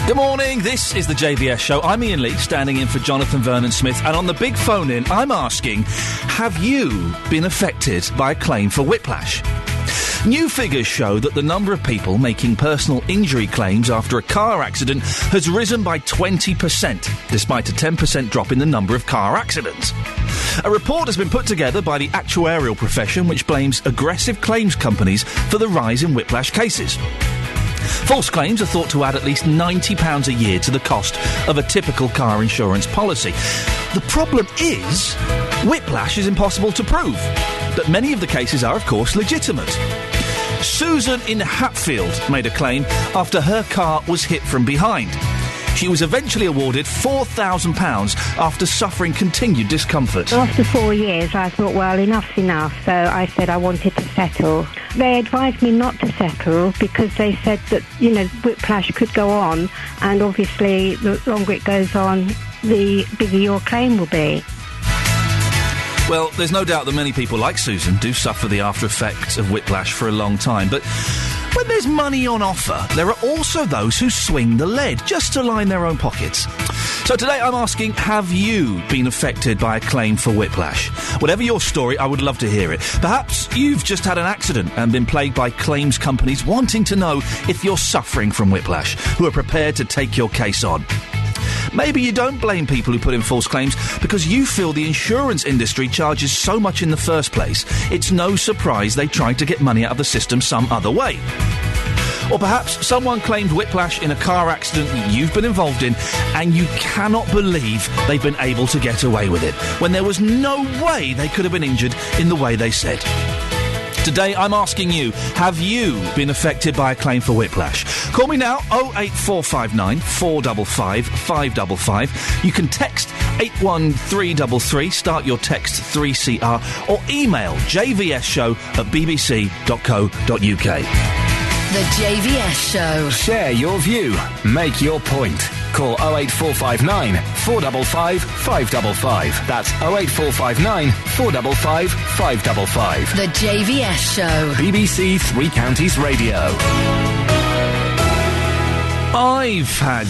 Good morning, this is the JVS Show. I'm Iain Lee, standing in for Jonathan Vernon Smith, and on the big phone-in, I'm asking, have you been affected by a claim for whiplash? New figures show that the number of people making personal injury claims after a car accident has risen by 20%, despite a 10% drop in the number of car accidents. A report has been put together by the actuarial profession, which blames aggressive claims companies for the rise in whiplash cases. False claims are thought to add at least £90 a year to the cost of a typical car insurance policy. The problem is, whiplash is impossible to prove, but many of the cases are, of course, legitimate. Susan in Hatfield made a claim after her car was hit from behind. She was eventually awarded £4,000 after suffering continued discomfort. After 4 years, I thought, well, enough's enough, so I said I wanted to settle. They advised me not to settle because they said that, whiplash could go on, and obviously the longer it goes on, the bigger your claim will be. Well, there's no doubt that many people like Susan do suffer the after effects of whiplash for a long time, but when there's money on offer, there are also those who swing the lead just to line their own pockets. So today I'm asking, have you been affected by a claim for whiplash? Whatever your story, I would love to hear it. Perhaps you've just had an accident and been plagued by claims companies wanting to know if you're suffering from whiplash, who are prepared to take your case on. Maybe you don't blame people who put in false claims because you feel the insurance industry charges so much in the first place, it's no surprise they tried to get money out of the system some other way. Or perhaps someone claimed whiplash in a car accident that you've been involved in and you cannot believe they've been able to get away with it, when there was no way they could have been injured in the way they said. Today, I'm asking you, have you been affected by a claim for whiplash? Call me now, 08459 455 555. You can text 81333, start your text 3CR, or email jvsshow@bbc.co.uk. The JVS Show. Share your view. Make your point. Call 08459 455 555. That's 08459 455 555. The JVS Show. BBC Three Counties Radio. I've had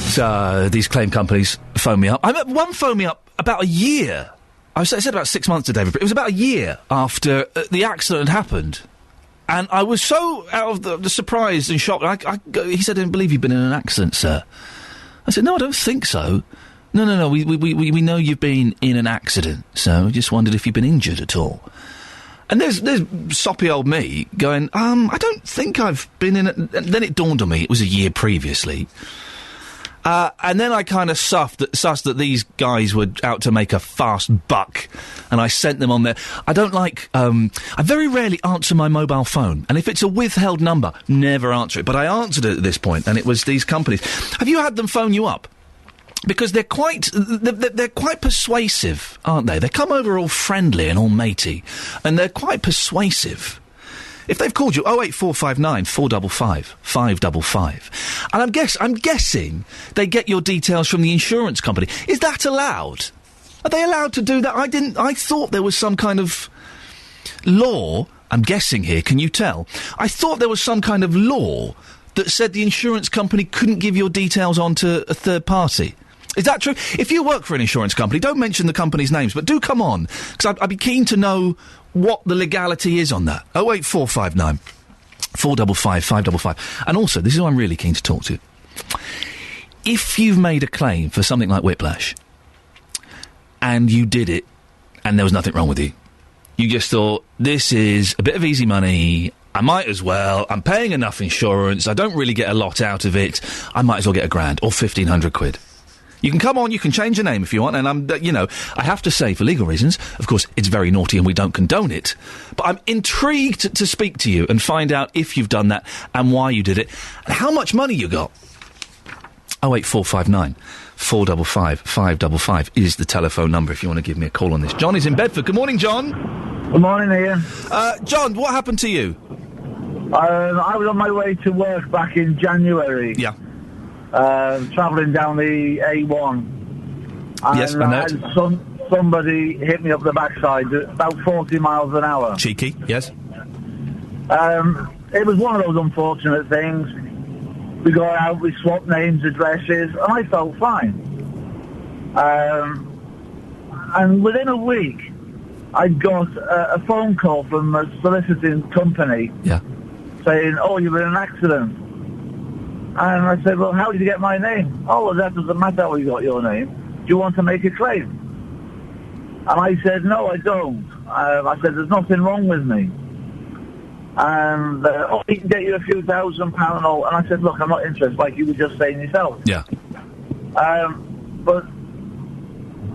these claim companies phone me up. I had one phone me up about a year. I said about 6 months to David, but it was about a year after the accident had happened. And I was so out of the surprised and shocked. He said, I didn't believe you'd been in an accident, sir. I said, no, I don't think so. No, we know you've been in an accident, so we just wondered if you've been injured at all. And there's soppy old me going, I don't think I've been in it. And then it dawned on me it was a year previously. And then I kind of sussed that these guys were out to make a fast buck, and I sent them on there. I don't like, I very rarely answer my mobile phone, and if it's a withheld number, never answer it. But I answered it at this point, and it was these companies. Have you had them phone you up? Because they're quite persuasive, aren't they? They come over all friendly and all matey, and they're quite persuasive. If they've called you, 08459 455 555, and I'm guessing they get your details from the insurance company. Is that allowed? Are they allowed to do that? I thought there was some kind of law, I'm guessing here, can you tell? I thought there was some kind of law that said the insurance company couldn't give your details on to a third party. Is that true? If you work for an insurance company, don't mention the company's names, but do come on, because I'd be keen to know what the legality is on that. 08459 455 555. And also, this is what I'm really keen to talk to. If you've made a claim for something like whiplash, and you did it, and there was nothing wrong with you, you just thought, this is a bit of easy money, I might as well, I'm paying enough insurance, I don't really get a lot out of it, I might as well get £1,000 or 1,500 quid. You can come on, you can change your name if you want, and I have to say, for legal reasons, of course, it's very naughty and we don't condone it, but I'm intrigued to speak to you and find out if you've done that and why you did it, and how much money you got. 08459 455 555 is the telephone number if you want to give me a call on this. John is in Bedford. Good morning, John. Good morning, Ian. John, what happened to you? I was on my way to work back in January. Yeah. Travelling down the A1. And yes, I know. Somebody hit me up the backside at about 40 miles an hour. Cheeky, yes. It was one of those unfortunate things. We got out, we swapped names, addresses, and I felt fine. And within a week, I got a phone call from a soliciting company saying, "Oh, you were in an accident." And I said, "Well, how did you get my name?" "Oh, well, that doesn't matter how you got your name. Do you want to make a claim?" And I said, "No, I don't." I said, "There's nothing wrong with me." And, he can get you a few £1,000. And I said, "Look, I'm not interested, like you were just saying yourself." Yeah. But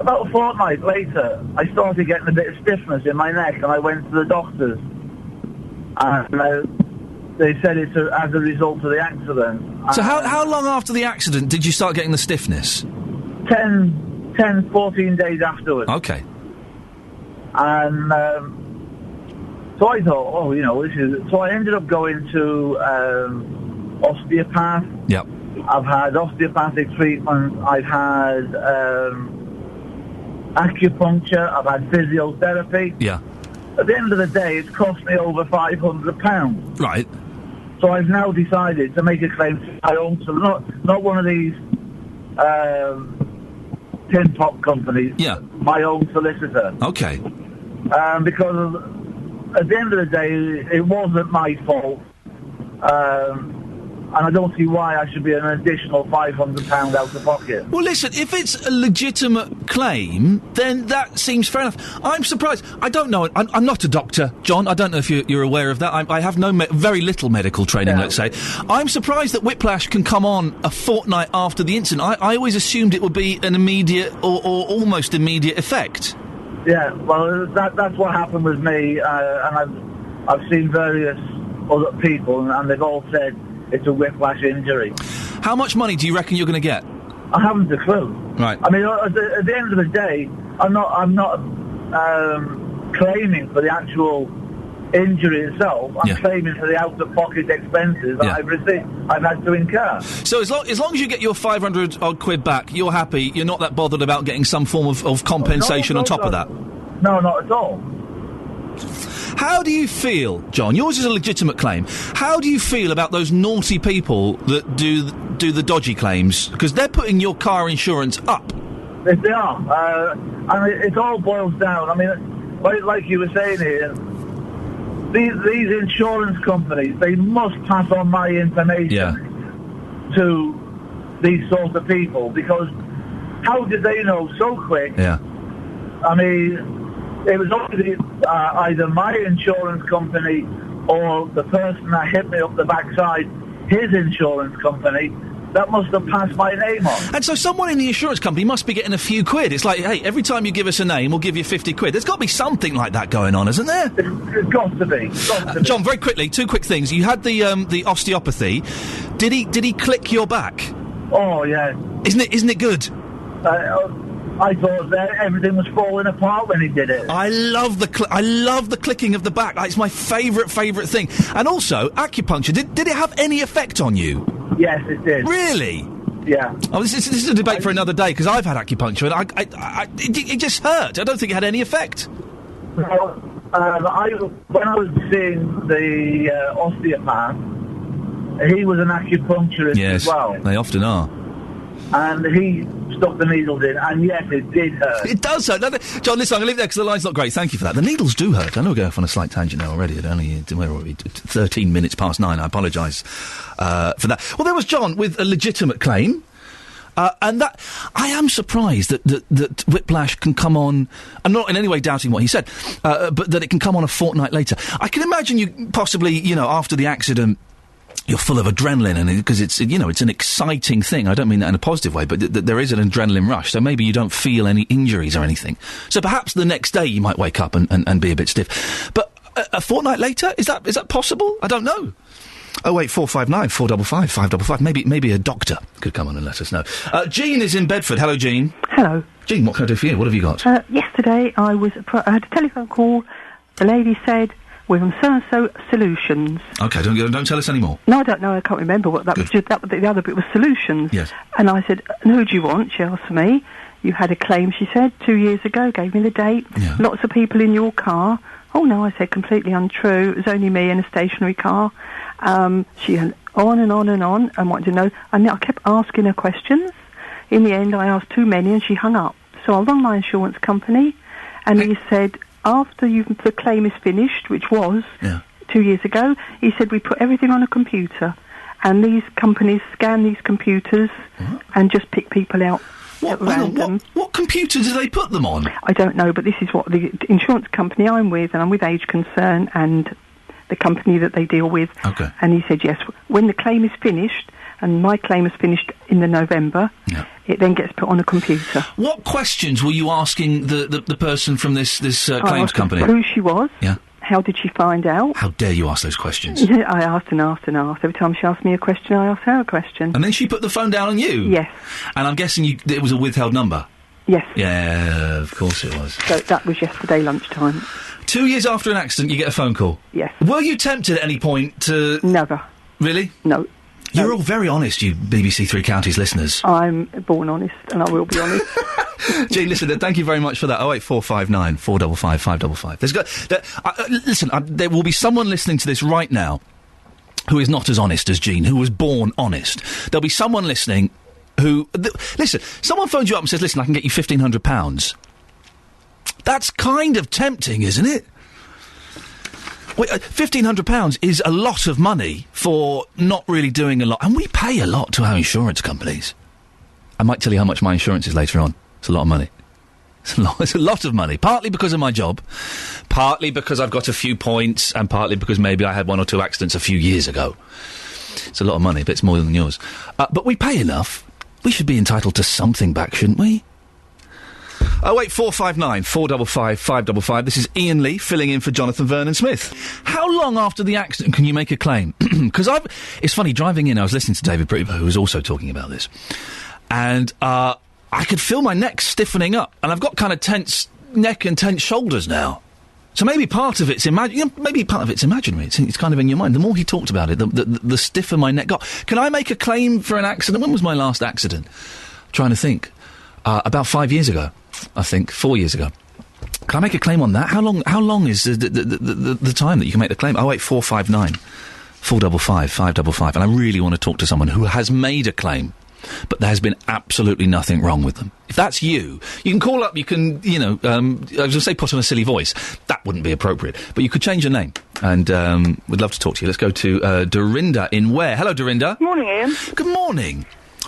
about a fortnight later, I started getting a bit of stiffness in my neck, and I went to the doctors. And they said it's as a result of the accident. So how long after the accident did you start getting the stiffness? 14 days afterwards. Okay. And so I thought, this is... So I ended up going to osteopath. Yep. I've had osteopathic treatment. I've had acupuncture. I've had physiotherapy. Yeah. At the end of the day, it's cost me over £500. Right. So I've now decided to make a claim to my own, so not one of these tin pot companies. Yeah. My own solicitor. Okay. Because at the end of the day, it wasn't my fault. And I don't see why I should be an additional £500 out of pocket. Well, listen, if it's a legitimate claim, then that seems fair enough. I'm surprised. I don't know. I'm not a doctor, John. I don't know if you're aware of that. I have very little medical training, let's say. I'm surprised that whiplash can come on a fortnight after the incident. I always assumed it would be an immediate or almost immediate effect. Yeah, well, that's what happened with me, and I've seen various other people, and they've all said it's a whiplash injury. How much money do you reckon you're going to get? I haven't a clue. Right. I mean, at the end of the day, I'm not claiming for the actual injury itself. I'm claiming for the out-of-pocket expenses that I've had to incur. So as long as you get your 500 odd quid back, you're happy. You're not that bothered about getting some form of compensation on top of that. No, not at all. How do you feel, John? Yours is a legitimate claim. How do you feel about those naughty people that do the dodgy claims? Because they're putting your car insurance up. Yes, they are. And it all boils down. I mean, like you were saying here, these insurance companies, they must pass on my information to these sorts of people, because how did they know so quick? Yeah. I mean, it was obviously either my insurance company or the person that hit me up the backside, his insurance company, that must have passed my name on. And so someone in the insurance company must be getting a few quid. It's like, hey, every time you give us a name, we'll give you 50 quid. There's got to be something like that going on, isn't there? It's got to be. John, very quickly, two quick things. You had the osteopathy. Did he click your back? Oh, yeah. Isn't it good? I thought that everything was falling apart when he did it. I love the clicking of the back. It's my favourite thing. And also, acupuncture. Did it have any effect on you? Yes, it did. Really? Yeah. Oh, this is a debate for another day, because I've had acupuncture and it just hurt. I don't think it had any effect. Well, when I was seeing the osteopath, he was an acupuncturist as well. They often are. And he stuck the needles in, and yes, it did hurt. It does hurt. John, listen, I'm going to leave there because the line's not great. Thank you for that. The needles do hurt. I know we're going off on a slight tangent now already. It only, where are we? 13 minutes past 9. I apologise for that. Well, there was John with a legitimate claim. And that, I am surprised that whiplash can come on. I'm not in any way doubting what he said, but that it can come on a fortnight later. I can imagine you possibly, after the accident, you're full of adrenaline, and because it's an exciting thing. I don't mean that in a positive way, but there is an adrenaline rush. So maybe you don't feel any injuries or anything. So perhaps the next day you might wake up and be a bit stiff. But a fortnight later, is that possible? I don't know. 08459 455 555. Maybe a doctor could come on and let us know. Jean is in Bedford. Hello, Jean. Hello. Jean, what can I do for you? What have you got? Yesterday I had a telephone call. The lady said, "We're from so-and-so Solutions." Okay, don't tell us any more. No, I don't know. I can't remember what that was. The other bit was Solutions. Yes. And I said, "And who do you want?" She asked me. "You had a claim," she said, 2 years ago. Gave me the date. Yeah. Lots of people in your car. Oh, no, I said, completely untrue. It was only me in a stationary car. She went on and on and on and wanted to know. And I kept asking her questions. In the end, I asked too many and she hung up. So I rang my insurance company and he said, after the claim is finished, which was 2 years ago, he said, we put everything on a computer. And these companies scan these computers and just pick people out at random. What computer do they put them on? I don't know, but this is what the insurance company I'm with, and I'm with Age Concern and the company that they deal with. Okay. And he said, yes, when the claim is finished, and my claim is finished in the November, it then gets put on a computer. What questions were you asking the person from this claims company? Who she was. Yeah. How did she find out? How dare you ask those questions? Yeah, I asked and asked and asked. Every time she asked me a question, I asked her a question. And then she put the phone down on you? Yes. And I'm guessing it was a withheld number? Yes. Yeah, of course it was. So that was yesterday lunchtime. 2 years after an accident, you get a phone call? Yes. Were you tempted at any point to... Never. Really? No. You're all very honest, you BBC Three Counties listeners. I'm born honest, and I will be honest. Gee, listen, thank you very much for that. 08459 455 555. Listen, there will be someone listening to this right now who is not as honest as Jean, who was born honest. There'll be someone listening who... listen, someone phones you up and says, listen, I can get you £1,500. That's kind of tempting, isn't it? £1,500 is a lot of money for not really doing a lot. And we pay a lot to our insurance companies. I might tell you how much my insurance is later on. It's a lot of money. It's a lot of money. Partly because of my job, partly because I've got a few points, and partly because maybe I had 1 or 2 accidents a few years ago. It's a lot of money, but it's more than yours. But we pay enough. We should be entitled to something back, shouldn't we? 08459 455 555. This is Iain Lee filling in for Jonathan Vernon Smith. How long after the accident can you make a claim? Because it's funny, driving in, I was listening to David Brieber, who was also talking about this. And I could feel my neck stiffening up. And I've got kind of tense neck and tense shoulders now. So maybe part of it's maybe part of it's imaginary. It's kind of in your mind. The more he talked about it, the stiffer my neck got. Can I make a claim for an accident? When was my last accident? I'm trying to think. About 5 years ago. I think 4 years ago. Can I make a claim on that? How long is the time that you can make the claim? 08459 455 555. And I really want to talk to someone who has made a claim, but there has been absolutely nothing wrong with them. If that's you can call up, you can, I was going to say put on a silly voice. That wouldn't be appropriate. But you could change your name. And we'd love to talk to you. Let's go to Dorinda in Ware. Hello, Dorinda. Morning, Ian. Good morning.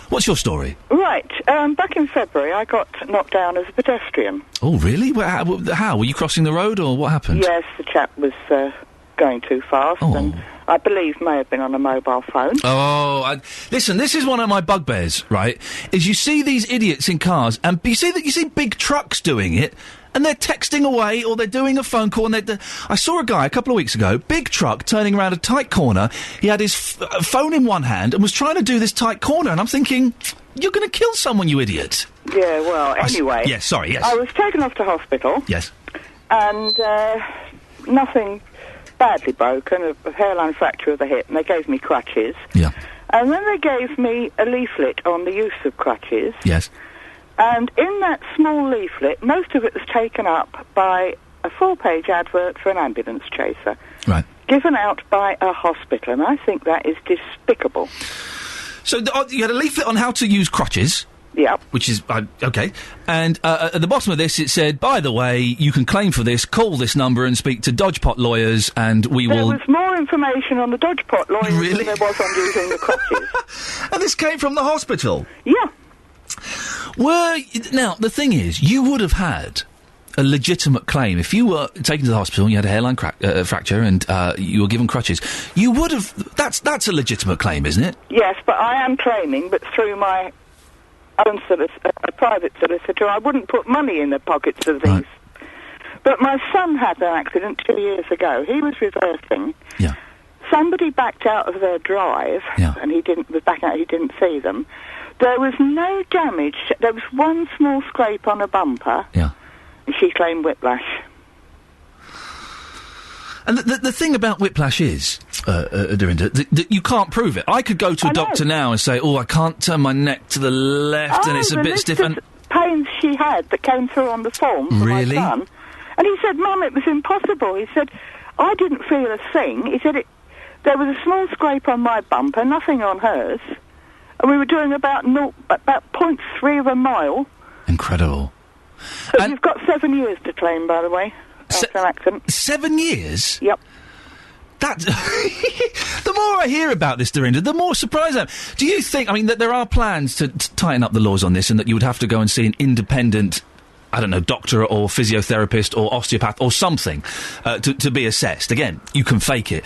What's your story? Right. Back in February, I got knocked down as a pedestrian. Oh, really? How? Were you crossing the road, or what happened? Yes, the chap was going too fast, and I believe may have been on a mobile phone. Oh, listen, this is one of my bugbears, right? Is you see these idiots in cars, and you see big trucks doing it, and they're texting away, or they're doing a phone call, and I saw a guy a couple of weeks ago, big truck, turning around a tight corner. He had his phone in one hand and was trying to do this tight corner, and I'm thinking, you're going to kill someone, you idiot. Yeah, well, anyway. Yes, sorry, yes. I was taken off to hospital. Yes. And nothing badly broken, a hairline fracture of the hip, and they gave me crutches. Yeah. And then they gave me a leaflet on the use of crutches. Yes. And in that small leaflet, most of it was taken up by a full-page advert for an ambulance chaser. Right. Given out by a hospital, and I think that is despicable. So you had a leaflet on how to use crutches. Yeah. Which is, okay. And at the bottom of this, it said, by the way, you can claim for this, call this number and speak to Dodgepot lawyers, and we will... There was more information on the Dodgepot lawyers than there was on using the crutches. And this came from the hospital? Yeah. Now, the thing is, you would have had a legitimate claim. If you were taken to the hospital and you had a hairline fracture and you were given crutches, you would have... That's a legitimate claim, isn't it? Yes, but I am claiming, but through my own a private solicitor, I wouldn't put money in the pockets of these. Right. But my son had an accident 2 years ago. He was reversing. Yeah. Somebody backed out of their drive, and he didn't see them. There was no damage. There was one small scrape on a bumper. Yeah. And she claimed whiplash. And the thing about whiplash is, Dorinda, that you can't prove it. I could go to a doctor now and say, I can't turn my neck to the left and it's a bit stiff. And pains she had that came through on the form for my son. And he said, Mum, it was impossible. He said, I didn't feel a thing. He said, there was a small scrape on my bumper, nothing on hers. And we were doing about 0.3 of a mile. Incredible. But you've got 7 years to claim, by the way, after an accident. 7 years? Yep. The more I hear about this, Dorinda, the more surprised I am. Do you think, I mean, that there are plans to tighten up the laws on this and that you would have to go and see an independent, I don't know, doctor or physiotherapist or osteopath or something to be assessed? Again, you can fake it.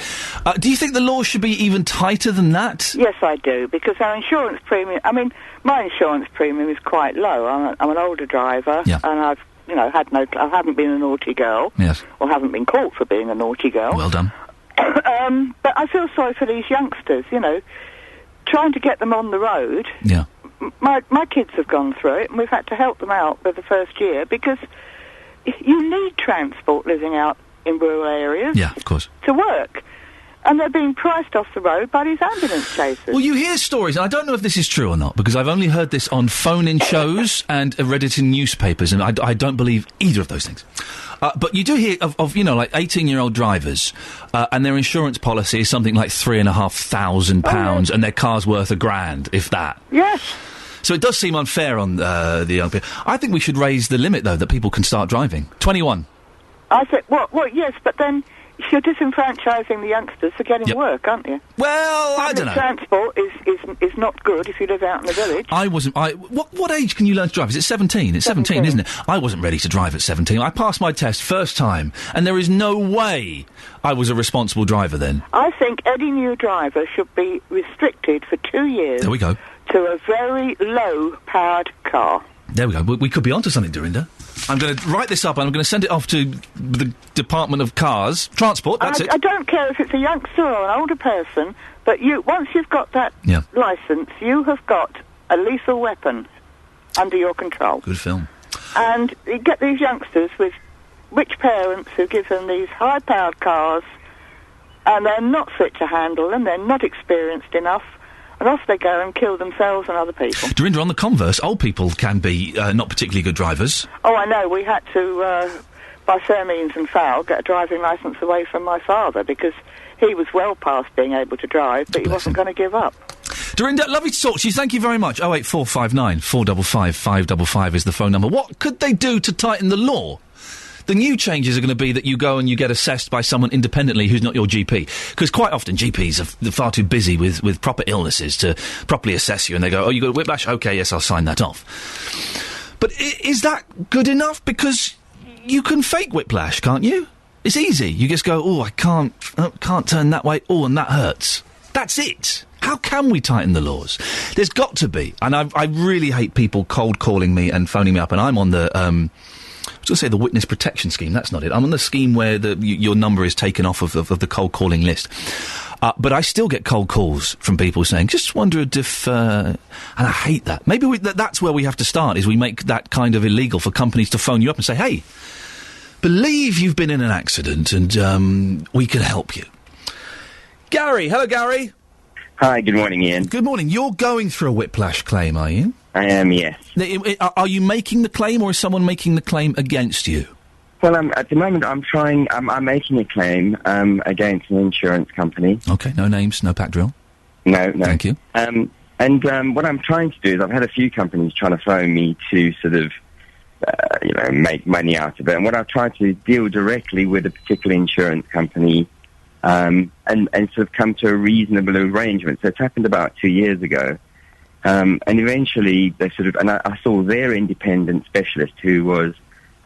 Do you think the laws should be even tighter than that? Yes, I do, because our insurance premium, I mean, my insurance premium is quite low. I'm an older driver, and I've, I haven't been a naughty girl. Yes. Or haven't been caught for being a naughty girl. Well done. But I feel sorry for these youngsters, trying to get them on the road. Yeah. My kids have gone through it, and we've had to help them out for the first year, because you need transport living out in rural areas. Yeah, of course. To work. And they're being priced off the road by these ambulance chasers. Well, you hear stories, and I don't know if this is true or not, because I've only heard this on phone-in shows and read it in newspapers, and I don't believe either of those things. But you do hear of 18-year-old drivers, and their insurance policy is something like £3,500, and their car's worth £1,000, if that. Yes. So it does seem unfair on the young people. I think we should raise the limit, though, that people can start driving. 21. I said, well, yes, but then you're disenfranchising the youngsters for getting work, aren't you? Well, I don't know. Transport is not good if you live out in the village. I wasn't. What age can you learn to drive? Is it 17? It's 17, isn't it? I wasn't ready to drive at 17. I passed my test first time, and there is no way I was a responsible driver then. I think any new driver should be restricted for 2 years. There we go. To a very low-powered car. There we go. We could be onto something, Dorinda. I'm going to write this up and I'm going to send it off to the Department of Transport, that's it. I don't care if it's a youngster or an older person, but once you've got that licence, you have got a lethal weapon under your control. Good film. And you get these youngsters with rich parents who give them these high-powered cars, and they're not fit to handle them, they're not experienced enough, and off they go and kill themselves and other people. Dorinda, on the converse, old people can be not particularly good drivers. Oh, I know. We had to, by fair means and foul, get a driving licence away from my father, because he was well past being able to drive, but he wasn't going to give up. Dorinda, lovely to talk to you. Thank you very much. 08459 455 555 is the phone number. What could they do to tighten the law? The new changes are going to be that you go and you get assessed by someone independently who's not your GP. Because quite often GPs are far too busy with proper illnesses to properly assess you, and they go, oh, you got whiplash? OK, yes, I'll sign that off. But is that good enough? Because you can fake whiplash, can't you? It's easy. You just go, oh, I can't turn that way, oh, and that hurts. That's it. How can we tighten the laws? There's got to be. And I really hate people cold calling me and phoning me up, and I'm on the... I was going to say the witness protection scheme. That's not it. I'm on the scheme where your number is taken off of the cold calling list. But I still get cold calls from people saying, just wondered if... and I hate that. Maybe that's where we have to start, is we make that kind of illegal for companies to phone you up and say, hey, believe you've been in an accident and we can help you. Gary. Hello, Gary. Hi, good morning, Ian. Good morning. You're going through a whiplash claim, are you? I am, yes. Are you making the claim, or is someone making the claim against you? Well, at the moment, I'm making a claim against an insurance company. OK, no names, no pack drill. No. Thank you. And what I'm trying to do is I've had a few companies trying to phone me to sort of, make money out of it. And what I've tried to deal directly with a particular insurance company and sort of come to a reasonable arrangement. So it's happened about 2 years ago. And eventually they sort of, and I saw their independent specialist who was,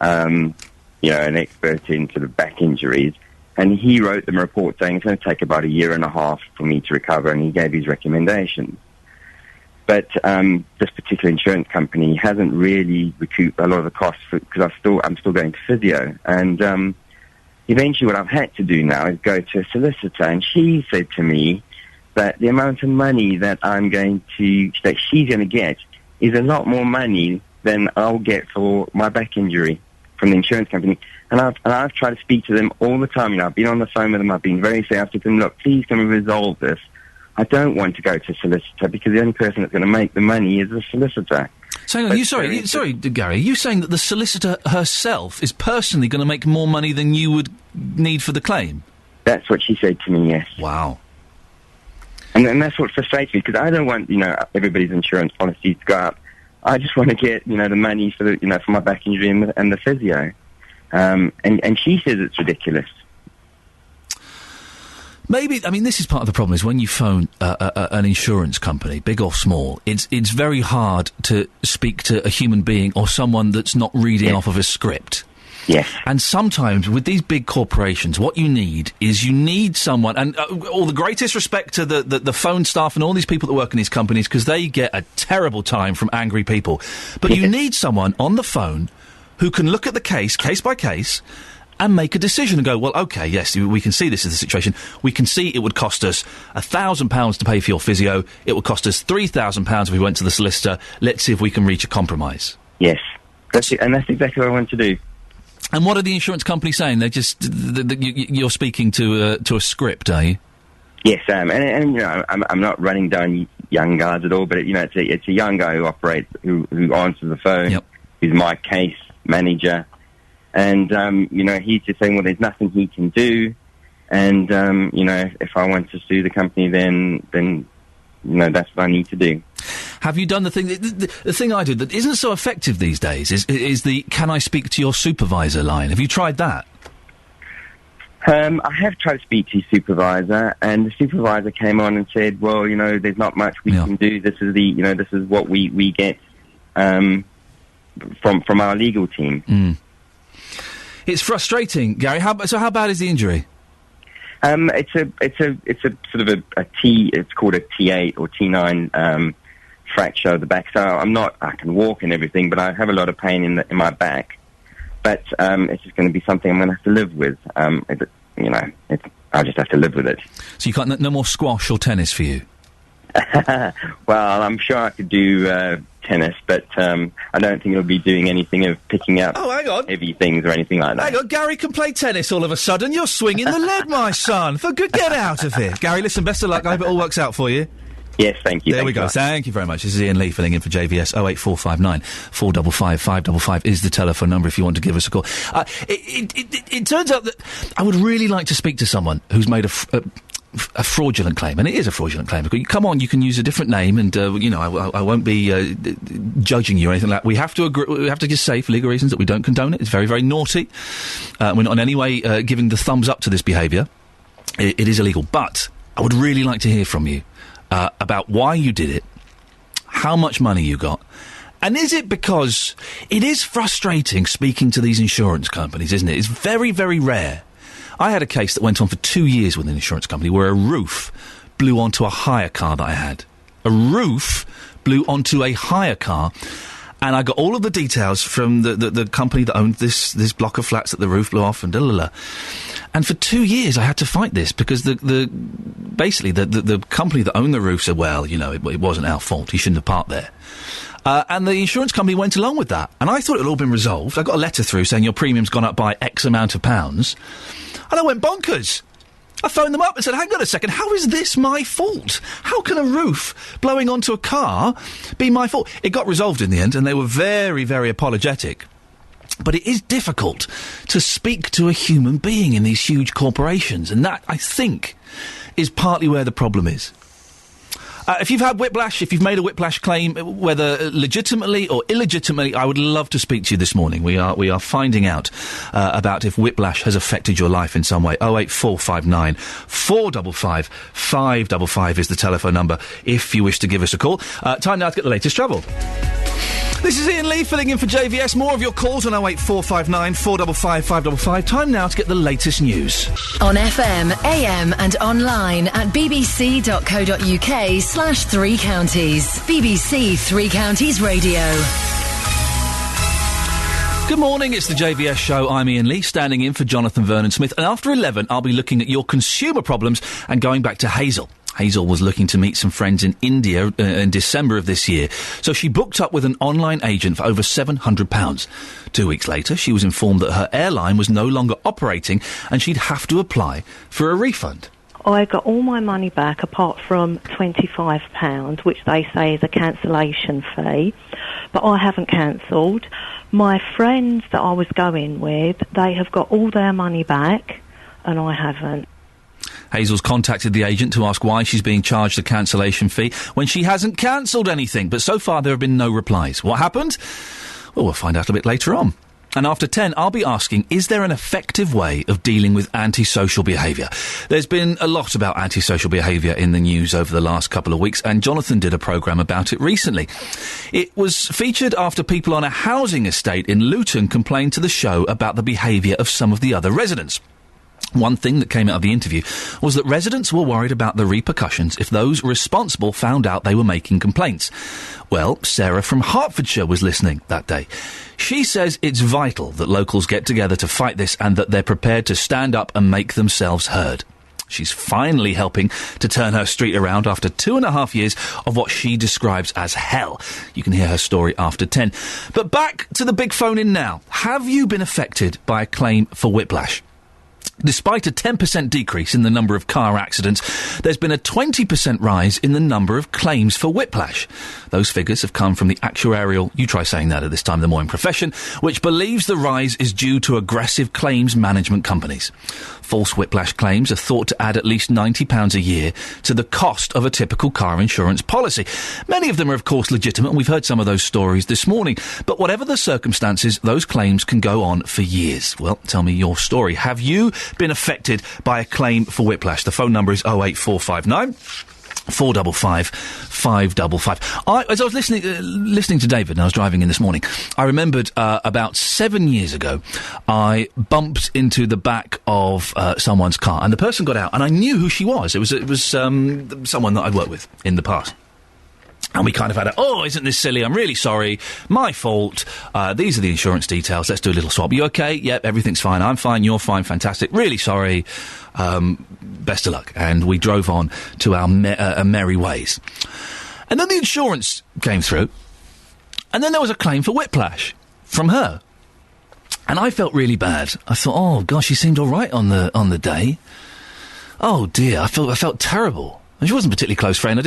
an expert in sort of back injuries, and he wrote them a report saying it's going to take about 1.5 years for me to recover, and he gave his recommendations. But this particular insurance company hasn't really recouped a lot of the costs because I'm still going to physio, and eventually what I've had to do now is go to a solicitor, and she said to me that the amount of money that she's going to get is a lot more money than I'll get for my back injury from the insurance company. And I've tried to speak to them all the time. I've been on the phone with them. I've been very fair. I've said to them, look, please can we resolve this? I don't want to go to a solicitor because the only person that's going to make the money is the solicitor. So hang on, sorry, Gary, are you saying that the solicitor herself is personally going to make more money than you would need for the claim? That's what she said to me, yes. Wow. And that's what frustrates me, because I don't want, everybody's insurance policies to go up. I just want to get, the money for the, for my back injury and the physio. And she says it's ridiculous. Maybe, this is part of the problem, is when you phone an insurance company, big or small, it's very hard to speak to a human being or someone that's not reading off of a script. Yes. And sometimes with these big corporations, what you need someone, and all the greatest respect to the phone staff and all these people that work in these companies, because they get a terrible time from angry people. But you need someone on the phone who can look at the case by case, and make a decision and go, well, OK, yes, we can see this is the situation. We can see it would cost us £1,000 to pay for your physio. It would cost us £3,000 if we went to the solicitor. Let's see if we can reach a compromise. Yes. That's exactly what I want to do. And what are the insurance companies saying? They're just you're speaking to a script, are you? Yes, and I'm not running down young guys at all, but it's a young guy who operates, who answers the phone, who's my case manager, and he's just saying, well, there's nothing he can do, and if I want to sue the company, then that's what I need to do. Have you done the thing? The thing I do that isn't so effective these days is the "Can I speak to your supervisor" line. Have you tried that? I have tried to speak to your supervisor, and the supervisor came on and said, "Well, there's not much we can do. This is this is what we get from our legal team." Mm. It's frustrating, Gary. How bad is the injury? It's a sort of a T. It's called a T8 or T9 fracture of the back. So I can walk and everything, but I have a lot of pain in my back. But it's just going to be something I'm going to have to live with. I just have to live with it. So you can't no more squash or tennis for you? Well, I'm sure I could do tennis, but I don't think it'll be doing anything of picking up heavy things or anything like that. Hang on, Gary can play tennis all of a sudden. You're swinging the lead, my son. For good, get out of here. Gary, listen, best of luck. I hope it all works out for you. Yes, thank you. There we go. Thank you very much. This is Iain Lee filling in for JVS. 08459 455 555 is the telephone number if you want to give us a call. It turns out that I would really like to speak to someone who's made a fraudulent claim, and it is a fraudulent claim. Because come on, you can use a different name, and I won't be judging you or anything like that. We have to agree. We have to just say, for legal reasons, that we don't condone it. It's very, very naughty. We're not in any way giving the thumbs up to this behaviour. It is illegal, but I would really like to hear from you about why you did it, how much money you got, and is it because it is frustrating speaking to these insurance companies, isn't it? It's very, very rare. I had a case that went on for 2 years with an insurance company where a roof blew onto a hire car that I had. A roof blew onto a hire car, and I got all of the details from the company that owned this block of flats that the roof blew off, and And for 2 years I had to fight this because the company that owned the roof said, well, it wasn't our fault. He shouldn't have parked there. And the insurance company went along with that. And I thought it had all been resolved. I got a letter through saying your premium's gone up by X amount of pounds. And I went bonkers. I phoned them up and said, hang on a second, how is this my fault? How can a roof blowing onto a car be my fault? It got resolved in the end, and they were very, very apologetic. But it is difficult to speak to a human being in these huge corporations, and that, I think, is partly where the problem is. If you've had whiplash, if you've made a whiplash claim, whether legitimately or illegitimately, I would love to speak to you this morning. We are finding out about if whiplash has affected your life in some way. 08459 455 555 is the telephone number if you wish to give us a call. Time now to get the latest travel. This is Iain Lee filling in for JVS. More of your calls on 08459 455 555. Time now to get the latest news. On FM, AM and online at bbc.co.uk/3 counties. BBC Three Counties Radio. Good morning, it's the JVS show. I'm Iain Lee, standing in for Jonathan Vernon-Smith. And after 11, I'll be looking at your consumer problems and going back to Hazel. Hazel was looking to meet some friends in India in December of this year, so she booked up with an online agent for over £700. 2 weeks later, she was informed that her airline was no longer operating and she'd have to apply for a refund. I got all my money back apart from £25, which they say is a cancellation fee. but I haven't cancelled. My friends that I was going with, they have got all their money back, and I haven't. Hazel's contacted the agent to ask why she's being charged a cancellation fee when she hasn't cancelled anything, but so far there have been no replies. What happened? Well, we'll find out a bit later on. And after 10, I'll be asking, is there an effective way of dealing with antisocial behaviour? There's been a lot about antisocial behaviour in the news over the last couple of weeks, and Jonathan did a programme about it recently. It was featured after people on a housing estate in Luton complained to the show about the behaviour of some of the other residents. One thing that came out of the interview was that residents were worried about the repercussions if those responsible found out they were making complaints. Well, Sarah from Hertfordshire was listening that day. She says it's vital that locals get together to fight this and that they're prepared to stand up and make themselves heard. She's finally helping to turn her street around after 2.5 years of what she describes as hell. You can hear her story after 10. But back to the big phone in now. Have you been affected by a claim for whiplash? Despite a 10% decrease in the number of car accidents, there's been a 20% rise in the number of claims for whiplash. Those figures have come from the actuarial, you try saying that at this time in the morning, profession, which believes the rise is due to aggressive claims management companies. False whiplash claims are thought to add at least £90 a year to the cost of a typical car insurance policy. Many of them are, of course, legitimate, and we've heard some of those stories this morning. But whatever the circumstances, those claims can go on for years. Well, tell me your story. Have you been affected by a claim for whiplash? The phone number is 08459 455 555. As I was listening to David, and I was driving in this morning, I remembered about 7 years ago, I bumped into the back of someone's car, and the person got out, and I knew who she was. It was someone that I'd worked with in the past. And we kind of had isn't this silly? I'm really sorry. My fault. These are the insurance details. Let's do a little swap. You okay? Yep, everything's fine. I'm fine. You're fine. Fantastic. Really sorry. Best of luck. And we drove on to our merry ways. And then the insurance came through. And then there was a claim for whiplash from her. And I felt really bad. I thought, oh, gosh, she seemed all right on the day. Oh, dear. I felt terrible. And she wasn't a particularly close friend.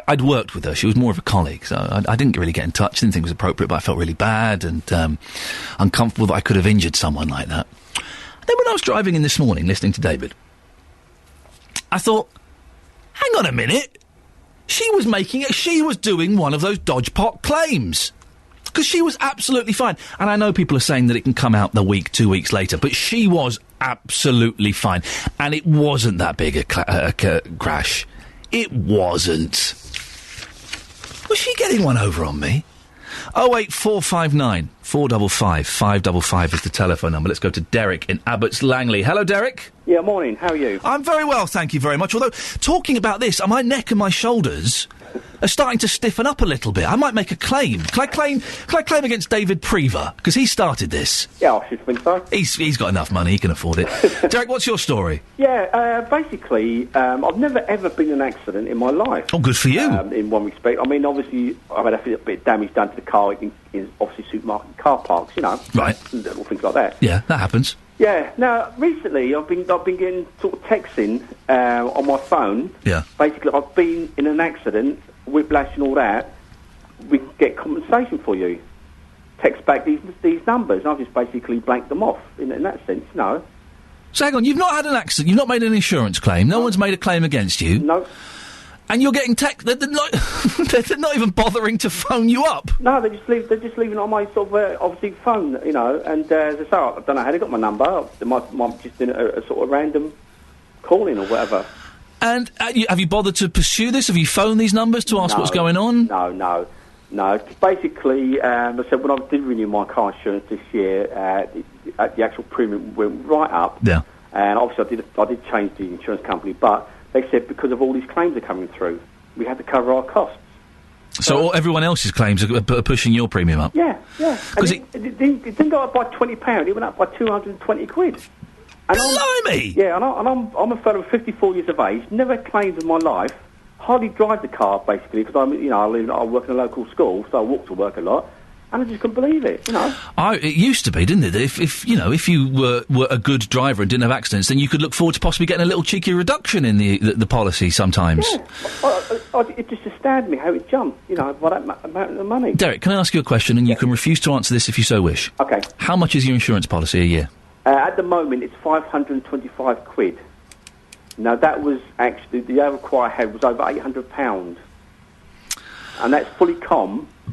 I'd worked with her. She was more of a colleague, so I didn't really get in touch. Didn't think it was appropriate, but I felt really bad and uncomfortable that I could have injured someone like that. And then when I was driving in this morning, listening to David, I thought, hang on a minute. She was doing one of those dodge pot claims. Because she was absolutely fine. And I know people are saying that it can come out 2 weeks later, but she was absolutely fine. And it wasn't that big a crash. It wasn't. Was she getting one over on me? 08459 455 555 is the telephone number. Let's go to Derek in Abbots Langley. Hello, Derek. Yeah, morning. How are you? I'm very well, thank you very much. Although, talking about this, my neck and my shoulders are starting to stiffen up a little bit. I might make a claim. Can I claim against David Prever? Because he started this. Yeah, I should think so. He's got enough money, he can afford it. Derek, what's your story? Yeah, basically, I've never ever been in an accident in my life. Oh, good for you. In one respect. I mean, obviously, I've had a bit of damage done to the car in obviously supermarket car parks, you know. Right. Little things like that. Yeah, that happens. Yeah. Now, recently, I've been getting sort of texting on my phone. Yeah. Basically, I've been in an accident, whiplash and all that. We can get compensation for you. Text back these numbers. And I've just basically blanked them off in that sense. No. So hang on, you've not had an accident. You've not made an insurance claim. No one's made a claim against you. No. And you're getting they're not even bothering to phone you up. No, they're just leaving it on my sort of obviously phone, you know. And as I say, I don't know how they got my number. They might just been a sort of random calling or whatever. And have you bothered to pursue this? Have you phoned these numbers to ask what's going on? No. Basically, I said when I did renew my car insurance this year, the actual premium went right up. Yeah. And obviously, I did change the insurance company, but they said because of all these claims are coming through, we had to cover our costs. So everyone else's claims are pushing your premium up? Yeah. Because it didn't go up by £20, it went up by 220 quid. And Blimey! And I'm a fellow of 54 years of age, never claimed in my life, hardly drive the car, basically, because I work in a local school, so I walk to work a lot. And I just couldn't believe it, you know. It used to be, didn't it? If you were a good driver and didn't have accidents, then you could look forward to possibly getting a little cheeky reduction in the policy sometimes. Yeah. It just astounded me how it jumped, you know, by that amount of money. Derek, can I ask you a question, and you can refuse to answer this if you so wish? Okay. How much is your insurance policy a year? At the moment, it's £525. Now, that was actually, the other car I had was over £800. And that's fully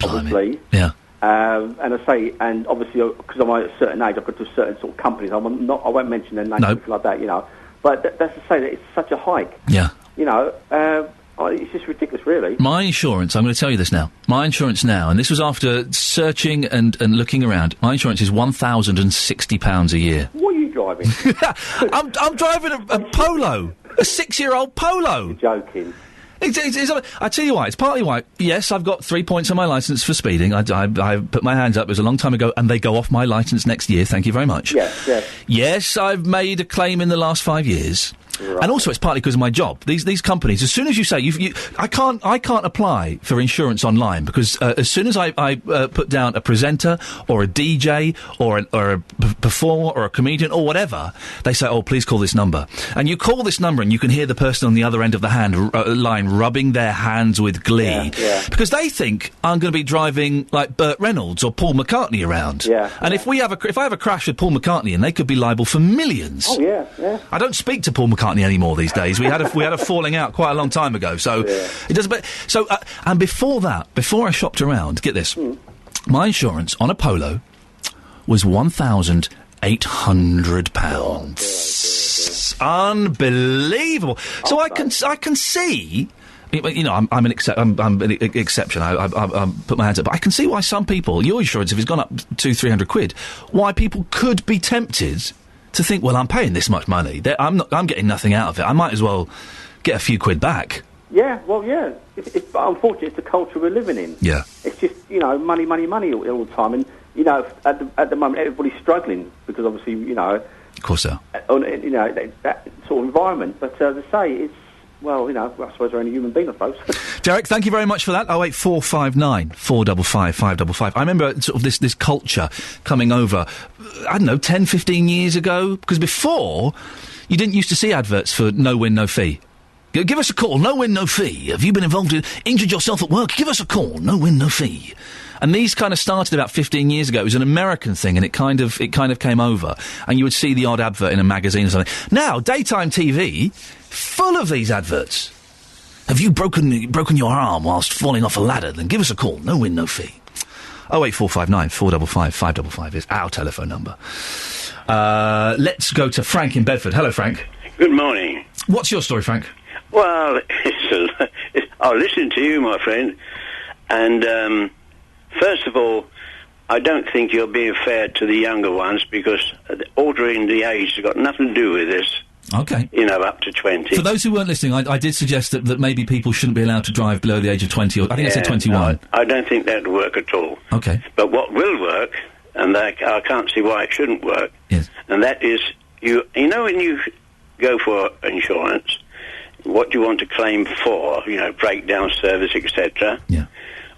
obviously. Yeah. And I say, and obviously, because I'm at a certain age, I've got to certain sort of companies. I won't mention their names or anything like that, you know. But that's to say that it's such a hike. Yeah. You know, it's just ridiculous, really. My insurance, I'm going to tell you this now. My insurance now, and this was after searching and looking around, my insurance is £1,060 a year. What are you driving? I'm driving a Polo, a 6-year-old Polo. You're joking. I tell you why. It's partly why. Yes, I've got 3 points on my licence for speeding. I put my hands up. It was a long time ago, and they go off my licence next year. Thank you very much. Yes. Yes, I've made a claim in the last 5 years. Right. And also, it's partly because of my job. These companies, as soon as you say I can't apply for insurance online because as soon as I put down a presenter or a DJ or a performer or a comedian or whatever, they say, "Oh, please call this number." And you call this number, and you can hear the person on the other end of the line rubbing their hands with glee because they think I'm going to be driving like Burt Reynolds or Paul McCartney around. Yeah. And if I have a crash with Paul McCartney, and they could be liable for millions. Oh yeah. I don't speak to Paul McCartney anymore these days. We had a falling out quite a long time ago, so it doesn't. And before that, before I shopped around, get this, my insurance on a Polo was £1,800. Unbelievable. So I can see. You know, I'm an exception. I put my hands up, but I can see why some people, your insurance, if it's gone up £200-300, why people could be tempted to think, well, I'm paying this much money. I'm getting nothing out of it. I might as well get a few quid back. Yeah, well, yeah. But unfortunately, it's the culture we're living in. Yeah. It's just, you know, money all the time. And, you know, at the moment, everybody's struggling because obviously, you know... Of course so. You know, that sort of environment. But as I say, it's... Well, you know, I suppose we're only human beings, I suppose. Derek, thank you very much for that. 08459 455 555. I remember sort of this culture coming over, I don't know, 10, 15 years ago. Because before, you didn't used to see adverts for no win, no fee. Give us a call, no win, no fee. Have you been injured yourself at work? Give us a call, no win, no fee. And these kind of started about 15 years ago. It was an American thing, and it kind of came over. And you would see the odd advert in a magazine or something. Now, daytime TV, full of these adverts. Have you broken your arm whilst falling off a ladder? Then give us a call. No win, no fee. 08459 455 555 is our telephone number. Let's go to Frank in Bedford. Hello, Frank. Good morning. What's your story, Frank? Well, I'll listen to you, my friend. And first of all, I don't think you're being fair to the younger ones because altering the age has got nothing to do with this. Okay. You know, up to 20. For those who weren't listening, I did suggest that maybe people shouldn't be allowed to drive below the age of 20, or I think I said 21. No, I don't think that would work at all. Okay. But what will work, and I can't see why it shouldn't work, and that is, you know when you go for insurance, what do you want to claim for, you know, breakdown service, etc. Yeah.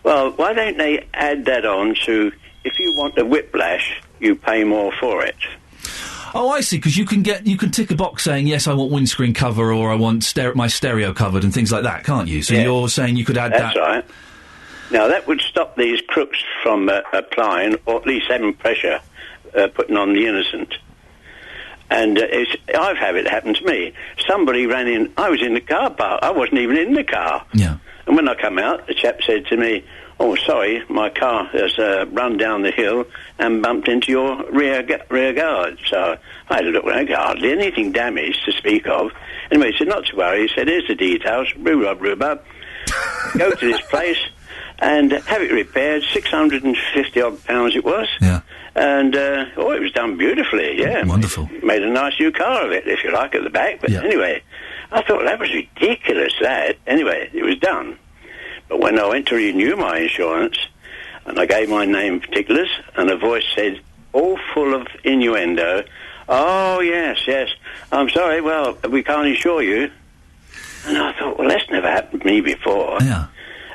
Well, why don't they add that on to, if you want a whiplash, you pay more for it? Oh, I see, because you can tick a box saying, yes, I want windscreen cover, or I want my stereo covered, and things like that, can't you? So you're saying you could add that... That's right. Now, that would stop these crooks from applying, or at least having pressure putting on the innocent. And I've had it happen to me. Somebody ran in... I was in the car park. I wasn't even in the car. Yeah. And when I come out, the chap said to me, "Oh, sorry, my car has run down the hill and bumped into your rear guard." So I had a look around, hardly anything damaged to speak of. Anyway, he said, "Not to worry." He said, "Here's the details, rhubarb. Go to this place and have it repaired. £650 odd it was." Yeah. And, it was done beautifully, yeah. Wonderful. Made a nice new car of it, if you like, at the back. But anyway, I thought that was ridiculous, that. Anyway, it was done. But when I went to renew my insurance, and I gave my name and particulars, and a voice said, all full of innuendo, "Oh, yes, I'm sorry, well, we can't insure you." And I thought, well, that's never happened to me before. Yeah.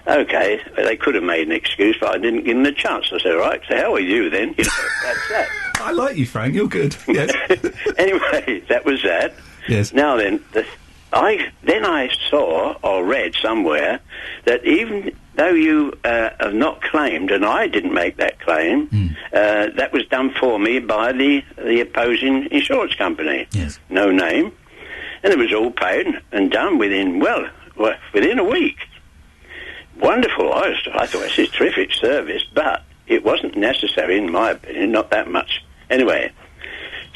Okay, they could have made an excuse, but I didn't give them the chance. I said, all right, to hell with you then. You know, that's that. I like you, Frank. You're good. Yes. Anyway, that was that. Yes. Now then, I saw or read somewhere that even though you have not claimed, and I didn't make that claim, that was done for me by the opposing insurance company. Yes. No name. And it was all paid and done within a week. Wonderful. I thought this is terrific service, but it wasn't necessary, in my opinion, not that much. Anyway,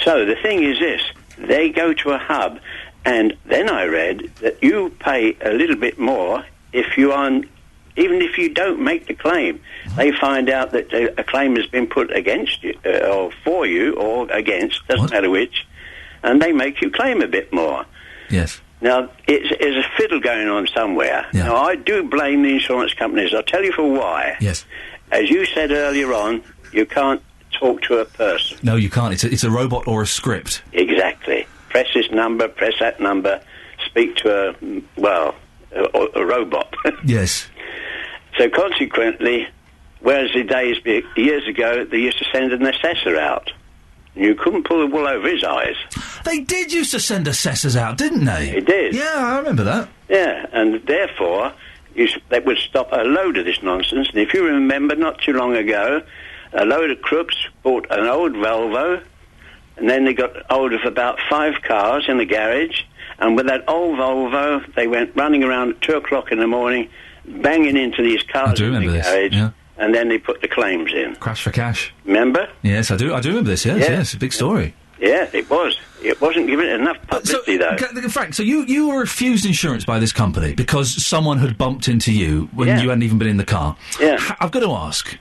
so the thing is this. They go to a hub, and then I read that you pay a little bit more if you aren't, even if you don't make the claim. They find out that a claim has been put against you, or for you, or against, doesn't matter which, and they make you claim a bit more. Yes. Now, there's a fiddle going on somewhere. Yeah. Now, I do blame the insurance companies. I'll tell you for why. Yes. As you said earlier on, you can't talk to a person. No, you can't. It's a robot or a script. Exactly. Press this number, press that number, speak to a robot. Yes. So consequently, whereas years ago, they used to send an assessor out. You couldn't pull the wool over his eyes. They did used to send assessors out, didn't they? They did. Yeah, I remember that. Yeah, and therefore, they would stop a load of this nonsense. And if you remember, not too long ago, a load of crooks bought an old Volvo, and then they got hold of about 5 cars in the garage, and with that old Volvo, they went running around at 2 o'clock in the morning, banging into these cars in the garage. Yeah. And then they put the claims in. Crash for cash. Remember? Yes, I do. I do remember this. Yes, yes, big story. Yeah, it was. It wasn't given enough publicity, though. Frank, so you were refused insurance by this company because someone had bumped into you when you hadn't even been in the car. Yeah. I've got to ask,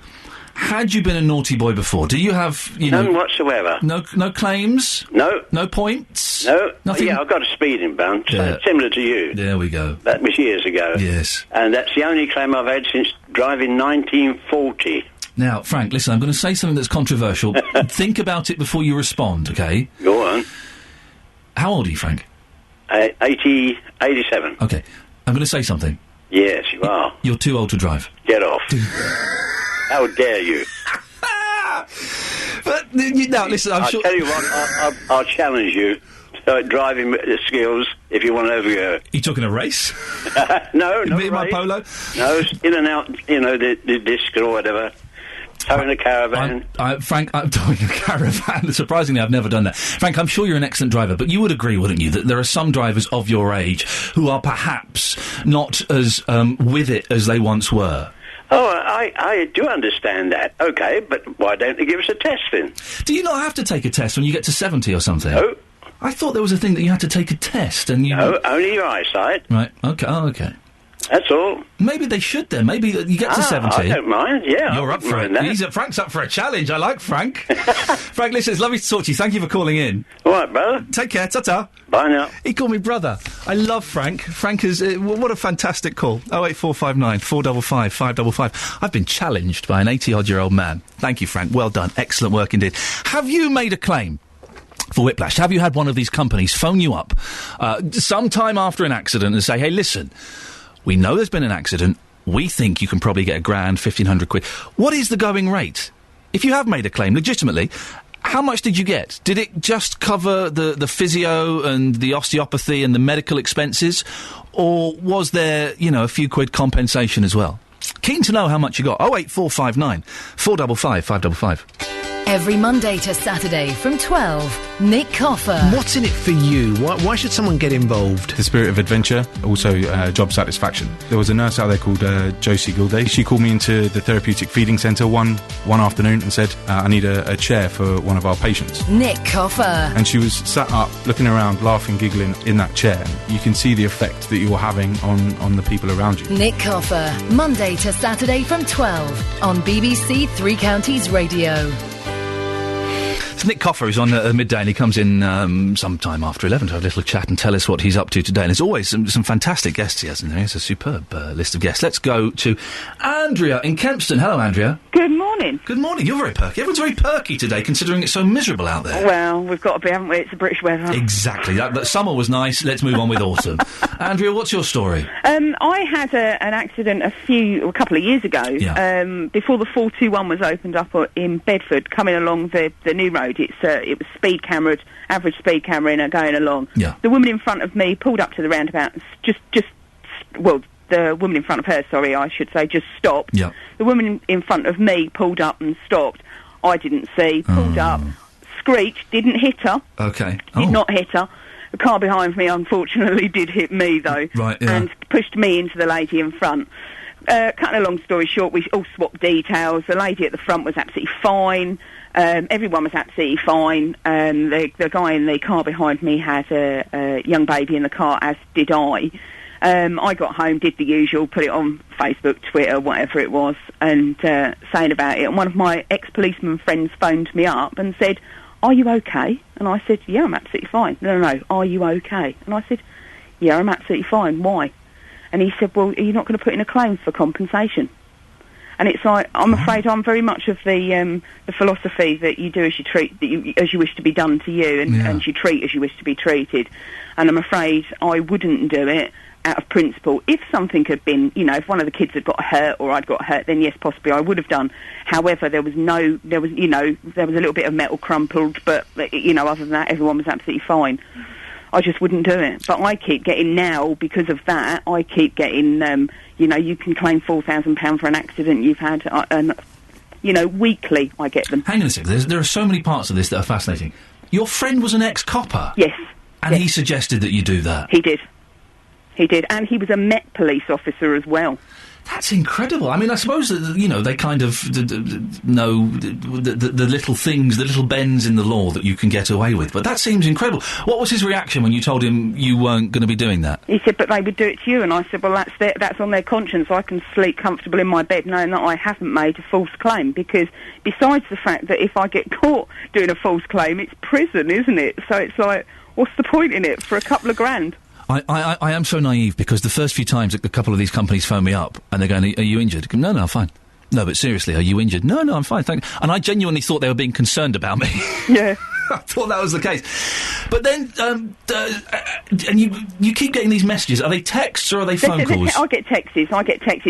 had you been a naughty boy before? Do you have, None whatsoever. No claims? No. No points? No. Nothing? Yeah, I've got a speeding bump, similar to you. There we go. That was years ago. Yes. And that's the only claim I've had since driving 1940. Now, Frank, listen, I'm going to say something that's controversial. Think about it before you respond, okay? Go on. How old are you, Frank? 87. Okay. I'm going to say something. Yes, you are. You're too old to drive. Get off. How dare you? But, now, listen, I'll tell you what, I'll challenge you. Driving skills, if you want to overgo. Are you talking a race? No, not me and my Polo? No, in and out, the disc or whatever. Towing a caravan. Frank, I'm towing a caravan. Surprisingly, I've never done that. Frank, I'm sure you're an excellent driver, but you would agree, wouldn't you, that there are some drivers of your age who are perhaps not as with it as they once were? Oh, I do understand that. Okay, but why don't they give us a test then? Do you not have to take a test when you get to 70 or something? No. I thought there was a thing that you had to take a test and you... No, only your eyesight. Right, okay, okay. That's all. Maybe they should then. Maybe you get to 70. I don't mind, yeah. You're up for it. Frank's up for a challenge. I like Frank. Frank, listen, it's lovely to talk to you. Thank you for calling in. All right, brother. Take care. Ta-ta. Bye now. He called me brother. I love Frank. Frank is... what a fantastic call. 08459 455 555. I've been challenged by an 80-odd-year-old man. Thank you, Frank. Well done. Excellent work indeed. Have you made a claim for whiplash? Have you had one of these companies phone you up sometime after an accident and say, hey, listen, we know there's been an accident. We think you can probably get £1,000, 1,500 quid. What is the going rate? If you have made a claim legitimately, how much did you get? Did it just cover the physio and the osteopathy and the medical expenses? Or was there, a few quid compensation as well? Keen to know how much you got. 08459 455 555. Every Monday to Saturday from 12, Nick Coffer. What's in it for you? Why should someone get involved? The spirit of adventure, also job satisfaction. There was a nurse out there called Josie Gilday. She called me into the therapeutic feeding centre one afternoon and said, I need a chair for one of our patients. Nick Coffer. And she was sat up, looking around, laughing, giggling in that chair. You can see the effect that you're having on the people around you. Nick Coffer, Monday to Saturday from 12 on BBC Three Counties Radio. It's Nick Coffer who's on midday, and he comes in sometime after 11 to have a little chat and tell us what he's up to today. And there's always some fantastic guests he has a superb list of guests. Let's go to Andrea in Kempston. Hello, Andrea. Good morning. morning. Good morning. You're very perky. Everyone's very perky today, considering it's so miserable out there. Well, we've got to be, haven't we? It's the British weather. Exactly. That summer was nice. Let's move on with autumn. Andrea, what's your story? I had an accident a couple of years ago. Yeah. Before the 421 was opened up in Bedford, coming along the new road. It was speed cameraed, average speed camera going along. Yeah. The woman in front of me pulled up to the roundabout. The woman in front of her, sorry, I should say, just stopped. Yeah. The woman in front of me pulled up and stopped. I didn't see, pulled up, screeched, didn't hit her. Okay. Did not hit her. The car behind me, unfortunately, did hit me, though. Right, yeah. And pushed me into the lady in front. Cutting a long story short, we all swapped details. The lady at the front was absolutely fine. Everyone was absolutely fine. The guy in the car behind me had a young baby in the car, as did I. I got home, did the usual, put it on Facebook, Twitter, whatever it was, and saying about it. And one of my ex-policeman friends phoned me up and said, "Are you okay?" And I said, "Yeah, I'm absolutely fine." No, "Are you okay?" And I said, "Yeah, I'm absolutely fine. Why?" And he said, "Well, are you not going to put in a claim for compensation?" And it's like, I'm afraid I'm very much of the philosophy that you do as you treat, as you wish to be done to you, and you treat as you wish to be treated. And I'm afraid I wouldn't do it out of principle. If something had been, if one of the kids had got hurt or I'd got hurt, then yes, possibly I would have done. However, there was a little bit of metal crumpled, but, other than that, everyone was absolutely fine. I just wouldn't do it. But I keep getting now, because of that, you can claim £4,000 for an accident you've had, weekly I get them. Hang on a second, there are so many parts of this that are fascinating. Your friend was an ex-copper? Yes. And he suggested that you do that? He did. He did, and he was a Met police officer as well. That's incredible. I mean, I suppose that, they kind of know the little things, the little bends in the law that you can get away with. But that seems incredible. What was his reaction when you told him you weren't going to be doing that? He said, "But they would do it to you." And I said, "Well, that's on their conscience. I can sleep comfortable in my bed knowing that I haven't made a false claim. Because besides the fact that if I get caught doing a false claim, it's prison, isn't it? So it's like, what's the point in it for a couple of grand?" I am so naive, because the first few times a couple of these companies phone me up and they're going, "Are you injured?" No, I'm fine. "No, but seriously, are you injured?" No, I'm fine, thank you. And I genuinely thought they were being concerned about me. Yeah. I thought that was the case. But then, and you keep getting these messages. Are they texts or are they phone calls? I get texts.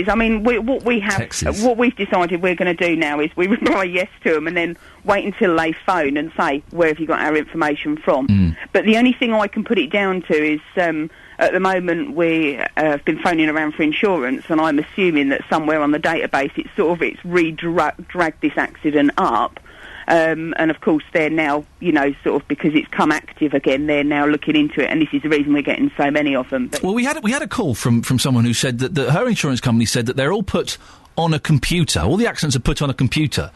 I mean, what we've decided we're going to do now is we reply yes to them and then wait until they phone and say, "Where have you got our information from?" But the only thing I can put it down to is, at the moment we have been phoning around for insurance, and I'm assuming that somewhere on the database it's dragged this accident up. And of course they're now, because it's come active again, they're now looking into it, and this is the reason we're getting so many of them. But well, we had a call from someone who said that her insurance company said that they're all put on a computer. All the accidents are put on a computer,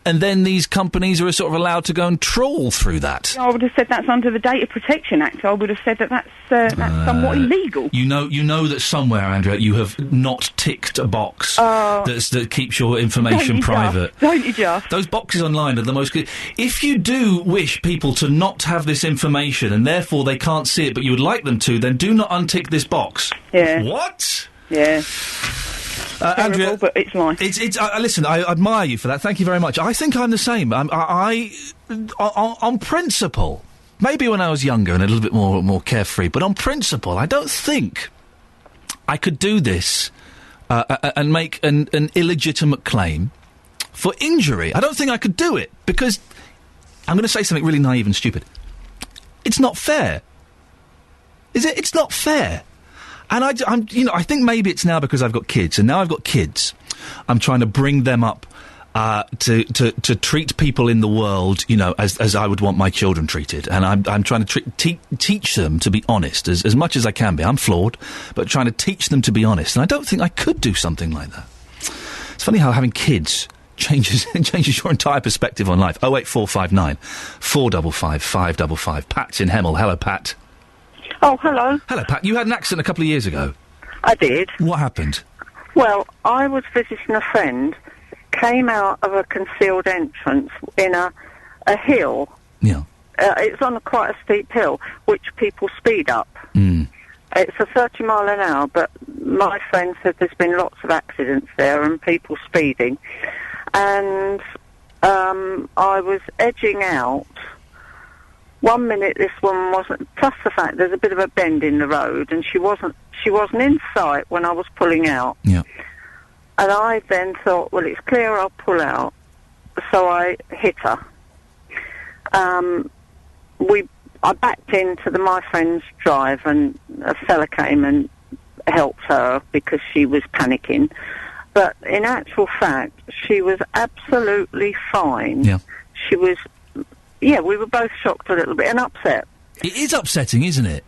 and then these companies are sort of allowed to go and trawl through that. I would have said that's under the Data Protection Act. I would have said that's somewhat illegal. You know that somewhere, Andrea, you have not ticked a box that keeps your information private. Don't you just? Those boxes online are the most good. If you do wish people to not have this information and therefore they can't see it, but you would like them to, then do not untick this box. Yeah. What? Yeah. Terrible, Andrea, but it's life. Listen, I admire you for that. Thank you very much. I think I'm the same. On principle, maybe when I was younger and a little bit more carefree, but on principle, I don't think I could do this and make an illegitimate claim for injury. I don't think I could do it, because I'm going to say something really naive and stupid. It's not fair. Is it? It's not fair. And I think maybe it's now because I've got kids, and now I've got kids, I'm trying to bring them up to treat people in the world, as I would want my children treated. And I'm trying to teach them to be honest as much as I can be. I'm flawed, but trying to teach them to be honest. And I don't think I could do something like that. It's funny how having kids changes your entire perspective on life. 08459 455 555. Pat's in Hemel. Hello, Pat. Oh, hello. Hello, Pat. You had an accident a couple of years ago. I did. What happened? Well, I was visiting a friend, came out of a concealed entrance in a hill. Yeah. It's on quite a steep hill, which people speed up. It's a 30 mile an hour, but my friend said there's been lots of accidents there and people speeding. and I was edging out. 1 minute this woman wasn't, plus the fact there's a bit of a bend in the road, and she wasn't in sight when I was pulling out. Yeah. And I then thought, well, it's clear I'll pull out, so I hit her. I backed into my friend's drive, and a fella came and helped her because she was panicking. But in actual fact, she was absolutely fine. Yeah. She was, we were both shocked a little bit and upset. It is upsetting, isn't it?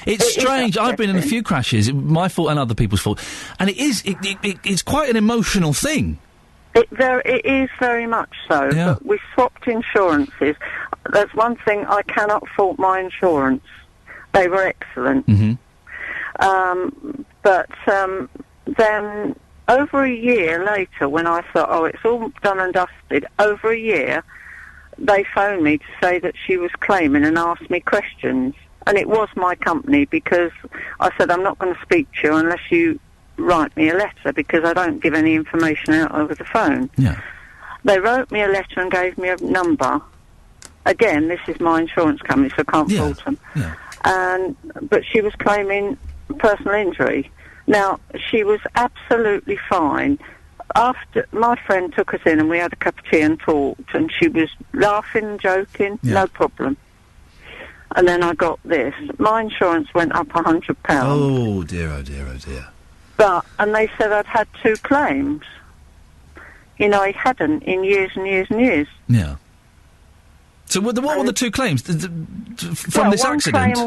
It's strange. I've been in a few crashes, my fault and other people's fault, and it's quite an emotional thing. It is very much so. Yeah. But we swapped insurances. There's one thing I cannot fault my insurance. They were excellent. Mm-hmm. But then over a year later, when I thought, it's all done and dusted, over a year, they phoned me to say that she was claiming and asked me questions. And it was my company, because I said, I'm not going to speak to you unless you write me a letter, because I don't give any information out over the phone. Yeah. They wrote me a letter and gave me a number. Again, this is my insurance company, so I can't fault them. Yeah. But she was claiming personal injury. Now, she was absolutely fine. After my friend took us in and we had a cup of tea and talked, and she was laughing and joking, no problem. And then I got this. My insurance went up £100. Oh dear, oh dear, oh dear. And they said I'd had 2 claims. I hadn't in years and years and years. Yeah. So what were the 2 claims from this accident?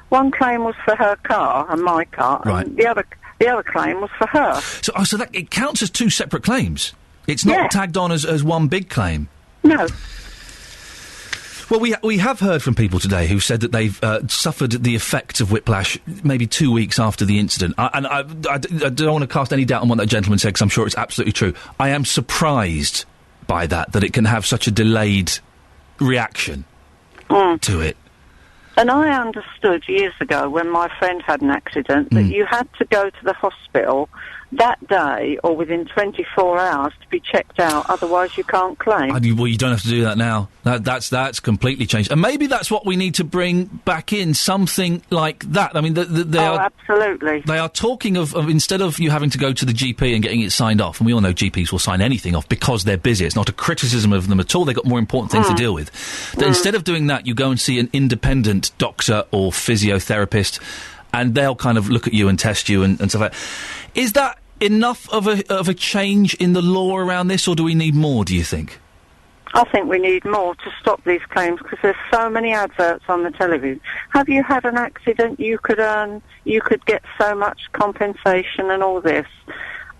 One claim was for her car and my car, right. And the other claim was for her. So that it counts as 2 separate claims. It's not tagged on as one big claim. No. Well, we have heard from people today who said that they've suffered the effects of whiplash maybe 2 weeks after the incident. I don't want to cast any doubt on what that gentleman said, because I'm sure it's absolutely true. I am surprised by that it can have such a delayed reaction to it. And I understood years ago, when my friend had an accident, that you had to go to the hospital that day or within 24 hours to be checked out, otherwise you can't claim. Well, you don't have to do that now. That's completely changed. And maybe that's what we need to bring back in, something like that. I mean, absolutely. They are talking of instead of you having to go to the GP and getting it signed off, and we all know GPs will sign anything off because they're busy. It's not a criticism of them at all. They've got more important things to deal with. That instead of doing that, you go and see an independent doctor or physiotherapist, and they'll kind of look at you and test you and stuff like that. Is that enough of a change in the law around this, or do we need more, do you think? I think we need more to stop these claims, because there's so many adverts on the television. Have you had an accident? You could get so much compensation and all this.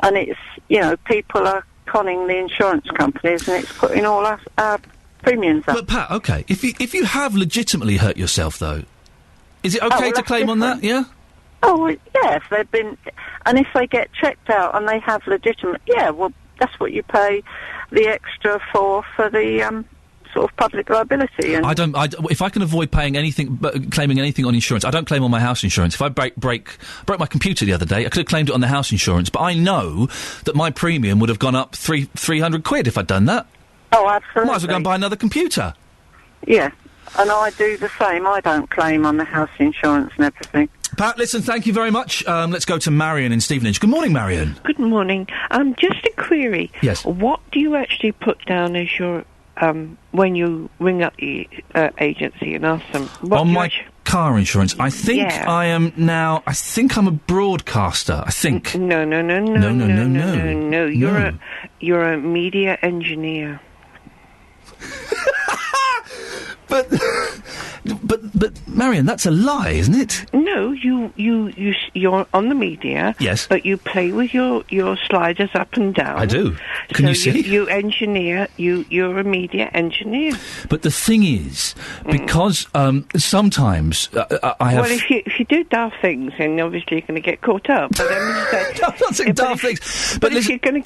And it's, people are conning the insurance companies, and it's putting all our premiums up. But Pat, okay, if you have legitimately hurt yourself, though, is it okay to claim on that, yeah? Oh, yes, they've been... And if they get checked out and they have legitimate... Yeah, well, that's what you pay the extra for the sort of public liability. And if I can avoid paying anything, claiming anything on insurance, I don't claim on my house insurance. If I broke my computer the other day, I could have claimed it on the house insurance, but I know that my premium would have gone up £300 if I'd done that. Oh, absolutely. Might as well go and buy another computer. Yeah, and I do the same. I don't claim on the house insurance and everything. Pat, listen, thank you very much. Let's go to Marion in Stevenage. Good morning, Marion. Good morning. Just a query. Yes. What do you actually put down as your, when you ring up the agency and ask them? On my car insurance, I think Yeah. I am now, I think I'm a broadcaster, I think. No. You're a media engineer. But Marion, that's a lie, isn't it? No, you're on the media. Yes. But you play with your sliders up and down. I do. Can you see? You engineer. You're a media engineer. But the thing is, because sometimes I have. Well, if you do daft things, then obviously you're going to get caught up. But I'm not saying daft things. But if you're going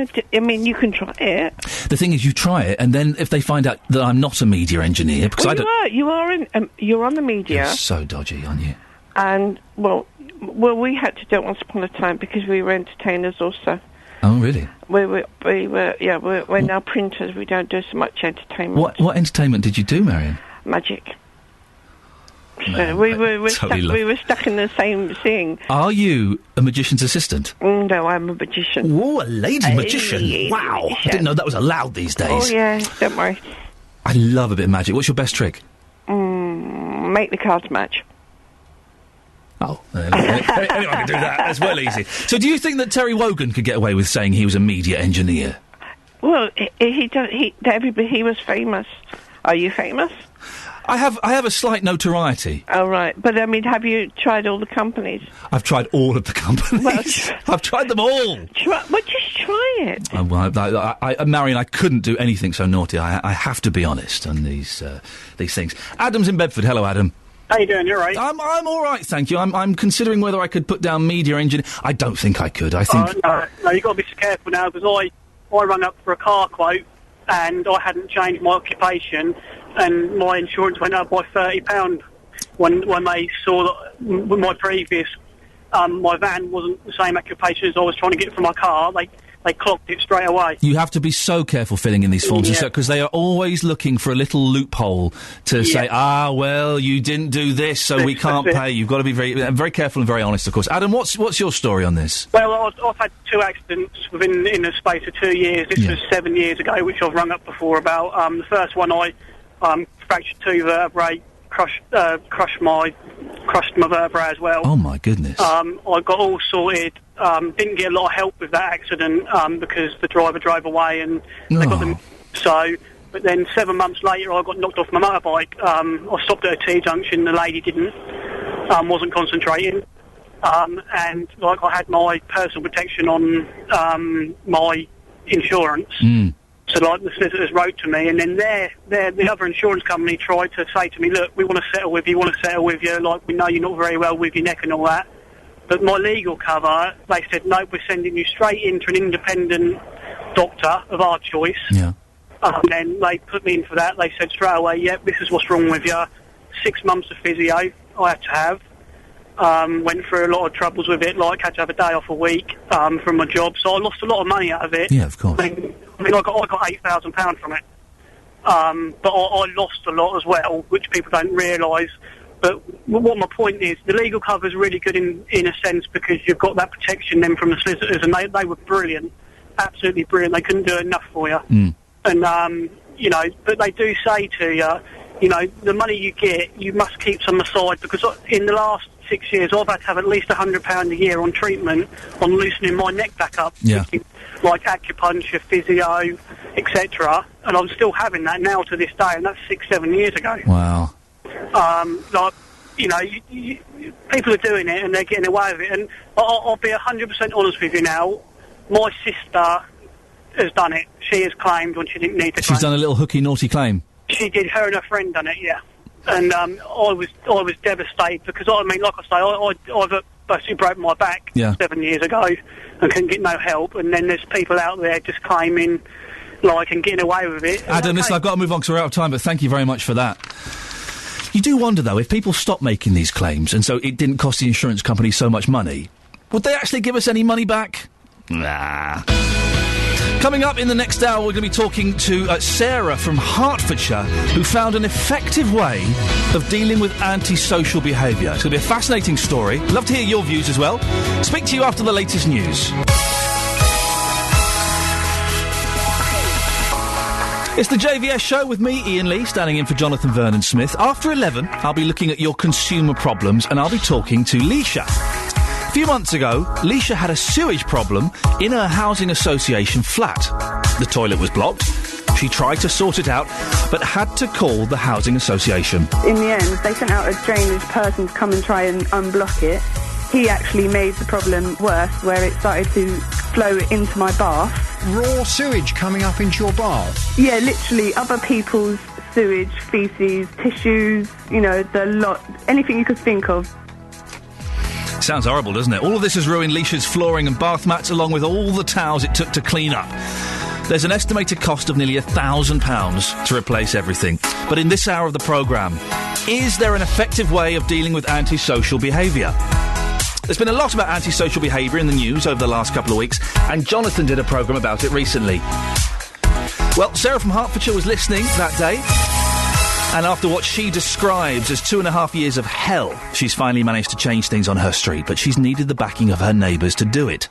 to, I mean, you can try it. The thing is, you try it, and then if they find out that I'm not a media engineer, because you're on the media. You're so dodgy, aren't you? And well, we had to do it once upon a time because we were entertainers also. Oh, really? We're now printers. We don't do so much entertainment. What entertainment did you do, Marion? Magic. No, So we were totally stuck in the same thing. Are you a magician's assistant? No, I'm a magician. Oh, a lady magician! Wow, I didn't know that was allowed these days. Oh yeah, don't worry. I love a bit of magic. What's your best trick? Make the cards match. Oh, anyone can do that. That's well easy. So, do you think that Terry Wogan could get away with saying he was a media engineer? Well, he was famous. Are you famous? I have a slight notoriety. Oh, right. But, I mean, have you tried all the companies? I've tried all of the companies. I've tried them all. Just try it. Marion, I couldn't do anything so naughty. I have to be honest on these things. Adam's in Bedford. Hello, Adam. How you doing? You all right? I'm all right, thank you. I'm considering whether I could put down media engineer. I don't think I could. I think... No, you've got to be careful now, because I rang up for a car quote, and I hadn't changed my occupation, and my insurance went up by £30 when they saw that my previous my van wasn't the same occupation as I was trying to get for my car. They clocked it straight away. You have to be so careful filling in these forms, because they are always looking for a little loophole to say, well, you didn't do this, so we can't pay. You've got to be very careful and very honest, of course. Adam, what's your story on this? Well, I've had 2 accidents in the space of 2 years. This was 7 years ago, which I've rung up before about. The first one, I fractured 2 vertebrae, crushed my vertebrae as well. Oh my goodness! I got all sorted. Didn't get a lot of help with that accident because the driver drove away and they got them. So, but then 7 months later, I got knocked off my motorbike. I stopped at a T-junction. The lady wasn't concentrating, and I had my personal protection on my insurance. So, the solicitors wrote to me, and then the other insurance company tried to say to me, look, we want to settle with you, we know you're not very well with your neck and all that. But my legal cover, they said, no, we're sending you straight into an independent doctor of our choice. Yeah. And then they put me in for that. They said straight away, this is what's wrong with you. 6 months of physio I had to have. Went through a lot of troubles with it, had to have a day off a week from my job. So I lost a lot of money out of it. Yeah, of course. I got £8,000 from it. But I lost a lot as well, which people don't realise. But what my point is, the legal cover is really good in a sense, because you've got that protection then from the solicitors, and they were brilliant, absolutely brilliant. They couldn't do enough for you. And, but they do say to you, the money you get, you must keep some aside, because in the last 6 years, I've had to have at least £100 a year on treatment on loosening my neck back up. Yeah. Like acupuncture, physio, etc. And I'm still having that now to this day, and that's 6-7 years ago. Wow. People are doing it and they're getting away with it. And I'll be 100% honest with you now. My sister has done it. She has claimed when she didn't need to claim. She's done a little hooky naughty claim. She did. Her and her friend done it, yeah. And I was devastated because I've basically broke my back 7 years ago and couldn't get no help. And then there's people out there just claiming and getting away with it. Adam, listen, I've got to move on because we're out of time. But thank you very much for that. You do wonder, though, if people stop making these claims and so it didn't cost the insurance company so much money, would they actually give us any money back? Nah. Coming up in the next hour, we're going to be talking to Sarah from Hertfordshire, who found an effective way of dealing with antisocial behaviour. It's going to be a fascinating story. Love to hear your views as well. Speak to you after the latest news. It's the JVS show with me, Iain Lee, standing in for Jonathan Vernon Smith. After 11, I'll be looking at your consumer problems and I'll be talking to Leisha. A few months ago, Leisha had a sewage problem in her housing association flat. The toilet was blocked. She tried to sort it out, but had to call the housing association. In the end, they sent out a drainage person to come and try and unblock it. He actually made the problem worse, where it started to flow into my bath. Raw sewage coming up into your bath? Yeah, literally, other people's sewage, faeces, tissues, the lot, anything you could think of. Sounds horrible, doesn't it? All of this has ruined Leisha's flooring and bath mats, along with all the towels it took to clean up. There's an estimated cost of nearly £1,000 to replace everything. But in this hour of the programme, is there an effective way of dealing with antisocial behaviour? There's been a lot about antisocial behaviour in the news over the last couple of weeks, and Jonathan did a programme about it recently. Well, Sarah from Hertfordshire was listening that day, and after what she describes as 2.5 years of hell, she's finally managed to change things on her street, but she's needed the backing of her neighbours to do it.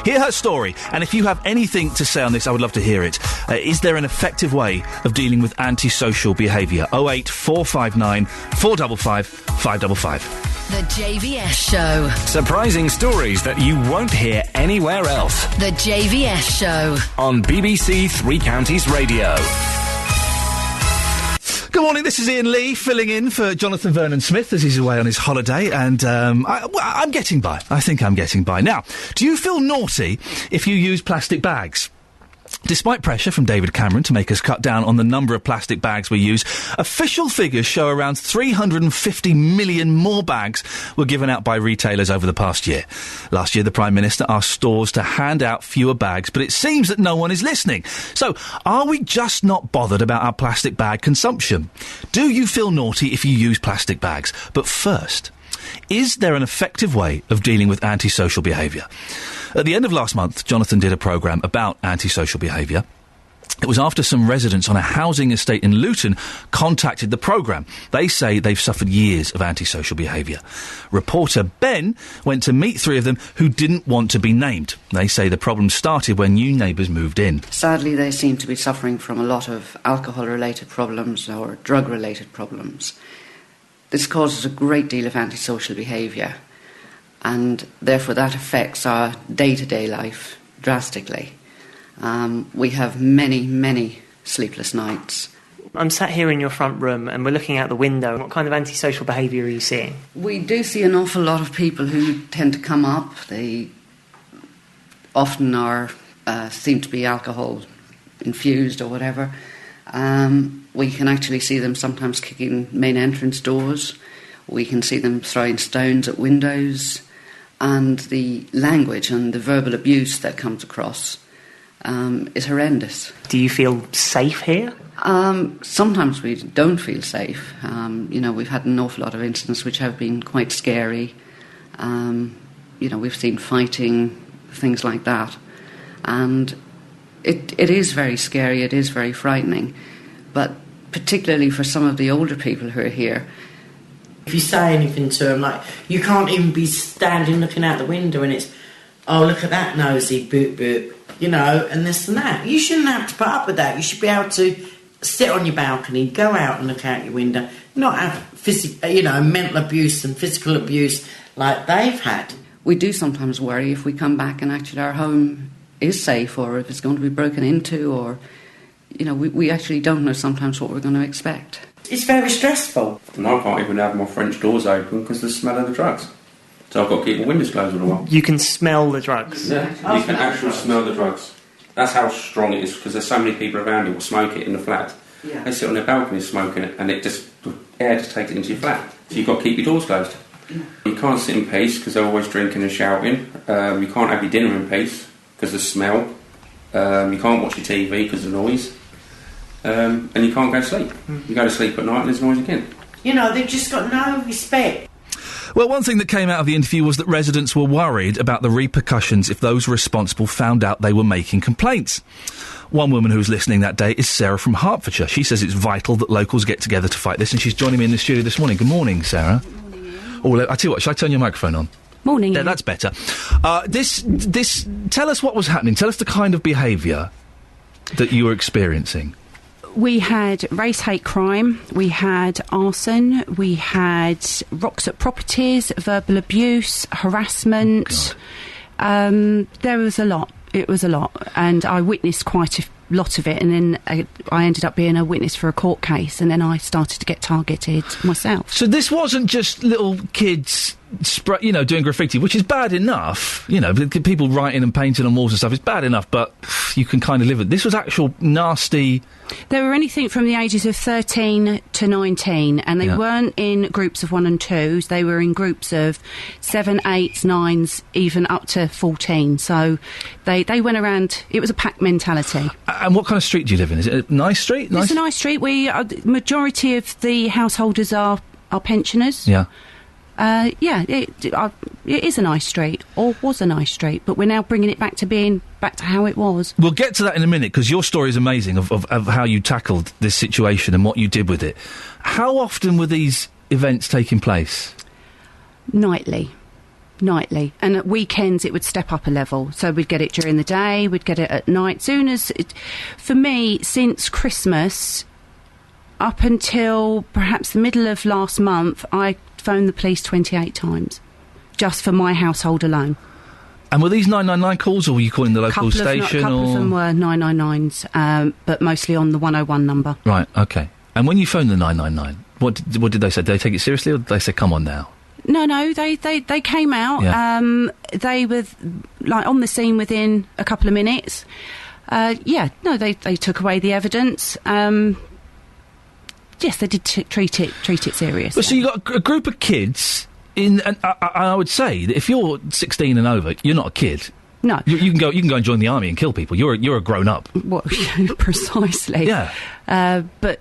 Hear her story, and if you have anything to say on this, I would love to hear it. Is there an effective way of dealing with antisocial behaviour? 08459 455 555. The JVS Show. Surprising stories that you won't hear anywhere else. The JVS Show. On BBC Three Counties Radio. Good morning, this is Iain Lee, filling in for Jonathan Vernon-Smith as he's away on his holiday, and I'm getting by. I think I'm getting by. Now, do you feel naughty if you use plastic bags? Despite pressure from David Cameron to make us cut down on the number of plastic bags we use, official figures show around 350 million more bags were given out by retailers over the past year. Last year, the Prime Minister asked stores to hand out fewer bags, but it seems that no one is listening. So, are we just not bothered about our plastic bag consumption? Do you feel naughty if you use plastic bags? But first, is there an effective way of dealing with antisocial behaviour? At the end of last month, Jonathan did a programme about antisocial behaviour. It was after some residents on a housing estate in Luton contacted the programme. They say they've suffered years of antisocial behaviour. Reporter Ben went to meet 3 of them who didn't want to be named. They say the problem started when new neighbours moved in. Sadly, they seem to be suffering from a lot of alcohol-related problems or drug-related problems. This causes a great deal of antisocial behaviour, and therefore that affects our day-to-day life drastically. We have many, many sleepless nights. I'm sat here in your front room and we're looking out the window. What kind of antisocial behaviour are you seeing? We do see an awful lot of people who tend to come up. They often seem to be alcohol infused or whatever. We can actually see them sometimes kicking main entrance doors. We can see them throwing stones at windows. And the language and the verbal abuse that comes across is horrendous. Do you feel safe here? Sometimes we don't feel safe. We've had an awful lot of incidents which have been quite scary. We've seen fighting, things like that. And it is very scary, it is very frightening. But particularly for some of the older people who are here, if you say anything to them, like, you can't even be standing looking out the window and it's, oh, look at that nosy, boop, boop, and this and that. You shouldn't have to put up with that. You should be able to sit on your balcony, go out and look out your window, not have mental abuse and physical abuse like they've had. We do sometimes worry if we come back and actually our home is safe, or if it's going to be broken into, or, we actually don't know sometimes what we're going to expect. It's very stressful. And I can't even have my French doors open because of the smell of the drugs. So I've got to keep my windows closed all the while. You can smell the drugs? Yeah, you can actually smell the drugs. That's how strong it is, because there's so many people around who will smoke it in the flat. Yeah. They sit on their balcony smoking it, and the air just takes it into your flat. So you've got to keep your doors closed. Yeah. You can't sit in peace because they're always drinking and shouting. You can't have your dinner in peace because of the smell. You can't watch your TV because of the noise. And you can't go to sleep. You go to sleep at night and there's noise again. They've just got no respect. Well, one thing that came out of the interview was that residents were worried about the repercussions if those responsible found out they were making complaints. One woman who was listening that day is Sarah from Hertfordshire. She says it's vital that locals get together to fight this, and she's joining me in the studio this morning. Good morning, Sarah. Good morning, Iain. Oh, I tell you what, shall I turn your microphone on? Morning, Iain. That's better. Tell us what was happening. Tell us the kind of behaviour that you were experiencing. We had race hate crime, we had arson, we had rocks at properties, verbal abuse, harassment. There was a lot. It was a lot. And I witnessed quite a lot of it, and then I ended up being a witness for a court case, and then I started to get targeted myself. So this wasn't just little kids doing graffiti, which is bad enough. People writing and painting on walls and stuff is bad enough, but you can kind of live with it. This was actual nasty. They were anything from the ages of 13 to 19, and they weren't in groups of 1 and 2s. They were in groups of 7, 8, 9s, even up to 14. So they went around. It was a pack mentality. And what kind of street do you live in? Is it a nice street? It's a nice street. The majority of the householders are pensioners. Yeah. it is a nice street, or was a nice street, but we're now bringing it back to how it was. We'll get to that in a minute, because your story is amazing of how you tackled this situation and what you did with it. How often were these events taking place? Nightly. And at weekends it would step up a level. So we'd get it during the day, we'd get it at night. For me, since Christmas, up until perhaps the middle of last month, I phoned the police 28 times, just for my household alone. And were these 999 calls, or were you calling the local station? A couple of them were 999s, but mostly on the 101 number. Right, OK. And when you phoned the 999, what did they say? Did they take it seriously, or did they say, come on now? No, they came out. Yeah. They were on the scene within a couple of minutes. They took away the evidence. Yes, they did treat it seriously. But so you got a group of kids and I would say that if you're 16 and over, you're not a kid. No, you can go and join the army and kill people. You're a grown up. Well, precisely. Yeah. But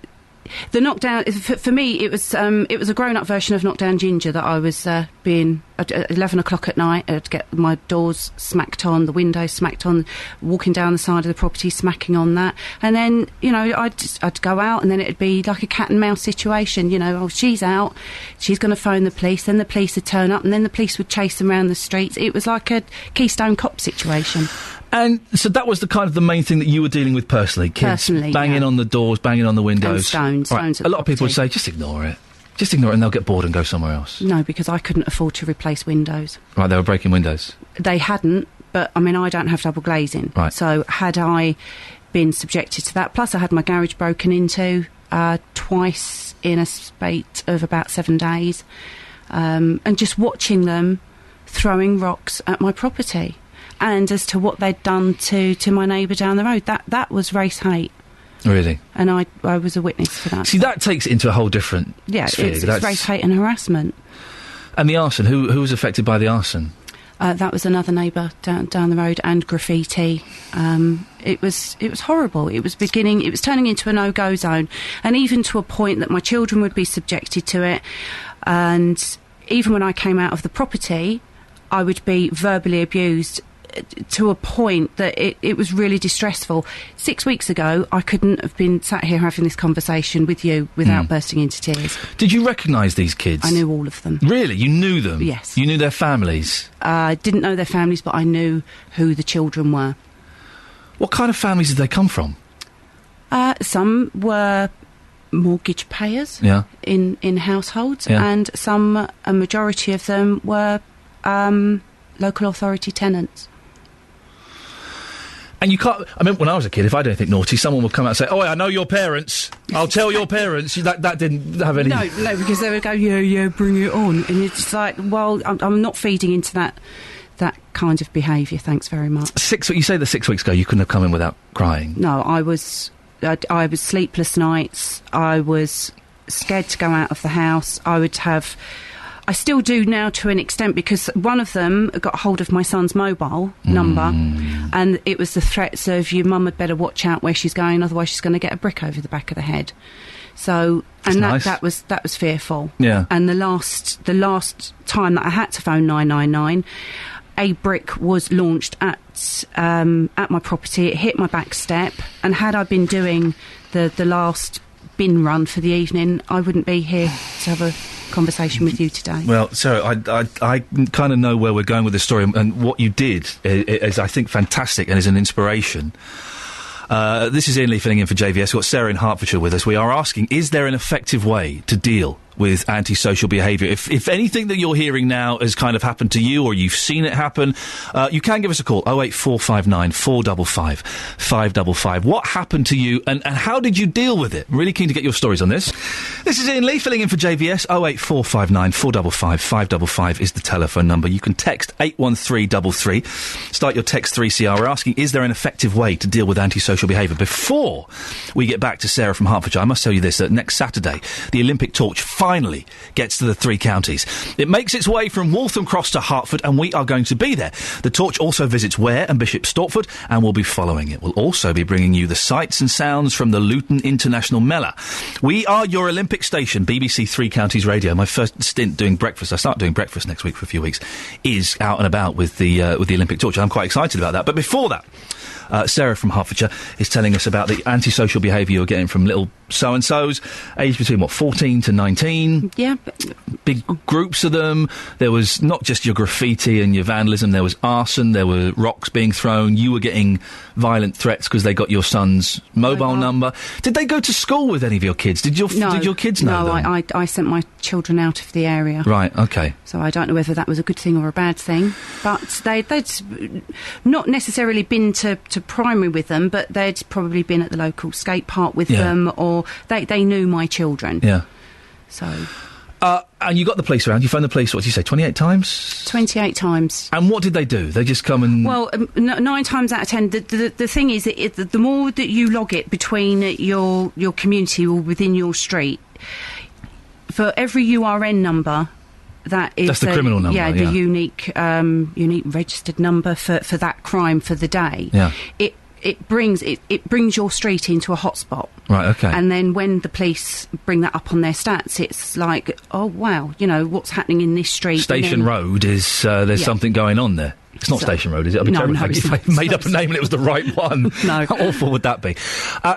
the knockdown, for me, it was a grown-up version of Knockdown Ginger that I was being at 11 o'clock at night. I'd get my doors smacked on, the windows smacked on, walking down the side of the property, smacking on that, and then I'd go out, and then it'd be like a cat and mouse situation. She's out, she's going to phone the police, then the police would turn up, and then the police would chase them around the streets. It was like a Keystone Cop situation. And so that was the main thing that you were dealing with personally. Kids banging on the doors, banging on the windows. And stones. A lot of people would say, just ignore it. Just ignore it, and they'll get bored and go somewhere else. No, because I couldn't afford to replace windows. Right, they were breaking windows. They hadn't, but I mean, I don't have double glazing. Right. So had I been subjected to that, plus I had my garage broken into twice in a spate of about 7 days, and just watching them throwing rocks at my property. And as to what they'd done to my neighbour down the road, that was race hate. Really? And I was a witness for that. See, that takes it into a whole different sphere. It's race hate and harassment. And the arson, who was affected by the arson? That was another neighbour down the road, and graffiti. It was horrible. It was turning into a no-go zone, and even to a point that my children would be subjected to it. And even when I came out of the property, I would be verbally abused to a point that it was really distressful. 6 weeks ago, I couldn't have been sat here having this conversation with you without bursting into tears. Did you recognise these kids? I knew all of them. Really? You knew them? Yes. You knew their families? I didn't know their families, but I knew who the children were. What kind of families did they come from? Some were mortgage payers in households, and a majority of them were local authority tenants. And you can't... I mean, when I was a kid, if I did anything naughty, someone would come out and say, I know your parents. I'll tell your parents. That didn't have any... No, because they would go, yeah, bring it on. And it's just like, well, I'm not feeding into that kind of behaviour, thanks very much. You say that 6 weeks ago you couldn't have come in without crying. No, I was sleepless nights. I was scared to go out of the house. I still do now to an extent, because one of them got hold of my son's mobile number, and it was the threats of, your mum had better watch out where she's going, otherwise she's going to get a brick over the back of the head. So, and that was fearful. Yeah. And the last time that I had to phone 999, a brick was launched at my property. It hit my back step, and had I been doing the last bin run for the evening, I wouldn't be here to have a conversation with you today. Well, Sarah, I kind of know where we're going with this story, and what you did is, I think, fantastic and is an inspiration. This is Iain Lee filling in for JVS. We've got Sarah in Hertfordshire with us. We are asking, is there an effective way to deal with antisocial behaviour? If anything that you're hearing now has kind of happened to you, or you've seen it happen, you can give us a call, 08459 455 555. What happened to you, and how did you deal with it? I'm really keen to get your stories on this. This is Iain Lee filling in for JVS. 08459 455 555 is the telephone number. You can text 81333. Start your text 3CR. We're asking, is there an effective way to deal with antisocial behaviour? Before we get back to Sarah from Hertfordshire, I must tell you this, that next Saturday, the Olympic torch finally gets to the three counties. It makes its way from Waltham Cross to Hertford, and we are going to be there. The Torch also visits Ware and Bishop Stortford, and we'll be following it. We'll also be bringing you the sights and sounds from the Luton International Mela. We are your Olympic station, BBC Three Counties Radio. My first stint doing breakfast, I start doing breakfast next week for a few weeks, is out and about with the Olympic Torch. I'm quite excited about that. But before that, Sarah from Hertfordshire is telling us about the antisocial behaviour you're getting from little so-and-sos, aged between, 14 to 19? Yeah. Big groups of them. There was not just your graffiti and your vandalism, there was arson, there were rocks being thrown. You were getting violent threats because they got your son's mobile number. Did they go to school with any of your kids? Did your kids know them? No, I sent my children out of the area. Right, OK. So I don't know whether that was a good thing or a bad thing. But they'd not necessarily been to primary with them, but they'd probably been at the local skate park with them, or they knew my children. Yeah. So... and you got the police around. You phoned the police, what did you say, 28 times? 28 times. And what did they do? They just come and... Well, 9 times out of 10, the thing is, that the more that you log it between your community or within your street, for every URN number... That's the criminal number, yeah. The unique registered number for that crime for the day. Yeah. It brings your street into a hotspot. Right, OK. And then when the police bring that up on their stats, it's like, oh, wow, what's happening in this street? Station Road is, there's something going on there. It's not Station Road, is it? I'd be terrible if I made up a name and it was the right one. No. How awful would that be?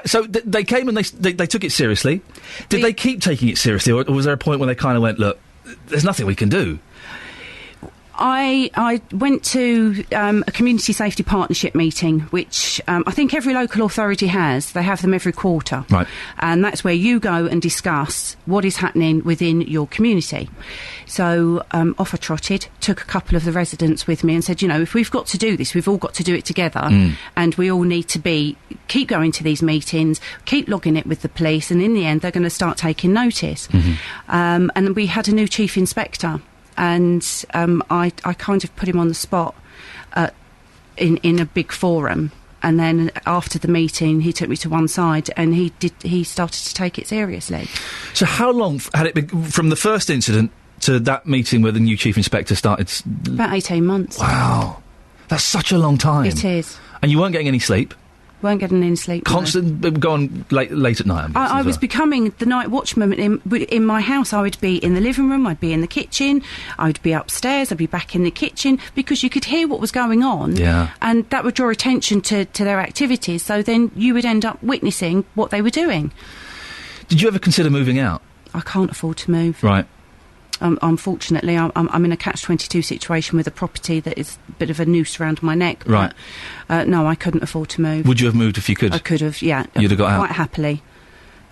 So they came and they took it seriously. Did they keep taking it seriously, or was there a point when they kind of went, look, there's nothing we can do? I went to a community safety partnership meeting, which I think every local authority has. They have them every quarter. Right. And that's where you go and discuss what is happening within your community. So off I trotted, took a couple of the residents with me and said, if we've got to do this, we've all got to do it together. And we all need to keep going to these meetings, keep logging it with the police, and in the end they're going to start taking notice. And then we had a new chief inspector. And I kind of put him on the spot in a big forum. And then after the meeting, he took me to one side and he started to take it seriously. So how long had it been from the first incident to that meeting where the new chief inspector started? About 18 months. Wow. That's such a long time. It is. And you weren't getting any sleep? Weren't getting any sleep. Constant, going late at night. I was becoming the night watchman in my house. I would be in the living room, I'd be in the kitchen, I would be upstairs, I'd be back in the kitchen, because you could hear what was going on. Yeah. And that would draw attention to their activities, so then you would end up witnessing what they were doing. Did you ever consider moving out? I can't afford to move. Right. Unfortunately, I'm in a catch-22 situation with a property that is a bit of a noose around my neck. Right. But, no, I couldn't afford to move. Would you have moved if you could? I could have, yeah. You'd have got out? Quite happily.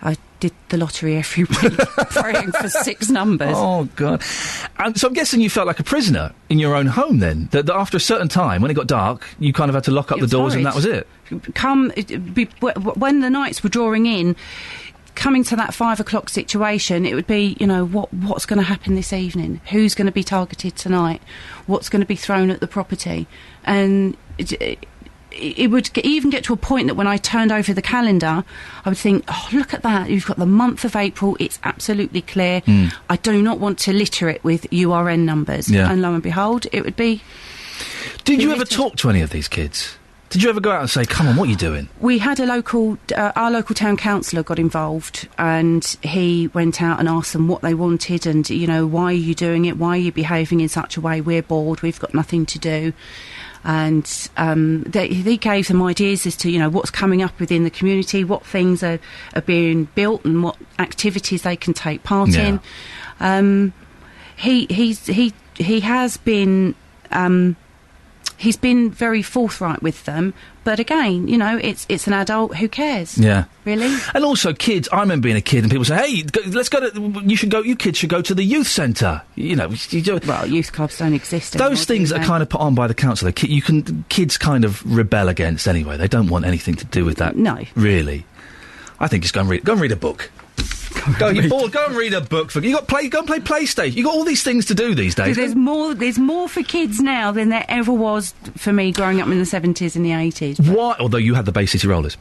I did the lottery every week, praying for 6 numbers. Oh, God. And so I'm guessing you felt like a prisoner in your own home then? That after a certain time, when it got dark, you kind of had to lock up the doors and that was it? When the nights were drawing in, coming to that 5 o'clock situation, it would be, what's going to happen this evening? Who's going to be targeted tonight? What's going to be thrown at the property? And it would even get to a point that when I turned over the calendar, I would think, oh, look at that. You've got the month of April. It's absolutely clear. I do not want to litter it with URN numbers. Yeah. And lo and behold, it would be... Did you ever talk to any of these kids? Did you ever go out and say, come on, what are you doing? We had our local town councillor got involved, and he went out and asked them what they wanted and, why are you doing it? Why are you behaving in such a way? We're bored, we've got nothing to do. And he gave them ideas as to, what's coming up within the community, what things are being built and what activities they can take part in. He has been... he's been very forthright with them, but again, it's an adult. Who cares? Yeah, really. And also, kids. I remember being a kid, and people say, "Hey, let's go to. You kids should go to the youth centre." Well, youth clubs don't exist anymore. Those things are kind of put on by the council. Kids kind of rebel against anyway. They don't want anything to do with that. No, really. I think just go and read a book. Go and read a book. Go and play PlayStation. You got all these things to do these days. There's more for kids now than there ever was for me growing up in the 70s and the 80s. Why? Although you had the Bay City Rollers.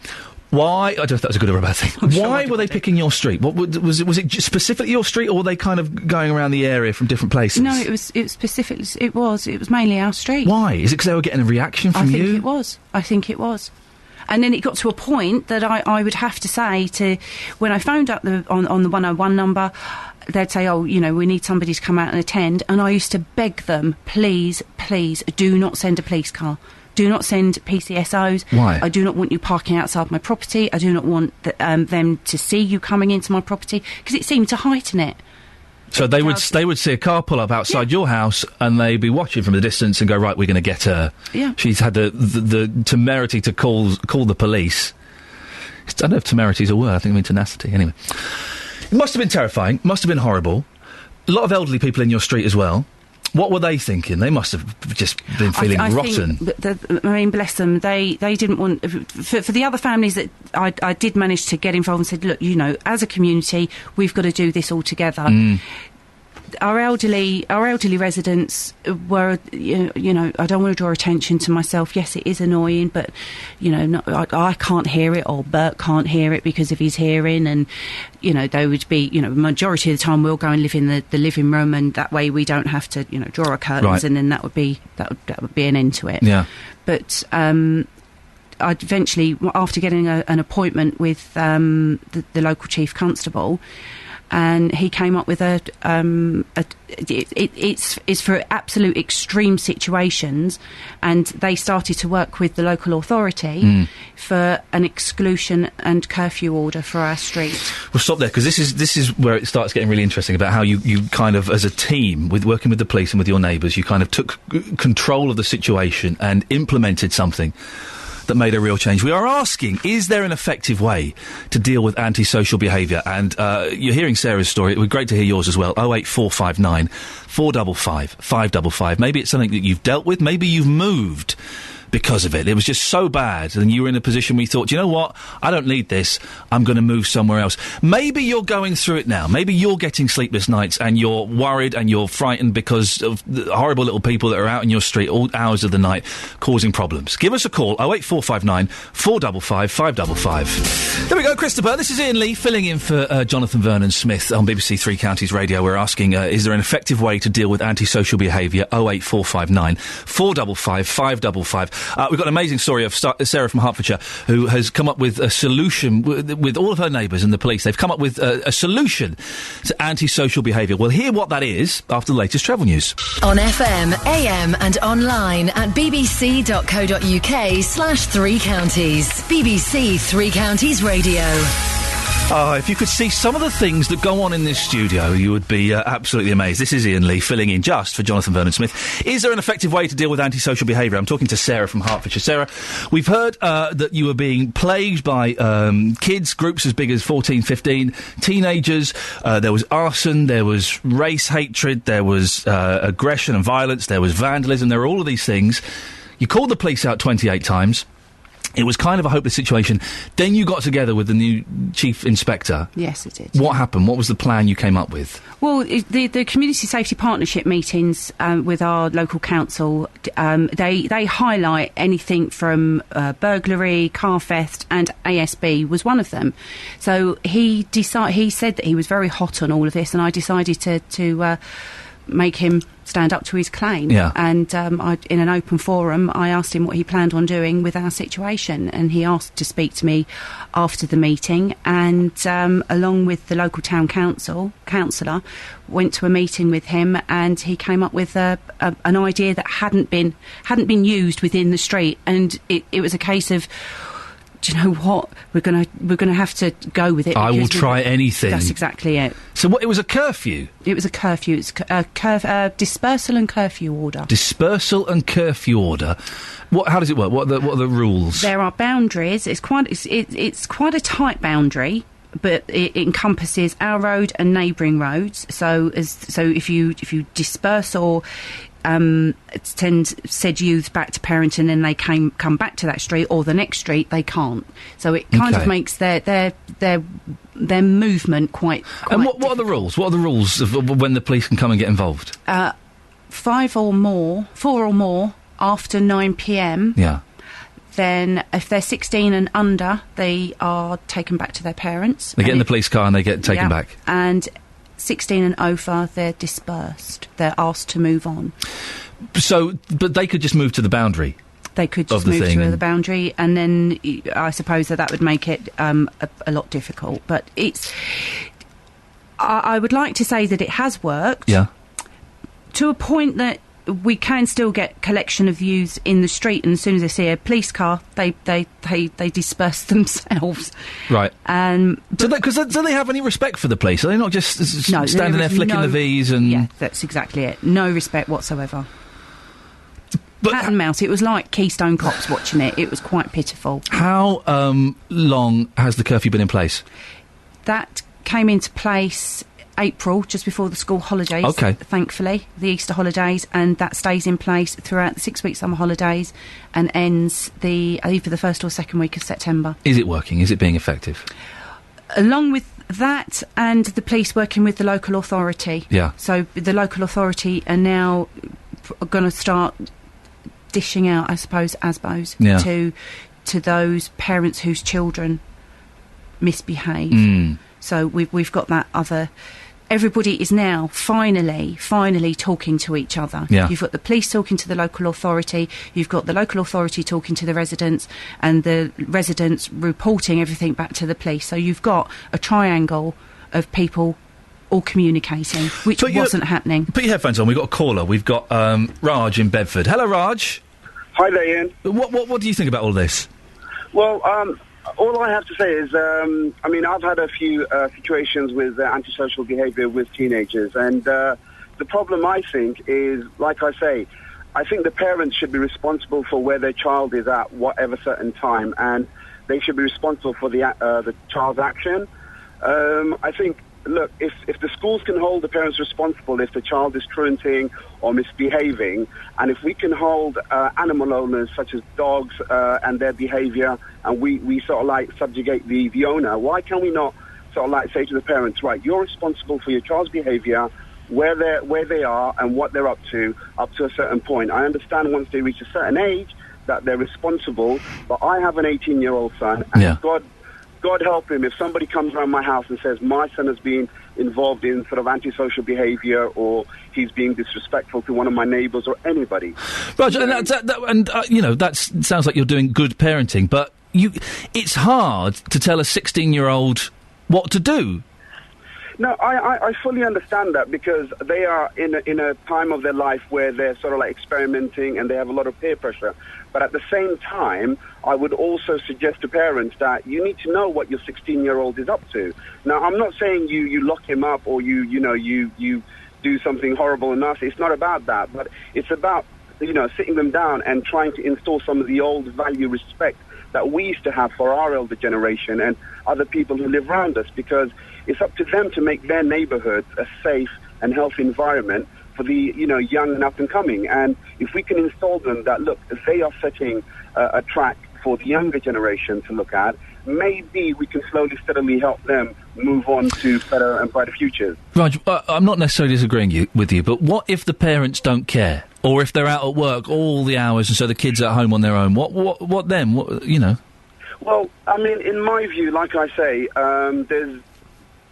Why? I don't know if that was a good or a bad thing. Why were they picking your street? What was it? Was it just specifically your street, or were they kind of going around the area from different places? No, it was specifically. It was mainly our street. Why? Is it because they were getting a reaction from you? I think it was. And then it got to a point that I would have to say to, when I phoned up on the 101 number, they'd say, oh, you know, we need somebody to come out and attend. And I used to beg them, please, please, do not send a police car. Do not send PCSOs. Why? I do not want you parking outside my property. I do not want them to see you coming into my property, because it seemed to heighten it. So they would see a car pull up outside your house, and they'd be watching from a distance and go, right, we're going to get her. Yeah. She's had the temerity to call the police. I don't know if temerity's a word. I think I mean tenacity. Anyway, it must have been terrifying. Must have been horrible. A lot of elderly people in your street as well. What were they thinking? They must have just been feeling rotten. I mean, bless them. They didn't want... For the other families that I did manage to get involved and said, look, you know, as a community, we've got to do this all together. Our elderly residents were, you know, I don't want to draw attention to myself. Yes, it is annoying, but, you know, I can't hear it, or Bert can't hear it because of his hearing, and, you know, they would be, you know, majority of the time we'll go and live in the living room, and that way we don't have to, you know, draw our curtains, right. And then that would be an end to it. Yeah. But I'd eventually, after getting an appointment with the local chief constable, and he came up with it's for absolute extreme situations, and they started to work with the local authority for an exclusion and curfew order for our street. We'll stop there, because this is where it starts getting really interesting, about how you kind of, as a team, with working with the police and with your neighbours, you kind of took control of the situation and implemented something that made a real change. We are asking, is there an effective way to deal with antisocial behaviour? And you're hearing Sarah's story. It would be great to hear yours as well. 08459 455 555. Maybe it's something that you've dealt with. Maybe you've moved because of it. It was just so bad, and you were in a position where you thought, you know what, I don't need this, I'm going to move somewhere else. Maybe you're going through it now. Maybe you're getting sleepless nights, and you're worried and you're frightened because of the horrible little people that are out in your street all hours of the night causing problems. Give us a call, 08459 455 555. There we go, Christopher. This is Iain Lee filling in for Jonathan Vernon Smith on BBC Three Counties Radio. We're asking, is there an effective way to deal with antisocial behaviour? 08459 455 555. We've got an amazing story of Sarah from Hertfordshire, who has come up with a solution with all of her neighbours and the police. They've come up with a solution to antisocial behaviour. We'll hear what that is after the latest travel news. On FM, AM and online at bbc.co.uk/3 counties. BBC Three Counties Radio. If you could see some of the things that go on in this studio, you would be absolutely amazed. This is Iain Lee filling in just for Jonathan Vernon Smith. Is there an effective way to deal with antisocial behaviour? I'm talking to Sarah from Hertfordshire. Sarah, we've heard that you were being plagued by kids, groups as big as 14, 15, teenagers. There was arson, there was race hatred, there was aggression and violence, there was vandalism, there were all of these things. You called the police out 28 times. It was kind of a hopeless situation. Then you got together with the new chief inspector. Yes, it did. What happened? What was the plan you came up with? Well, the community safety partnership meetings with our local council, they highlight anything from burglary, car theft, and ASB was one of them. So he said that he was very hot on all of this, and I decided to make him stand up to his claim. Yeah. And in an open forum, I asked him what he planned on doing with our situation, and he asked to speak to me after the meeting, and along with the local town councillor, went to a meeting with him, and he came up with an idea that hadn't been used within the street, and it was a case of, do you know what? We're gonna have to go with it. I will try anything. That's exactly it. So what? It was a curfew. It was a curfew. It's a dispersal and curfew order. Dispersal and curfew order. How does it work? What are the rules? There are boundaries. It's quite a tight boundary, but it encompasses our road and neighbouring roads. So if you disperse or send said youth back to parent, and then they come back to that street or the next street, they can't. So it kind of makes their movement quite and what are the rules? What are the rules of when the police can come and get involved? 4 or more after 9 p.m. Yeah. then if they're 16 and under, they are taken back to their parents. They get in the police car and they get taken back. And 16 and over, they're dispersed. They're asked to move on. So, but they could just move to the boundary. They could just move to the boundary, and then I suppose that would make it a lot difficult. But it's... I would like to say that it has worked. Yeah. To a point that we can still get collection of views in the street, and as soon as they see a police car, they disperse themselves. Right. Do they have any respect for the police? Are they not just standing there flicking the V's and... Yeah, that's exactly it. No respect whatsoever. Cat and mouse. It was like Keystone Cops watching it. It was quite pitiful. How long has the curfew been in place? That came into place April, just before the school holidays. Okay. Thankfully, the Easter holidays, and that stays in place throughout the 6-week summer holidays and ends either the first or second week of September. Is it working? Is it being effective? Along with that and the police working with the local authority. Yeah. So the local authority are now going to start dishing out, I suppose, ASBOs to those parents whose children misbehave. Mm. So we've got that other... Everybody is now finally talking to each other. Yeah. You've got the police talking to the local authority, you've got the local authority talking to the residents, and the residents reporting everything back to the police. So you've got a triangle of people all communicating, which wasn't happening. Put your headphones on. We've got a caller. We've got Raj in Bedford. Hello, Raj. Hi there, Ian. What do you think about all this? Well, all I have to say is, I've had a few situations with antisocial behaviour with teenagers, and the problem, I think, is, like I say, I think the parents should be responsible for where their child is at whatever certain time, and they should be responsible for the child's action. I think, look, if the schools can hold the parents responsible if the child is truanting or misbehaving, and if we can hold animal owners such as dogs and their behaviour, and we sort of like subjugate the owner, why can we not sort of like say to the parents, right, you're responsible for your child's behaviour, where they are and what they're up to a certain point. I understand once they reach a certain age that they're responsible, but I have an 18-year-old son, and God help him if somebody comes around my house and says my son has been involved in sort of antisocial behaviour, or he's being disrespectful to one of my neighbours or anybody. Roger, and that sounds like you're doing good parenting, but it's hard to tell a 16-year-old what to do. No, I fully understand that, because they are in a time of their life where they're sort of like experimenting and they have a lot of peer pressure. But at the same time, I would also suggest to parents that you need to know what your 16-year-old is up to. Now, I'm not saying you lock him up or you do something horrible and nasty. It's not about that, but it's about sitting them down and trying to install some of the old value respect that we used to have for our elder generation and other people who live around us, because it's up to them to make their neighborhoods a safe and healthy environment for the young and up and coming. And if we can install them that, look, they are setting a track for the younger generation to look at, maybe we can slowly, steadily help them move on to better and brighter futures. Raj, I'm not necessarily disagreeing with you, but what if the parents don't care? Or if they're out at work all the hours and so the kids are at home on their own? What then? Well, I mean, in my view, like I say,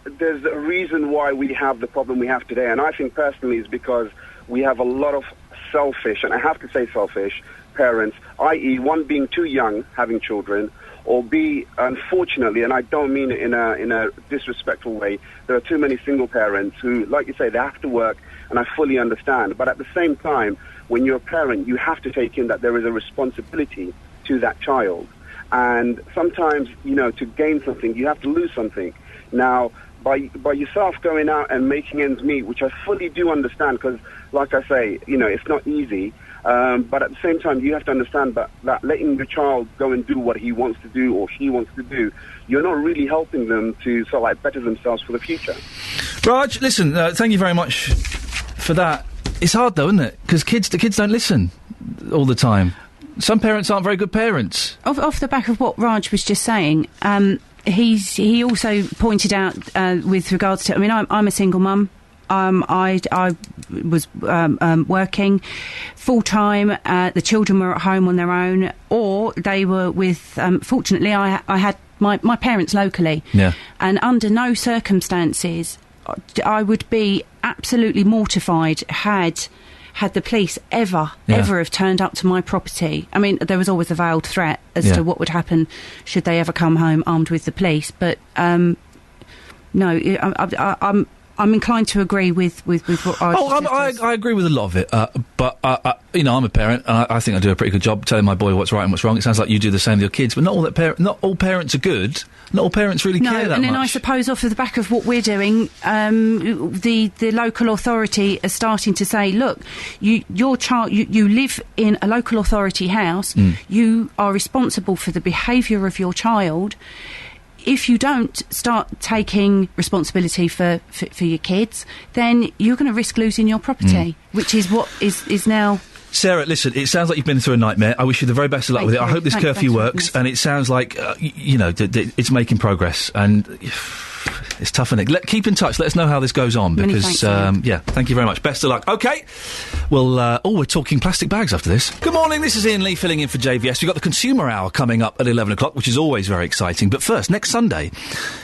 there's a reason why we have the problem we have today, and I think personally it's because we have a lot of selfish, and I have to say selfish, parents, i.e. one being too young having children, or B, unfortunately, and I don't mean it in a disrespectful way, there are too many single parents who, like you say, they have to work, and I fully understand, but at the same time, when you're a parent, you have to take in that there is a responsibility to that child, and sometimes, to gain something, you have to lose something. Now, by yourself going out and making ends meet, which I fully do understand, because, like I say, it's not easy, but at the same time, you have to understand that letting the child go and do what he wants to do or she wants to do, you're not really helping them to sort of like better themselves for the future. Raj, listen, thank you very much for that. It's hard, though, isn't it? Because the kids don't listen all the time. Some parents aren't very good parents. Off the back of what Raj was just saying, he also pointed out with regards to... I mean, I'm a single mum. I was working full-time, the children were at home on their own, or they were with, fortunately I had my parents locally, and under no circumstances I would be absolutely mortified had the police ever have turned up to my property. I mean, there was always a veiled threat as to what would happen should they ever come home armed with the police, but no, I'm inclined to agree with what I agree with a lot of it, but I'm a parent, and I think I do a pretty good job telling my boy what's right and what's wrong. It sounds like you do the same with your kids, but not all parents are good. Not all parents really care that much. And then I suppose off of the back of what we're doing, the local authority are starting to say, look, your child, you live in a local authority house, you are responsible for the behaviour of your child. If you don't start taking responsibility for your kids, then you're going to risk losing your property, which is what is now... Sarah, listen, it sounds like you've been through a nightmare. I wish you the very best of luck with it. I hope this curfew works, and it sounds like, it's making progress, and... It's tough, isn't it? Keep in touch. Let us know how this goes on, because, thank you very much. Best of luck. OK, well, we're talking plastic bags after this. Good morning, this is Iain Lee filling in for JVS. We've got the Consumer Hour coming up at 11 o'clock, which is always very exciting. But first, next Sunday,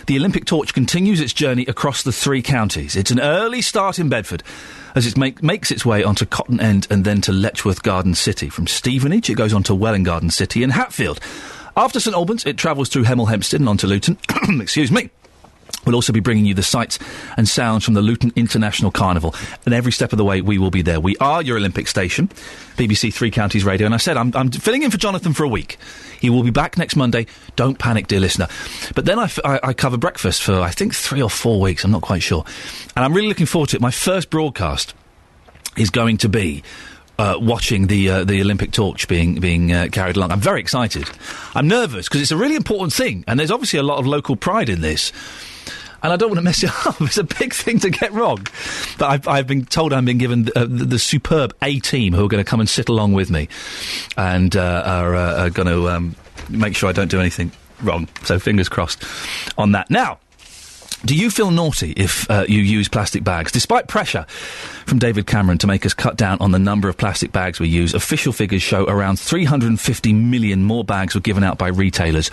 the Olympic torch continues its journey across the 3 counties. It's an early start in Bedford, as it makes its way onto Cotton End and then to Letchworth Garden City. From Stevenage, it goes on to Welwyn Garden City and Hatfield. After St Albans, it travels through Hemel Hempstead and on to Luton. Excuse me. We'll also be bringing you the sights and sounds from the Luton International Carnival. And every step of the way, we will be there. We are your Olympic station, BBC 3 Counties Radio. And I said, I'm filling in for Jonathan for a week. He will be back next Monday. Don't panic, dear listener. But then I cover breakfast for, I think, 3 or 4 weeks. I'm not quite sure. And I'm really looking forward to it. My first broadcast is going to be... watching the Olympic torch being carried along. I'm very excited. I'm nervous because it's a really important thing, and there's obviously a lot of local pride in this. And I don't want to mess it up. It's a big thing to get wrong. But I've been told I'm being given the superb A team who are going to come and sit along with me, and are going to make sure I don't do anything wrong. So fingers crossed on that. Now, do you feel naughty if you use plastic bags? Despite pressure from David Cameron to make us cut down on the number of plastic bags we use, official figures show around 350 million more bags were given out by retailers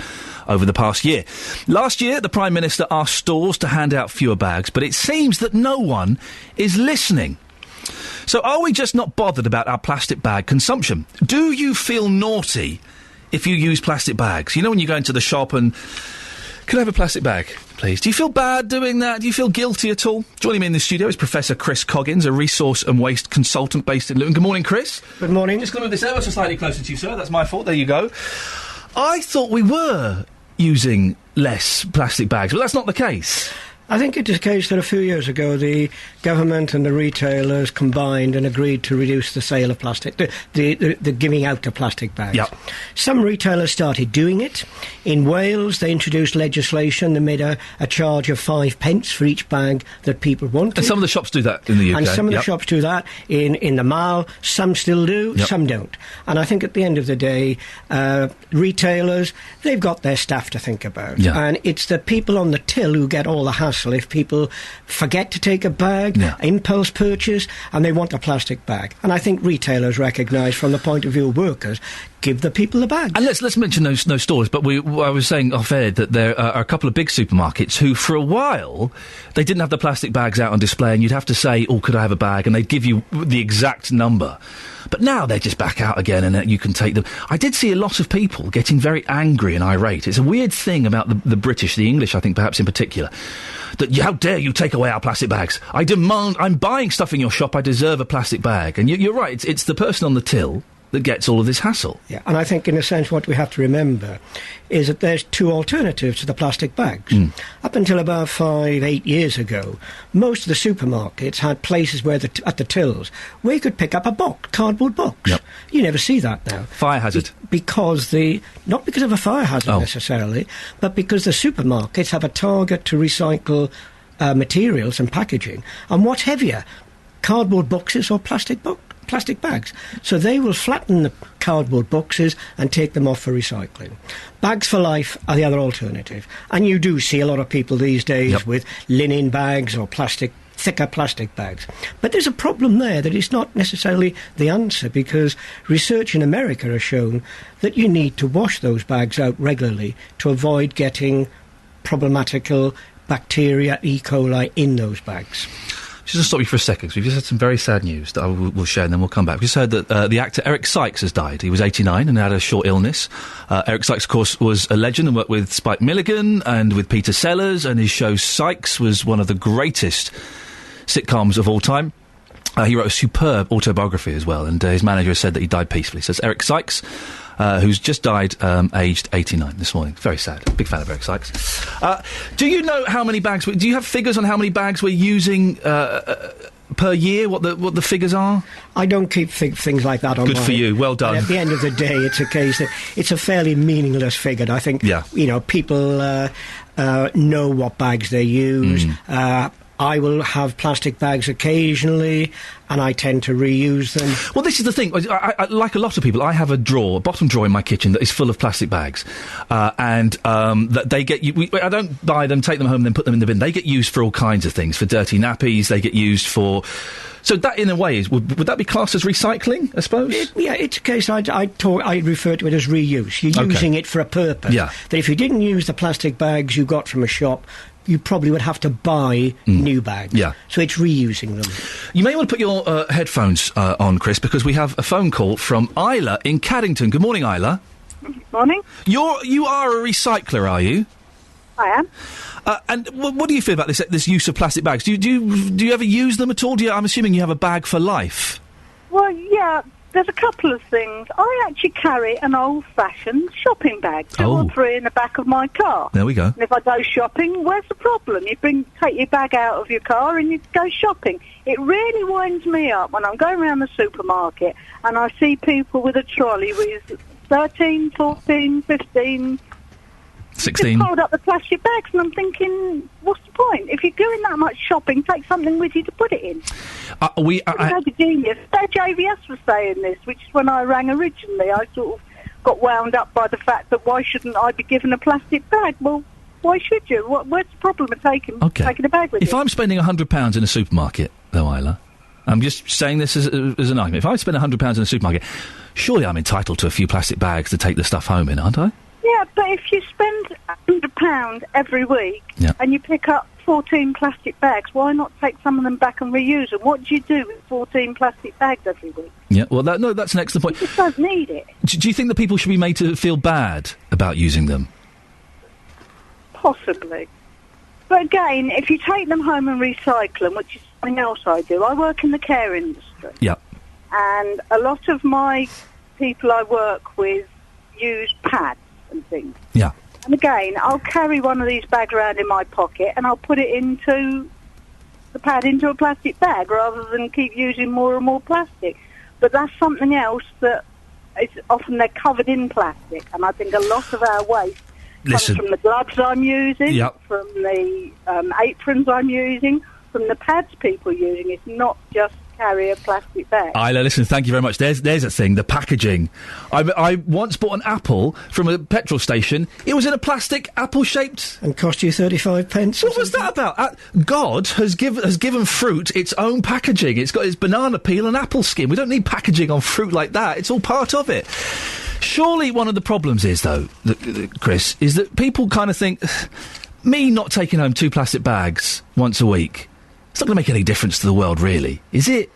over the past year. Last year, the Prime Minister asked stores to hand out fewer bags, but it seems that no one is listening. So are we just not bothered about our plastic bag consumption? Do you feel naughty if you use plastic bags? You know when you go into the shop and... Can I have a plastic bag, please? Do you feel bad doing that? Do you feel guilty at all? Joining me in the studio is Professor Chris Coggins, a resource and waste consultant based in Luton. Good morning, Chris. Good morning. Just going to move this ever so slightly closer to you, sir. That's my fault. There you go. I thought we were using less plastic bags, but that's not the case. I think it is the case that a few years ago the government and the retailers combined and agreed to reduce the sale of plastic, the giving out of plastic bags. Yep. Some retailers started doing it. In Wales, they introduced legislation that made a charge of 5 pence for each bag that people wanted. And some of the shops do that in the UK. And some of the shops do that in the Mall. Some still do, some don't. And I think at the end of the day, retailers, they've got their staff to think about. Yeah. And it's the people on the till who get all the hassle if people forget to take a bag, impulse purchase, and they want a plastic bag. And I think retailers recognise, from the point of view of workers, give the people the bags. And let's mention those stores, but I was saying off air that there are a couple of big supermarkets who, for a while, they didn't have the plastic bags out on display, and you'd have to say, oh, could I have a bag? And they'd give you the exact number. But now they're just back out again, and you can take them. I did see a lot of people getting very angry and irate. It's a weird thing about the British, the English, I think, perhaps in particular, that how dare you take away our plastic bags? I'm buying stuff in your shop, I deserve a plastic bag. And you're right, it's the person on the till that gets all of this hassle. Yeah, and I think, in a sense, what we have to remember is that there's 2 alternatives to the plastic bags. Up until about 5-8 years ago, most of the supermarkets had places where at the tills where you could pick up a cardboard box. Yep. You never see that now. Fire hazard. Not because of a fire hazard necessarily, but because the supermarkets have a target to recycle materials and packaging. And what's heavier, cardboard boxes or plastic bags? So they will flatten the cardboard boxes and take them off for recycling. Bags for life are the other alternative. And you do see a lot of people these days with linen bags or plastic thicker plastic bags. But there's a problem there that it's not necessarily the answer, because research in America has shown that you need to wash those bags out regularly to avoid getting problematical bacteria, E. coli, in those bags. Just to stop you for a second, 'cause we've just had some very sad news that we'll share, and then we'll come back. We just heard that the actor Eric Sykes has died. He was 89 and had a short illness. Eric Sykes, of course, was a legend and worked with Spike Milligan and with Peter Sellers, and his show Sykes was one of the greatest sitcoms of all time. He wrote a superb autobiography as well, and his manager has said that he died peacefully. So it's Eric Sykes, who's just died aged 89 this morning. Very sad. Big fan of Eric Sykes. Do you know how many bags... Do you have figures on how many bags we're using per year, what the figures are? I don't keep things like that on. Good for you. Well done. And at the end of the day, it's a case that it's a fairly meaningless figure. I think, people know what bags they use. I will have plastic bags occasionally, and I tend to reuse them. Well, this is the thing. I, like a lot of people, I have a bottom drawer in my kitchen that is full of plastic bags, and that they get. I don't buy them, take them home, and then put them in the bin. They get used for all kinds of things, for dirty nappies. They get used for. So that, in a way, would that be classed as recycling, I suppose? It's a case I refer to it as reuse. You're using it for a purpose. Yeah. That if you didn't use the plastic bags you got from a shop, you probably would have to buy new bags. Yeah. So it's reusing them. You may want to put your headphones on, Chris, because we have a phone call from Isla in Caddington. Good morning, Isla. Morning. You are a recycler, are you? I am. And what do you feel about this use of plastic bags? Do you ever use them at all? I'm assuming you have a bag for life. Well, yeah, there's a couple of things. I actually carry an old-fashioned shopping bag, two or three in the back of my car. There we go. And if I go shopping, where's the problem? You take your bag out of your car and you go shopping. It really winds me up when I'm going around the supermarket and I see people with a trolley with 13, 14, 15... 16. Just hold up the plastic bags, and I'm thinking, what's the point? If you're doing that much shopping, take something with you to put it in. It's genius. JVS was saying this, which is when I rang originally. I sort of got wound up by the fact that why shouldn't I be given a plastic bag? Well, why should you? Where's the problem with taking a bag with you? If I'm spending £100 in a supermarket, though, Isla, I'm just saying this as an argument. If I spend £100 in a supermarket, surely I'm entitled to a few plastic bags to take the stuff home in, aren't I? Yeah, but if you spend £100 every week and you pick up 14 plastic bags, why not take some of them back and reuse them? What do you do with 14 plastic bags every week? Yeah, well, that's an excellent point. You just don't need it. Do you think that people should be made to feel bad about using them? Possibly. But again, if you take them home and recycle them, which is something else I do, I work in the care industry. Yeah. And a lot of my people I work with use pads and things. Yeah. And again, I'll carry one of these bags around in my pocket and I'll put it into the pad into a plastic bag rather than keep using more and more plastic. But that's something else that is often they're covered in plastic, and I think a lot of our waste comes from the gloves I'm using, from the aprons I'm using, from the pads people are using. It's not just carry a plastic bag. Isla, listen, thank you very much. There's a thing, the packaging. I once bought an apple from a petrol station. It was in a plastic apple-shaped... And cost you 35 pence. What was that about? God has given fruit its own packaging. It's got its banana peel and apple skin. We don't need packaging on fruit like that. It's all part of it. Surely one of the problems is, though, Chris, is that people kind of think, me not taking home 2 plastic bags once a week, it's not going to make any difference to the world, really, is it?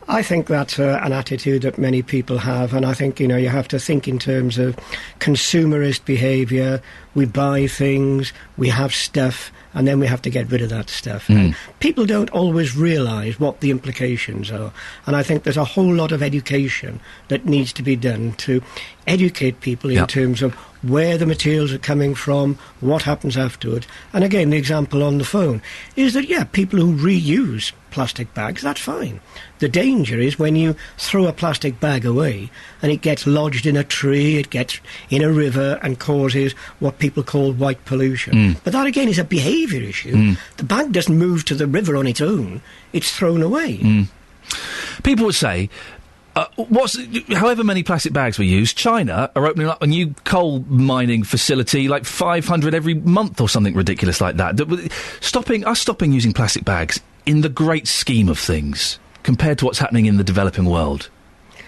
I think that's an attitude that many people have, and I think, you have to think in terms of consumerist behaviour. We buy things, we have stuff, and then we have to get rid of that stuff. And people don't always realise what the implications are, and I think there's a whole lot of education that needs to be done to educate people in terms of where the materials are coming from, what happens afterwards. And again, the example on the phone is that, people who reuse plastic bags, that's fine. The danger is when you throw a plastic bag away and it gets lodged in a tree, it gets in a river and causes what people call white pollution. But that, again, is a behaviour issue. The bag doesn't move to the river on its own. It's thrown away. People would say... however many plastic bags we use, China are opening up a new coal mining facility, like 500 every month or something ridiculous like that. Stopping using plastic bags in the great scheme of things, compared to what's happening in the developing world,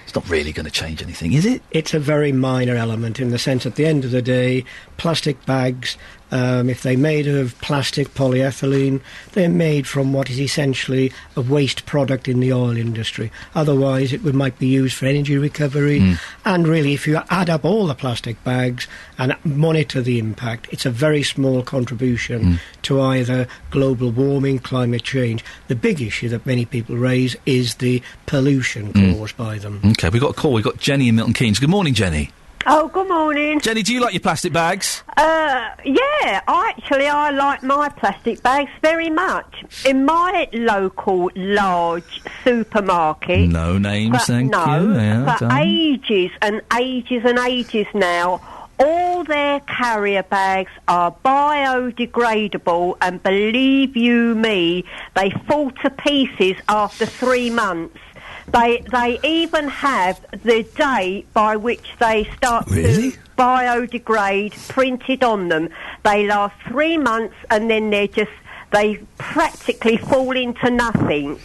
it's not really going to change anything, is it? It's a very minor element in the sense, at the end of the day, plastic bags, if they're made of plastic polyethylene, they're made from what is essentially a waste product in the oil industry. Otherwise, might be used for energy recovery. And really, if you add up all the plastic bags and monitor the impact, it's a very small contribution to either global warming, climate change. The big issue that many people raise is the pollution caused by them. OK, we've got a call. We've got Jenny in Milton Keynes. Good morning, Jenny. Oh, good morning. Jenny, do you like your plastic bags? Yeah, I like my plastic bags very much. In my local large supermarket... No names, thank you. Yeah, for ages and ages and ages now, all their carrier bags are biodegradable, and believe you me, they fall to pieces after 3 months. They even have the date by which they start to biodegrade printed on them. They last 3 months, and then they practically fall into nothing.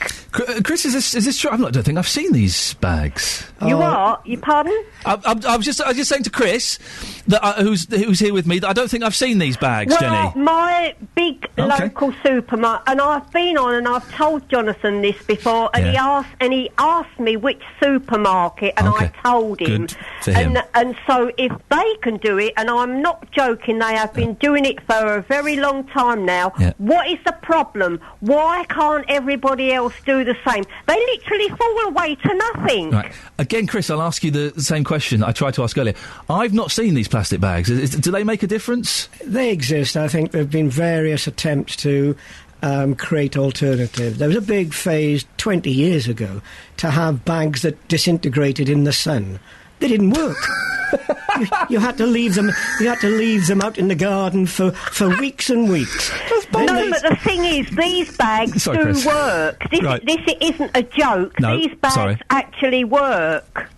Chris, is this true? I don't think I've seen these bags. You are? You pardon? I was just saying to Chris, that who's here with me, that I don't think I've seen these bags, Jenny. My big local supermarket, and I've been on and I've told Jonathan this before, and he asked me which supermarket, and I told him. Good for him. And so if they can do it, and I'm not joking, they have been doing it for a very long time now. What is the problem? Why can't everybody else do the same? They literally fall away to nothing. Right. Again, Chris, I'll ask you the same question I tried to ask earlier. I've not seen these plastic bags. Do they make a difference? They exist. I think there have been various attempts to create alternatives. There was a big phase 20 years ago to have bags that disintegrated in the sun. They didn't work. You had to leave them. You had to leave them out in the garden for weeks and weeks. But the thing is, these bags do work. This isn't a joke. No, these bags actually work.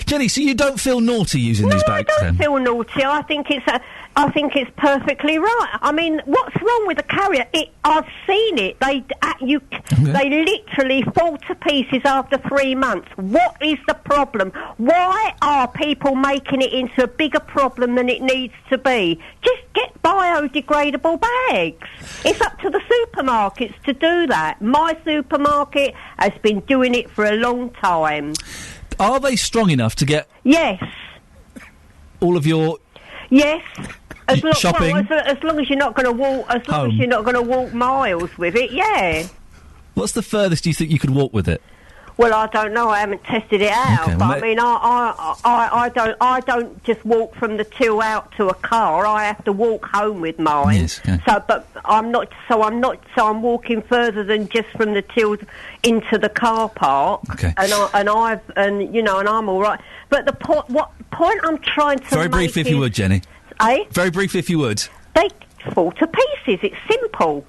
Jenny, so you don't feel naughty using these bags? I don't feel naughty. I think it's perfectly right. I mean, what's wrong with the carrier? I've seen it. They literally fall to pieces after 3 months. What is the problem? Why are people making it into a bigger problem than it needs to be? Just get biodegradable bags. It's up to the supermarkets to do that. My supermarket has been doing it for a long time. Are they strong enough to get... Yes. All of your... Yes. Shopping? Well, as long as you're not going to walk... As long as you're not going to walk miles with it, yeah. What's the furthest you think you could walk with it? Well, I don't know. I haven't tested it out. Okay, but I mean, I don't just walk from the till out to a car. I have to walk home with mine. Yes, okay. I'm I'm walking further than just from the till into the car park. Okay. And I'm all right. But what point I'm trying to Very briefly, if you would, Jenny. Very briefly, if you would. They fall to pieces. It's simple.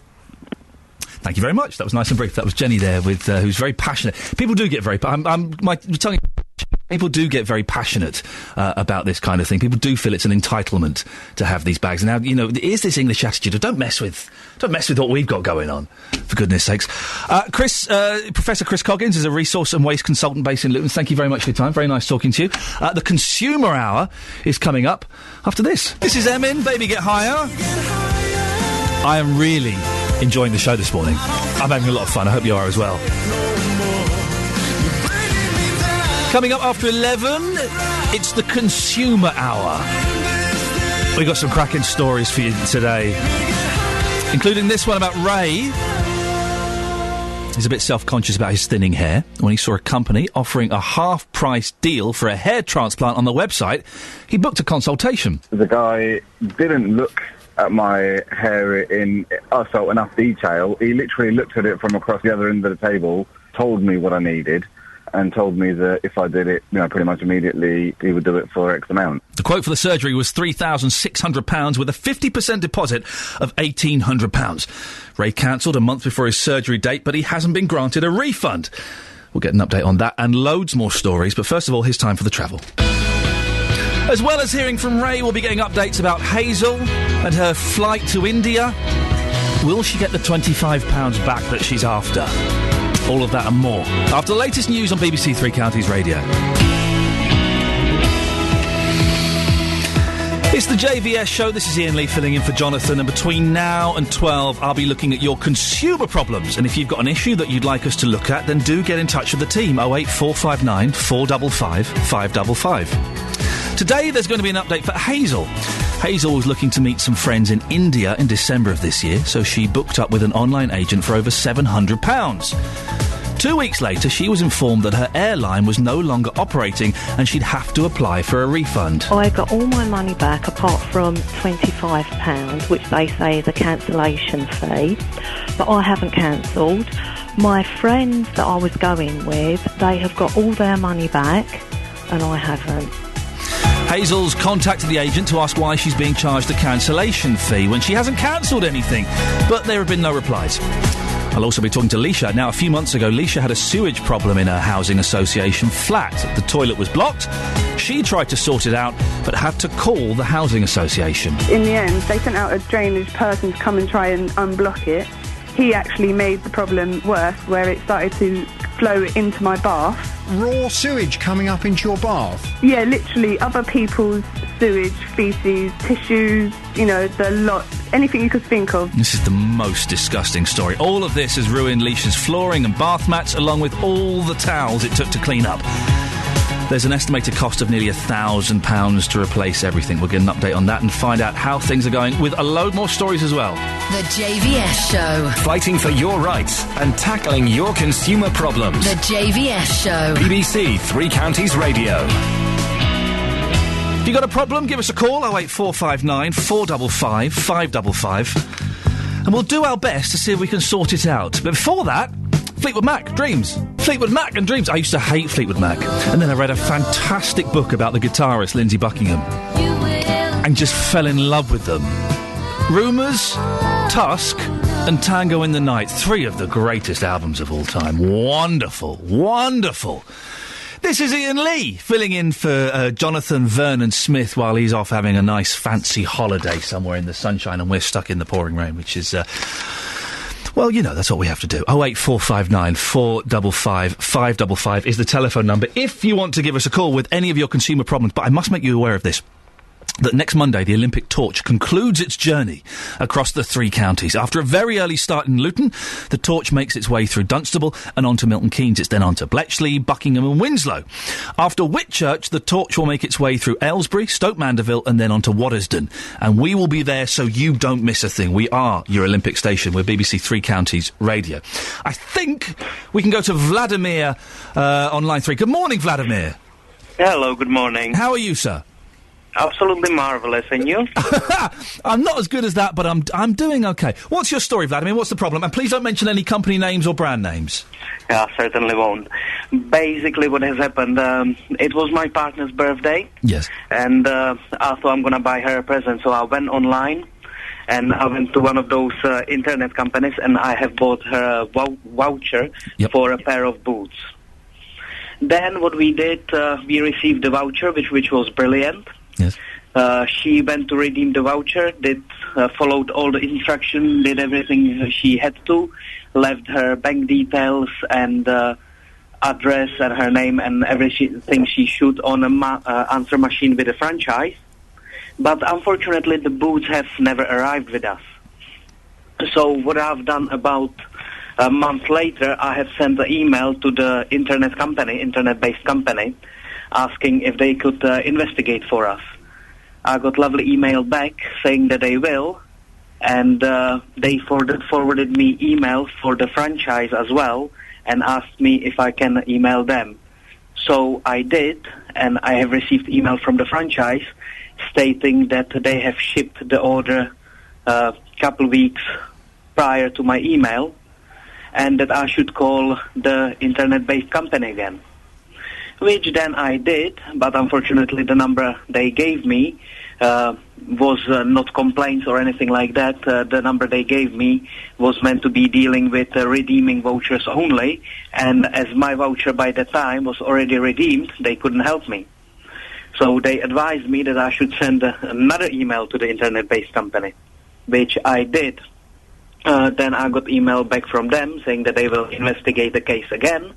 Thank you very much. That was nice and brief. That was Jenny there, with who's very passionate. People do get very. People do get very passionate about this kind of thing. People do feel it's an entitlement to have these bags. Now, there is this English attitude of don't mess with what we've got going on, for goodness sakes. Professor Chris Coggins is a resource and waste consultant based in Luton. Thank you very much for your time. Very nice talking to you. The Consumer Hour is coming up after this. This is Emin, Baby Get Higher. I am really enjoying the show this morning. I'm having a lot of fun. I hope you are as well. Coming up after 11, it's the Consumer Hour. We've got some cracking stories for you today, including this one about Ray. He's a bit self-conscious about his thinning hair. When he saw a company offering a half-price deal for a hair transplant on the website, he booked a consultation. The guy didn't look at my hair in enough detail. He literally looked at it from across the other end of the table, told me what I needed, and told me that if I did it, pretty much immediately, he would do it for X amount. The quote for the surgery was £3,600 with a 50% deposit of £1,800. Ray cancelled a month before his surgery date, but he hasn't been granted a refund. We'll get an update on that and loads more stories, but first of all, here's time for the travel. As well as hearing from Ray, we'll be getting updates about Hazel and her flight to India. Will she get the £25 back that she's after? All of that and more after the latest news on BBC Three Counties Radio. It's the JVS show. This is Iain Lee filling in for Jonathan, and between now and 12 I'll be looking at your consumer problems, and if you've got an issue that you'd like us to look at, then do get in touch with the team. 08459 455 555. Today there's going to be an update for Hazel. Hazel was looking to meet some friends in India in December of this year, so she booked up with an online agent for over £700. 2 weeks later, she was informed that her airline was no longer operating and she'd have to apply for a refund. I got all my money back apart from £25, which they say is a cancellation fee, but I haven't cancelled. My friends that I was going with, they have got all their money back and I haven't. Hazel's contacted the agent to ask why she's being charged a cancellation fee when she hasn't cancelled anything, but there have been no replies. I'll also be talking to Leisha. Now, a few months ago, Leisha had a sewage problem in her housing association flat. The toilet was blocked. She tried to sort it out, but had to call the housing association. In the end, they sent out a drainage person to come and try and unblock it. He actually made the problem worse, where it started to flow into my bath. Raw sewage coming up into your bath? Yeah, literally other people's sewage, faeces, tissues, the lot, anything you could think of. This is the most disgusting story. All of this has ruined Leisha's flooring and bath mats, along with all the towels it took to clean up. There's an estimated cost of nearly £1,000 to replace everything. We'll get an update on that and find out how things are going, with a load more stories as well. The JVS Show. Fighting for your rights and tackling your consumer problems. The JVS Show. BBC Three Counties Radio. If you got a problem, give us a call, 08459 455 555, and we'll do our best to see if we can sort it out. But before that, Fleetwood Mac, Dreams. Fleetwood Mac and Dreams. I used to hate Fleetwood Mac. And then I read a fantastic book about the guitarist Lindsey Buckingham and just fell in love with them. Rumours, Tusk and Tango in the Night. 3 of the greatest albums of all time. Wonderful, wonderful. This is Iain Lee, filling in for Jonathan Vernon Smith while he's off having a nice fancy holiday somewhere in the sunshine and we're stuck in the pouring rain, which is... well, that's what we have to do. 08459 455 555 is the telephone number if you want to give us a call with any of your consumer problems. But I must make you aware of this, that next Monday the Olympic torch concludes its journey across the 3 counties. After a very early start in Luton, the torch makes its way through Dunstable and onto Milton Keynes. It's then on to Bletchley, Buckingham and Winslow. After Whitchurch, the torch will make its way through Aylesbury, Stoke Mandeville and then on to Waddesdon. And we will be there so you don't miss a thing. We are your Olympic station. We're BBC Three Counties Radio. I think we can go to Vladimir on line 3. Good morning, Vladimir. Hello, good morning. How are you, sir? Absolutely marvellous, and you? I'm not as good as that, but I'm doing okay. What's your story, Vladimir? What's the problem? And please don't mention any company names or brand names. Yeah, certainly won't. Basically, what has happened, it was my partner's birthday. Yes. And I thought I'm going to buy her a present, so I went online, and I went to one of those internet companies, and I have bought her a voucher for a pair of boots. Then what we did, we received the voucher, which was brilliant. Yes. She went to redeem the voucher, followed all the instructions, did everything she had to, left her bank details and address and her name and everything she should on an answer machine with a franchise. But unfortunately, the boots have never arrived with us. So what I've done about a month later, I have sent an email to the internet-based company, asking if they could investigate for us. I got lovely email back saying that they will, and they forwarded me email for the franchise as well, and asked me if I can email them. So I did, and I have received email from the franchise stating that they have shipped the order a couple weeks prior to my email, and that I should call the internet-based company again. Which then I did, but unfortunately the number they gave me was not complaints or anything like that. The number they gave me was meant to be dealing with redeeming vouchers only, and as my voucher by that time was already redeemed, they couldn't help me. So they advised me that I should send another email to the internet-based company, which I did. Then I got email back from them saying that they will investigate the case again.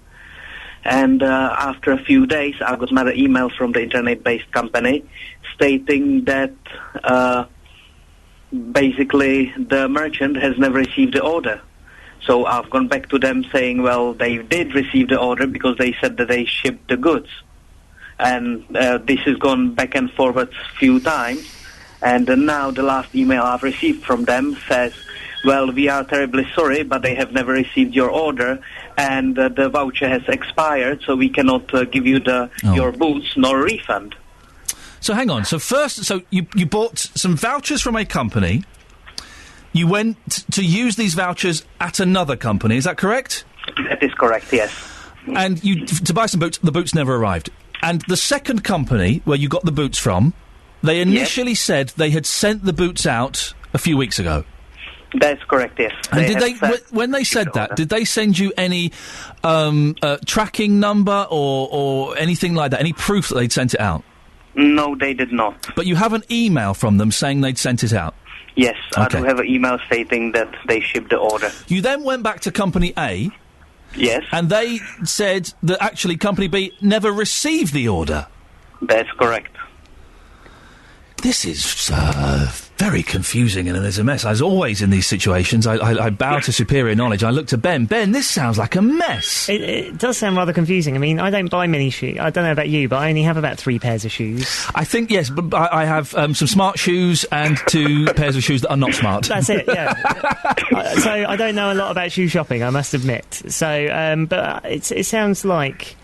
And after a few days, I got another email from the internet-based company stating that basically the merchant has never received the order. So I've gone back to them saying, well, they did receive the order because they said that they shipped the goods. And this has gone back and forward a few times. And now the last email I've received from them says, well, we are terribly sorry, but they have never received your order, and the voucher has expired, so we cannot give you your boots nor refund. So hang on. So you bought some vouchers from a company. You went to use these vouchers at another company. Is that correct? That is correct, yes. And to buy some boots, the boots never arrived. And the second company where you got the boots from, they initially said they had sent the boots out a few weeks ago. That's correct, yes. And when they said that, did they send you any tracking number or anything like that, any proof that they'd sent it out? No, they did not. But you have an email from them saying they'd sent it out? Yes, okay. I do have an email stating that they shipped the order. You then went back to Company A. Yes. And they said that actually Company B never received the order. That's correct. This is very confusing and there's a mess. As always in these situations, I bow to superior knowledge. I look to Ben. Ben, this sounds like a mess. It does sound rather confusing. I mean, I don't buy many shoes. I don't know about you, but I only have about 3 pairs of shoes. I think, yes, but I have some smart shoes and 2 pairs of shoes that are not smart. That's it, yeah. So I don't know a lot about shoe shopping, I must admit. So, but it sounds like...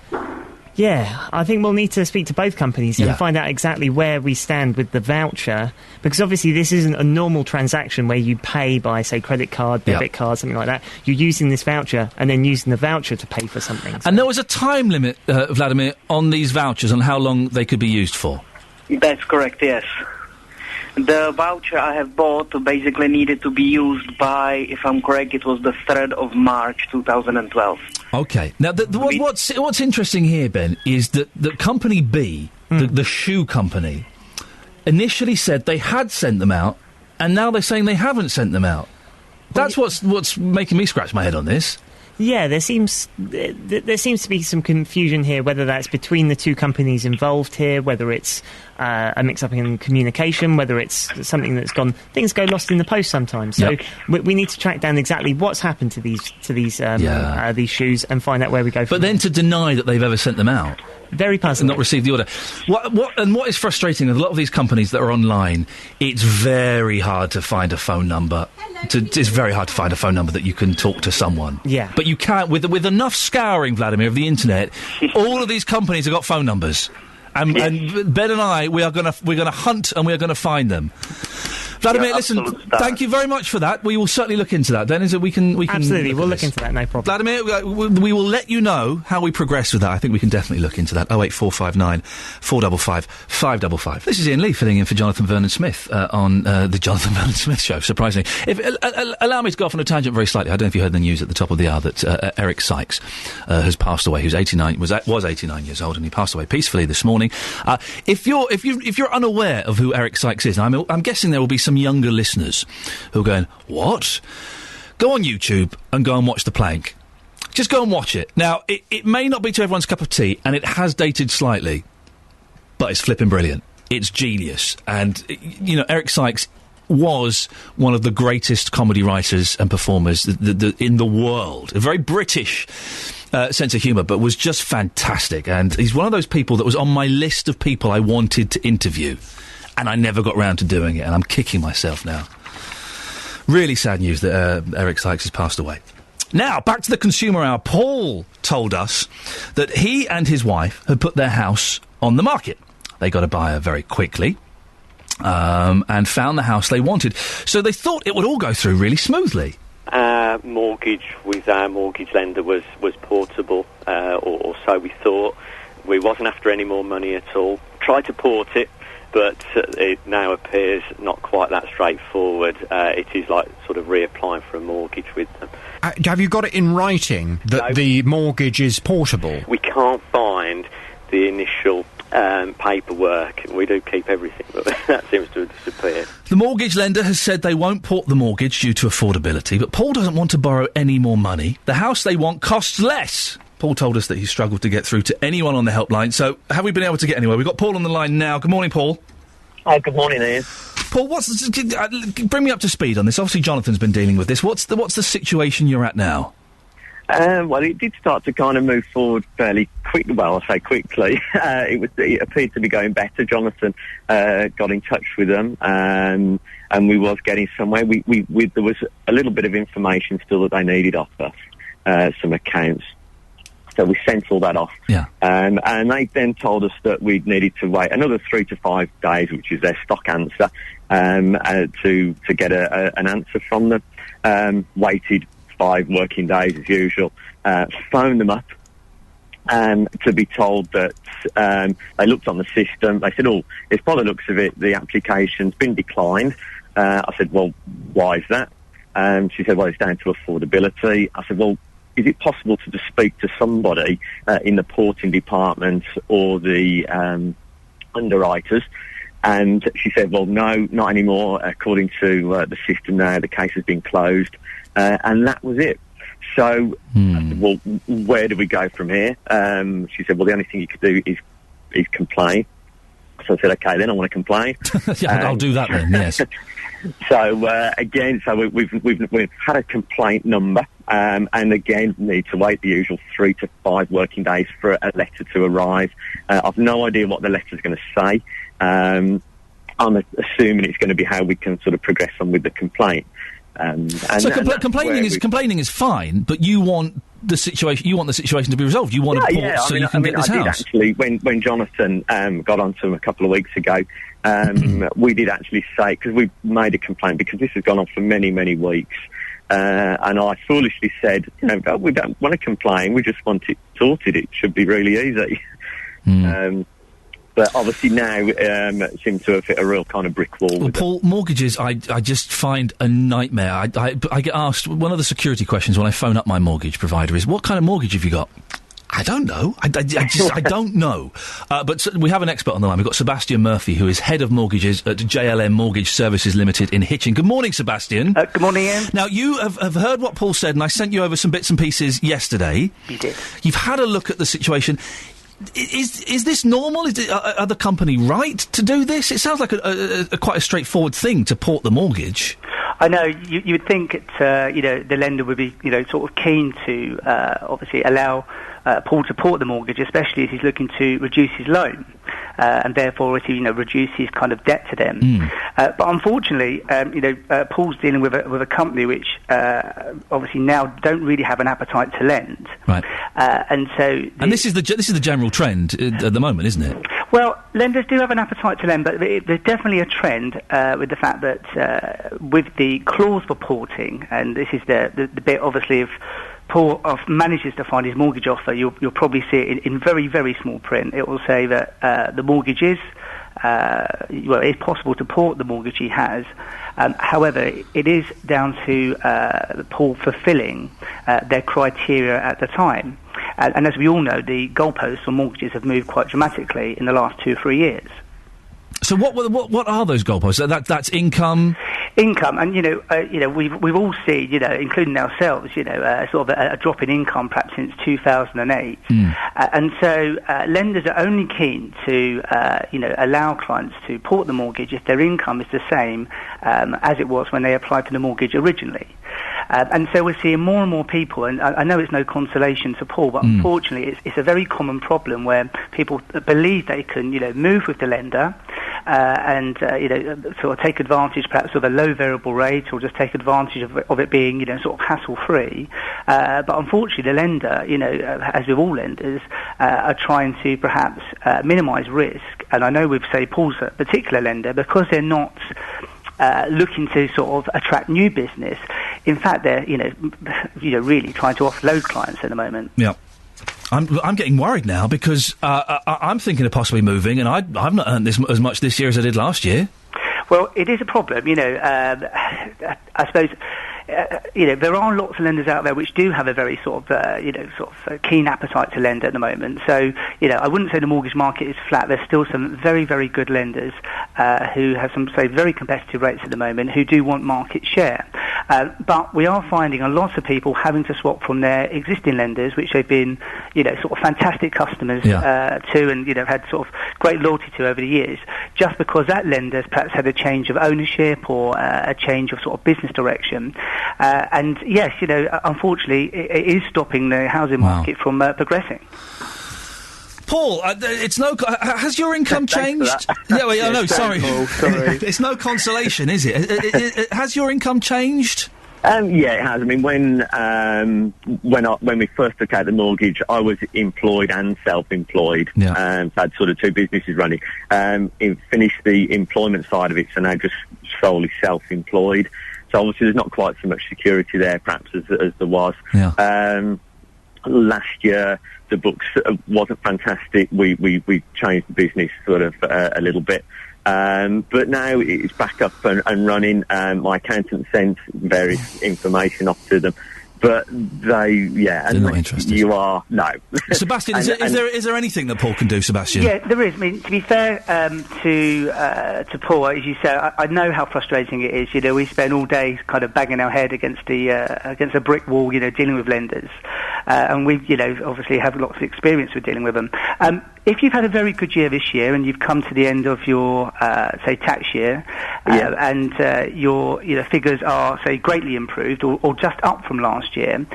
Yeah, I think we'll need to speak to both companies and find out exactly where we stand with the voucher, because obviously this isn't a normal transaction where you pay by, say, credit card, debit card, something like that. You're using this voucher and then using the voucher to pay for something. So. And there was a time limit, Vladimir, on these vouchers on how long they could be used for? That's correct, yes. The voucher I have bought basically needed to be used by, if I'm correct, it was the 3rd of March 2012. Okay. Now, what's interesting here, Ben, is that Company B, the shoe company, initially said they had sent them out, and now they're saying they haven't sent them out. That's what's making me scratch my head on this. Yeah, there seems to be some confusion here, whether that's between the two companies involved here, whether it's a mix-up in communication, whether it's something that's gone... Things go lost in the post sometimes. So we need to track down exactly what's happened to these shoes and find out where we go from But then to deny that they've ever sent them out... Very puzzling. And not received the order. What is frustrating with a lot of these companies that are online, it's very hard to find a phone number. It's very hard to find a phone number that you can talk to someone. Yeah. But you can't, with enough scouring, Vladimir, of the internet, all of these companies have got phone numbers. And Ben and I, we're going to hunt and we're going to find them. Vladimir, listen, thank you very much for that. We will certainly look into that. Then is it we can absolutely we'll look into that, no problem. Vladimir, we will let you know how we progress with that. I think we can definitely look into that. 08459 455 555. This is Iain Lee filling in for Jonathan Vernon Smith on the Jonathan Vernon Smith Show. Surprisingly, allow me to go off on a tangent very slightly. I don't know if you heard the news at the top of the hour that Eric Sykes has passed away. Who's 89 was 89 years old, and he passed away peacefully this morning. If you're unaware of who Eric Sykes is, I'm guessing there will be some younger listeners who are going, what? Go on YouTube and go and watch The Plank. Just go and watch it. Now, it may not be to everyone's cup of tea, and it has dated slightly, but it's flipping brilliant. It's genius. And, Eric Sykes was one of the greatest comedy writers and performers in the world. A very British sense of humour, but was just fantastic. And he's one of those people that was on my list of people I wanted to interview. And I never got round to doing it, and I'm kicking myself now. Really sad news that Eric Sykes has passed away. Now, back to the Consumer Hour. Paul told us that he and his wife had put their house on the market. They got a buyer very quickly and found the house they wanted. So they thought it would all go through really smoothly. Our mortgage with our mortgage lender was portable, or so we thought. We wasn't after any more money at all. Tried to port it, but it now appears not quite that straightforward. It is like sort of reapplying for a mortgage with them. Have you got it in writing that the mortgage is portable? We can't find the initial paperwork. We do keep everything, but that seems to have disappeared. The mortgage lender has said they won't port the mortgage due to affordability, but Paul doesn't want to borrow any more money. The house they want costs less. Paul told us that he struggled to get through to anyone on the helpline, so have we been able to get anywhere? We've got Paul on the line now. Good morning, Paul. Good morning, Ian. Paul, bring me up to speed on this. Obviously, Jonathan's been dealing with this. What's the situation you're at now? Well, it did start to kind of move forward fairly quick. Well, I say quickly. It appeared to be going better. Jonathan got in touch with them, and we was getting somewhere. There was a little bit of information still that they needed off us, some accounts. So we sent all that off. Yeah. And they then told us that we needed to wait another 3 to 5 days, which is their stock answer, to get an answer from them. Waited 5 working days as usual, phoned them up to be told that they looked on the system. They said, it's by the looks of it, the application's been declined. I said, well, why is that? She said, well, it's down to affordability. I said, well, is it possible to just speak to somebody in the porting department or the underwriters? And she said, well, no, not anymore. According to the system now, the case has been closed. And that was it. So, I said, well, where do we go from here? She said, well, the only thing you could do is complain. So I said, okay, then I want to complain. Yeah, I'll do that then, yes. So, again, we've had a complaint number, and again, need to wait the usual 3 to 5 working days for a letter to arrive. I've no idea what the letter's going to say. I'm assuming it's going to be how we can sort of progress on with the complaint. Complaining is fine, but you want the situation. You want the situation to be resolved. You want a port so you can get this house. Did actually, when Jonathan got onto him a couple of weeks ago, we did actually say, because we made a complaint because this has gone on for many, many weeks, and I foolishly said, we don't want to complain. We just want it sorted. It should be really easy. But obviously now it seems to have hit a real kind of brick wall. Well, Paul, mortgages, I just find a nightmare. I get asked, one of the security questions when I phone up my mortgage provider is, what kind of mortgage have you got? I don't know. I don't know. But we have an expert on the line. We've got Sebastian Murphy, who is head of mortgages at JLM Mortgage Services Limited in Hitchin. Good morning, Sebastian. Good morning, Ian. Now, you have heard what Paul said, and I sent you over some bits and pieces yesterday. You did. You've had a look at the situation. Is this normal? Are the company right to do this? It sounds like a quite a straightforward thing to port the mortgage. I know. You would think the lender would be sort of keen to obviously allow Paul to port the mortgage, especially if he's looking to reduce his loan. And therefore, to reduce his kind of debt to them. But unfortunately, Paul's dealing with a company which obviously now don't really have an appetite to lend. Right. And so, this is the general trend at the moment, isn't it? Well, lenders do have an appetite to lend, but there's definitely a trend with the fact that with the clause for porting, and this is the bit obviously if Paul manages to find his mortgage offer, you'll probably see it in very, very small print. It will say that the mortgage is, it's possible to port the mortgage he has. However, it is down to Paul fulfilling their criteria at the time. And as we all know, the goalposts for mortgages have moved quite dramatically in the last 2 or 3 years. So what are those goalposts? That's income. Income, and we've all seen, including ourselves, sort of a drop in income perhaps since 2008, and so lenders are only keen to allow clients to port the mortgage if their income is the same as it was when they applied for the mortgage originally. And so we're seeing more and more people, and I know it's no consolation to Paul, but unfortunately it's a very common problem where people believe they can, move with the lender and, sort of take advantage perhaps of a low variable rate or just take advantage of it being, sort of hassle-free. But unfortunately the lender, as with all lenders, are trying to perhaps minimise risk. And I know with, say, Paul's a particular lender, because they're not looking to sort of attract new business. In fact, they're really trying to offload clients at the moment. Yeah, I'm getting worried now because I'm thinking of possibly moving, and I've not earned as much this year as I did last year. Well, it is a problem. I suppose there are lots of lenders out there which do have a very sort of keen appetite to lend at the moment. So, I wouldn't say the mortgage market is flat. There's still some very, very good lenders who have some, say, very competitive rates at the moment who do want market share. But we are finding a lot of people having to swap from their existing lenders, which they've been, sort of fantastic customers to, and had sort of great loyalty to over the years, just because that lender's perhaps had a change of ownership or a change of sort of business direction. And yes, unfortunately, it is stopping the housing market from progressing. Paul, has your income changed? Sorry. It's no consolation, is it? Has your income changed? Yeah, it has. I mean, when we first took out the mortgage, I was employed and self-employed. So I had sort of two businesses running. Finished the employment side of it, so now just solely self-employed. So obviously there's not quite so much security there, perhaps, as there was. Last year, the books wasn't fantastic. We changed the business sort of a little bit. But now it's back up and running. My accountant sent various information off to them. But they're not interested. You are, no. Sebastian, is there anything that Paul can do, Sebastian? Yeah, there is. I mean, to be fair to Paul, as you said, I know how frustrating it is. We spend all day kind of banging our head against a brick wall, dealing with lenders. And we, obviously have lots of experience with dealing with them. If you've had a very good year this year and you've come to the end of your, say, tax year, and your figures are, say, greatly improved or just up from last year,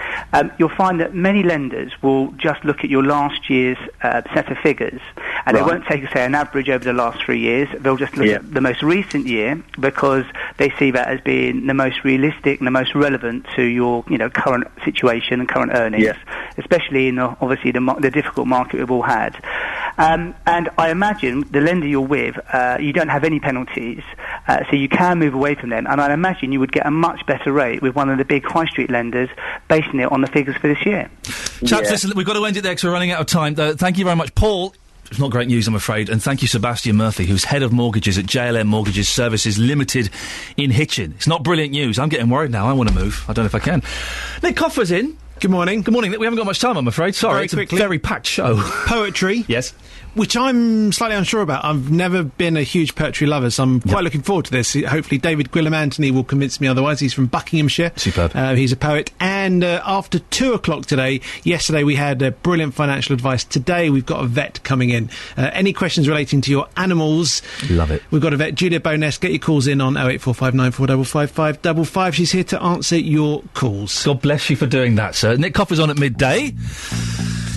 you'll find that many lenders will just look at your last year's set of figures, and they won't take, say, an average over the last 3 years. They'll just look at the most recent year because they see that as being the most realistic and the most relevant to your, current situation and current earnings, especially in obviously the difficult market we've all had. And I imagine the lender you're with, you don't have any penalties, so you can move away from them. And I imagine you would get a much better rate with one of the big high street lenders, basing it on the figures for this year. Chaps, listen, we've got to end it there because we're running out of time. Thank you very much, Paul. It's not great news, I'm afraid. And thank you, Sebastian Murphy, who's head of mortgages at JLM Mortgages Services Limited in Hitchin. It's not brilliant news. I'm getting worried now. I want to move. I don't know if I can. Nick Coffer's in. Good morning. Good morning. We haven't got much time, I'm afraid. Sorry, very it's quickly. A very packed show. Poetry. Yes. Which I'm slightly unsure about. I've never been a huge poetry lover, so I'm quite looking forward to this. Hopefully David Gwilym Anthony will convince me otherwise. He's from Buckinghamshire. Superb. He's a poet. And after 2 o'clock today, yesterday we had brilliant financial advice. Today we've got a vet coming in. Any questions relating to your animals? Love it. We've got a vet, Julia Bowness. Get your calls in on 08459 455 555. She's here to answer your calls. God bless you for doing that, sir. Nick Coffer's on at midday.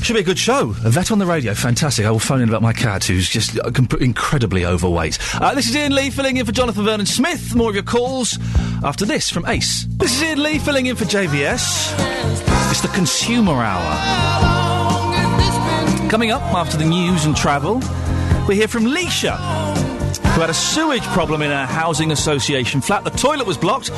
Should be a good show. A vet on the radio. Fantastic. I will phone in about my cat, who's just incredibly overweight. This is Iain Lee filling in for Jonathan Vernon Smith. More of your calls after this from Ace. This is Iain Lee filling in for JVS. It's the Consumer Hour. Coming up after the news and travel, we hear from Leisha, who had a sewage problem in her housing association flat. The toilet was blocked.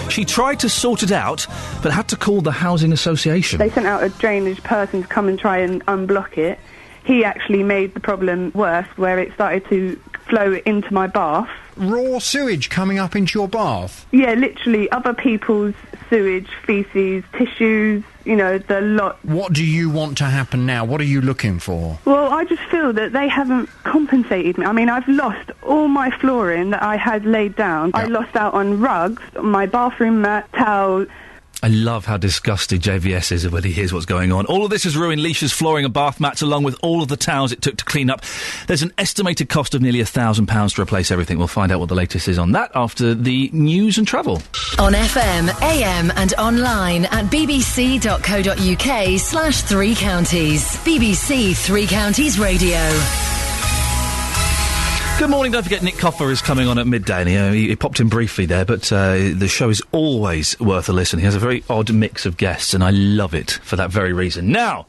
She tried to sort it out, but had to call the housing association. They sent out a drainage person to come and try and unblock it. He actually made the problem worse, where it started to flow into my bath. Raw sewage coming up into your bath? Yeah, literally other people's sewage, faeces, tissues, the lot. What do you want to happen now? What are you looking for? Well, I just feel that they haven't compensated me. I mean, I've lost all my flooring that I had laid down. I lost out on rugs, my bathroom mat, towels. I love how disgusted JVS is when he hears what's going on. All of this has ruined Leisha's flooring and bath mats, along with all of the towels it took to clean up. There's an estimated cost of nearly £1,000 to replace everything. We'll find out what the latest is on that after the news and travel. On FM, AM and online at bbc.co.uk/3 counties. BBC Three Counties Radio. Good morning. Don't forget Nick Coffer is coming on at midday. And he popped in briefly there, but the show is always worth a listen. He has a very odd mix of guests, and I love it for that very reason. Now,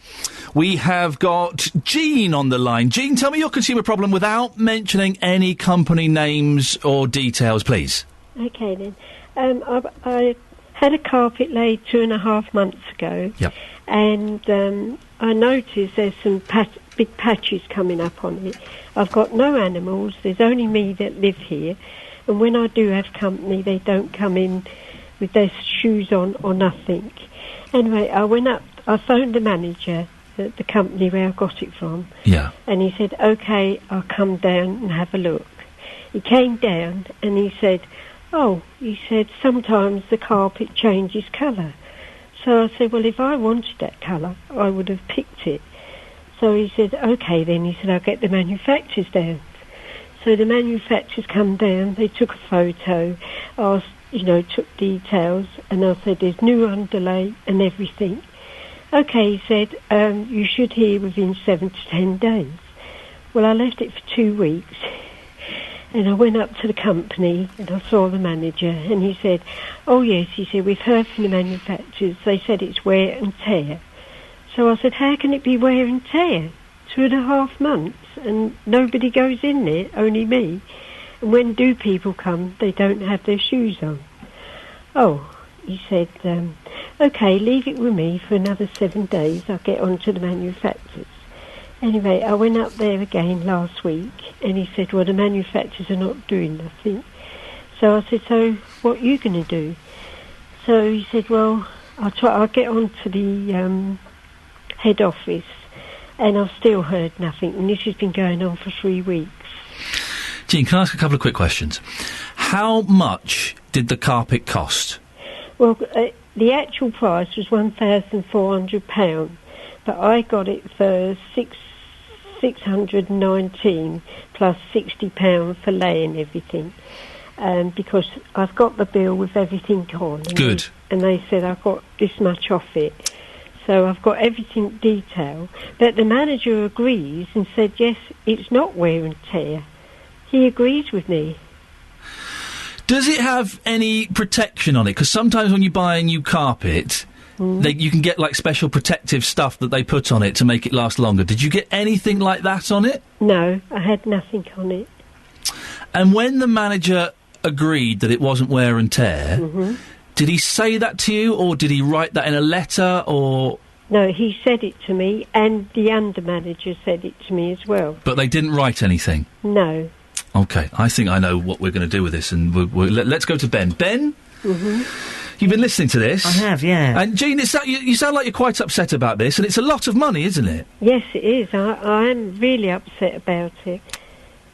we have got Jean on the line. Jean, tell me your consumer problem without mentioning any company names or details, please. OK, then. I had a carpet laid 2.5 months ago. Yep. And I noticed there's some big patches coming up on it. I've got no animals. There's only me that live here. And when I do have company, they don't come in with their shoes on or nothing. Anyway, I went up, I phoned the manager at the company where I got it from. Yeah. And he said, OK, I'll come down and have a look. He came down and he said, sometimes the carpet changes colour. So I said, well, if I wanted that colour, I would have picked it. So he said, OK then. He said, I'll get the manufacturers down. So the manufacturers come down, they took a photo, asked, took details, and I said, there's new underlay and everything. OK, he said, you should hear within 7 to 10 days. Well, I left it for 2 weeks, and I went up to the company, and I saw the manager, and he said, oh yes, he said, we've heard from the manufacturers, they said it's wear and tear. So I said, how can it be wear and tear? 2.5 months, and nobody goes in there, only me. And when do people come, they don't have their shoes on. Oh, he said, OK, leave it with me for another 7 days, I'll get on to the manufacturers. Anyway, I went up there again last week, and he said, well, the manufacturers are not doing nothing. So I said, so what are you going to do? So he said, well, I'll get on to the head office. And I've still heard nothing, and this has been going on for 3 weeks. Jean, can I ask a couple of quick questions? How much did the carpet cost? Well, the actual price was £1,400, but I got it for £619 plus £60 for laying everything, because I've got the bill with everything on. Good. And they said I got this much off it. So I've got everything detailed. But the manager agrees and said, yes, it's not wear and tear. He agrees with me. Does it have any protection on it? Because sometimes when you buy a new carpet, you can get, like, special protective stuff that they put on it to make it last longer. Did you get anything like that on it? No, I had nothing on it. And when the manager agreed that it wasn't wear and tear... Did he say that to you, or did he write that in a letter, or...? No, he said it to me, and the under-manager said it to me as well. But they didn't write anything? No. OK, I think I know what we're going to do with this, and let's go to Ben. Ben? You've been listening to this? I have, yeah. And, Jean, you sound like you're quite upset about this, and it's a lot of money, isn't it? Yes, it is. I am really upset about it.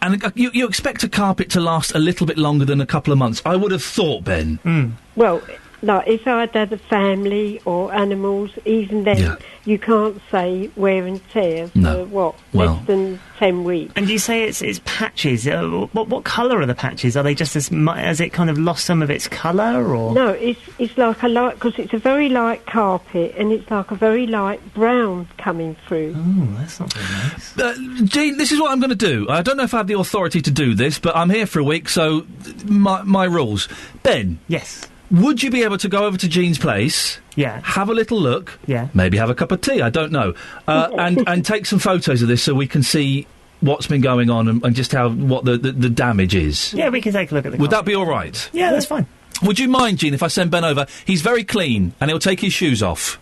And you expect a carpet to last a little bit longer than a couple of months. I would have thought, Ben. Well, like, if I'd had a family or animals, even then, you can't say wear and tear for, less than 10 weeks. And you say it's patches. What colour are the patches? Are they just has it kind of lost some of its colour, or...? No, it's like a light, because it's a very light carpet, and it's like a very light brown coming through. Oh, that's not very nice. Jean, this is what I'm going to do. I don't know if I have the authority to do this, but I'm here for a week, so my rules. Ben. Yes. Would you be able to go over to Jean's place? Yeah. Have a little look. Yeah. Maybe have a cup of tea, I don't know. And take some photos of this so we can see what's been going on and just what the damage is. Yeah, we can take a look at the Would that be all right? Yeah, that's fine. Would you mind, Jean, if I send Ben over? He's very clean, and he'll take his shoes off.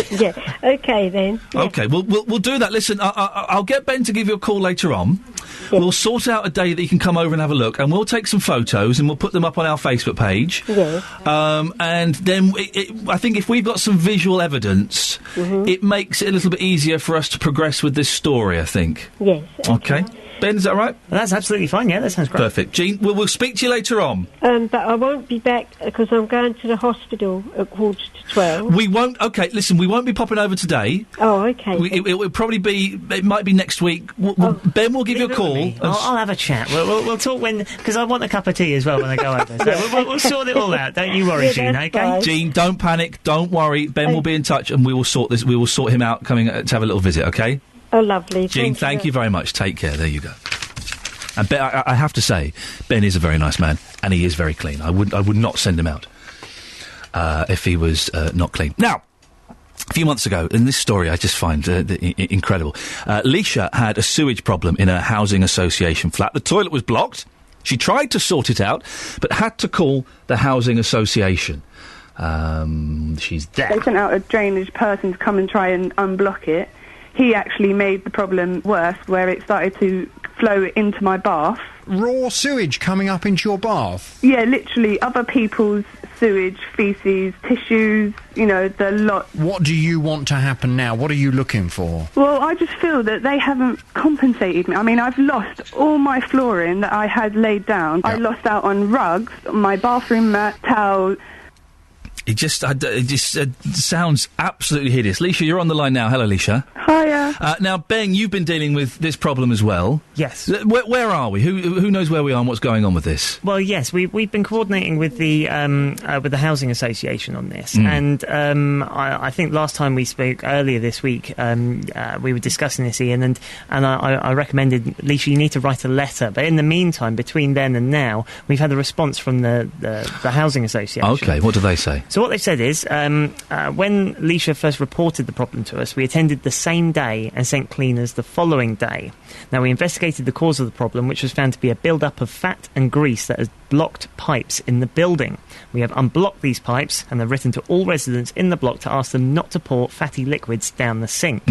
Yeah, OK then. Yeah. OK, we'll do that. Listen, I'll get Ben to give you a call later on. Yeah. We'll sort out a day that you can come over and have a look, and we'll take some photos and we'll put them up on our Facebook page. Yes. And then I think if we've got some visual evidence, it makes it a little bit easier for us to progress with this story, I think. Yes. OK. Ben, is that right? That's absolutely fine, yeah, that sounds great. Perfect. Jean, we'll speak to you later on. But I won't be back because I'm going to the hospital at 11:45. We won't... OK, listen, we won't be popping over today. Oh, OK. It will probably be... It might be next week. Ben will give you a call. I'll have a chat. We'll talk when... Because I want a cup of tea as well when I go over. So we'll sort it all out. Don't you worry, Jean, OK? Fine. Jean, don't panic. Don't worry. Ben will be in touch and we will sort this. We will sort him out coming to have a little visit, OK? Oh, lovely. Jean, thank you very much. Take care. There you go. And Ben, I have to say, Ben is a very nice man, and he is very clean. I would not send him out if he was not clean. Now, a few months ago, in this story I just find incredible, Leisha had a sewage problem in a housing association flat. The toilet was blocked. She tried to sort it out, but had to call the housing association. She's there. They sent out a drainage person to come and try and unblock it. He actually made the problem worse, where it started to flow into my bath. Raw sewage coming up into your bath? Yeah, literally other people's sewage, faeces, tissues, you know, the lot. What do you want to happen now? What are you looking for? Well, I just feel that they haven't compensated me. I mean, I've lost all my flooring that I had laid down. I lost out on rugs, my bathroom mat, towels. It just sounds absolutely hideous. Leisha, you're on the line now. Hello, Leisha. Hiya. Now, Ben, you've been dealing with this problem as well. Yes. Where are we? Who knows where we are and what's going on with this? Well, yes, we've been coordinating with the housing association on this, and I think last time we spoke earlier this week, we were discussing this, Ian, and I recommended, Leisha, you need to write a letter. But in the meantime, between then and now, we've had a response from the housing association. Okay, what do they say? So what they've said is, when Leisha first reported the problem to us, we attended the same day and sent cleaners the following day. Now, we investigated the cause of the problem, which was found to be a build-up of fat and grease that has blocked pipes in the building. We have unblocked these pipes and have written to all residents in the block to ask them not to pour fatty liquids down the sink.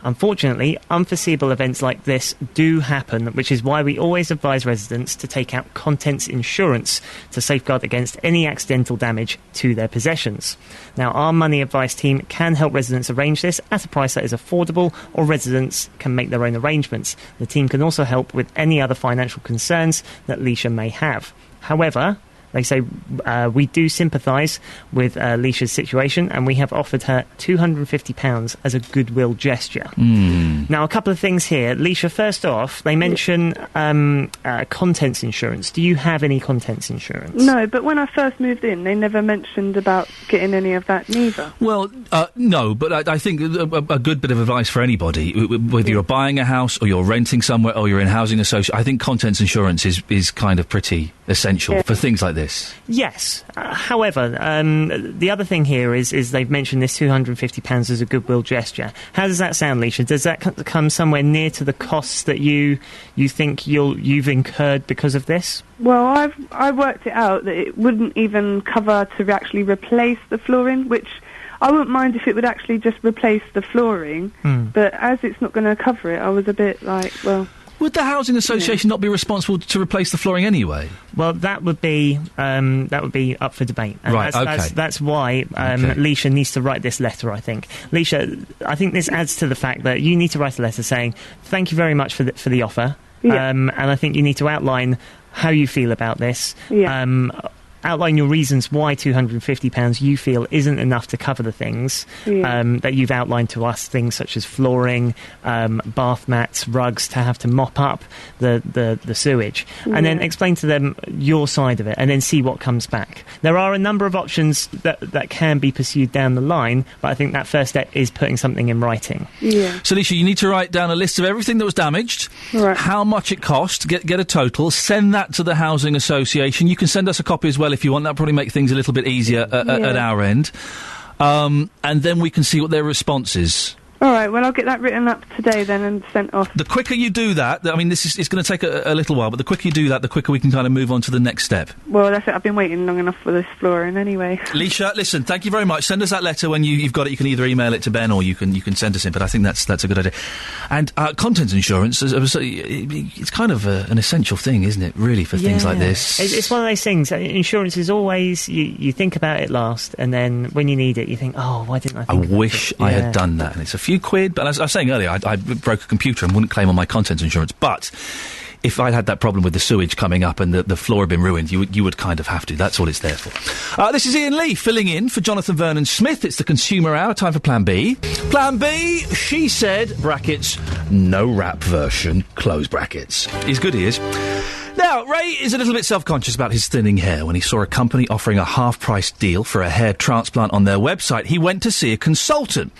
Unfortunately, unforeseeable events like this do happen, which is why we always advise residents to take out contents insurance to safeguard against any accidental damage to their possessions. Now, our money advice team can help residents arrange this at a price that is affordable, or residents can make their own arrangements. The team can also help with any other financial concerns that Leisha may have. However, they say we do sympathise with Leisha's situation, and we have offered her £250 as a goodwill gesture. Now, a couple of things here. Leisha, first off, they mention contents insurance. Do you have any contents insurance? No, but when I first moved in, they never mentioned about getting any of that neither. Well, no, but I think a good bit of advice for anybody, whether you're buying a house or you're renting somewhere or you're in housing association, I think contents insurance is kind of pretty essential for things like this. Yes. However, the other thing here is they've mentioned this £250 as a goodwill gesture. How does that sound, Leisha? Does that come somewhere near to the costs that you think you've incurred because of this? Well, I worked it out that it wouldn't even cover to actually replace the flooring, which I wouldn't mind if it would actually just replace the flooring, but as it's not going to cover it, I was a bit like, well... Would the housing association not be responsible to replace the flooring anyway? Well, that would be up for debate. And right, that's why Leisha needs to write this letter, I think. Leisha, I think this adds to the fact that you need to write a letter saying, thank you very much for the offer, and I think you need to outline how you feel about this. Outline your reasons why £250 you feel isn't enough to cover the things that you've outlined to us, things such as flooring, bath mats, rugs, to have to mop up the sewage, and then explain to them your side of it, and then see what comes back. There are a number of options that can be pursued down the line, but I think that first step is putting something in writing. So, Leisha, you need to write down a list of everything that was damaged, how much it cost, get a total, send that to the housing association. You can send us a copy as well if you want. That'll probably make things a little bit easier at our end. And then we can see what their response is. All right, well, I'll get that written up today then and sent off. The quicker you do that, I mean, it's going to take a little while, but the quicker you do that, the quicker we can kind of move on to the next step. Well, that's it. I've been waiting long enough for this flooring anyway. Leisha, listen, thank you very much. Send us that letter when you've got it. You can either email it to Ben or you can send us in, but I think that's a good idea. And contents insurance, it's kind of an essential thing, isn't it, really, for things like this? It's one of those things. Insurance is always, you think about it last, and then when you need it, you think, oh, why didn't I think of wish I had done that. And it's a few quid, but as I was saying earlier, I broke a computer and wouldn't claim on my contents insurance, but if I'd had that problem with the sewage coming up and the floor had been ruined, you would kind of have to. That's all it's there for. This is Iain Lee filling in for Jonathan Vernon Smith. It's the Consumer Hour. Time for Plan B. Plan B, she said, brackets, no rap version, close brackets. He's good, he is. Now, Ray is a little bit self-conscious about his thinning hair. When he saw a company offering a half-price deal for a hair transplant on their website, he went to see a consultant.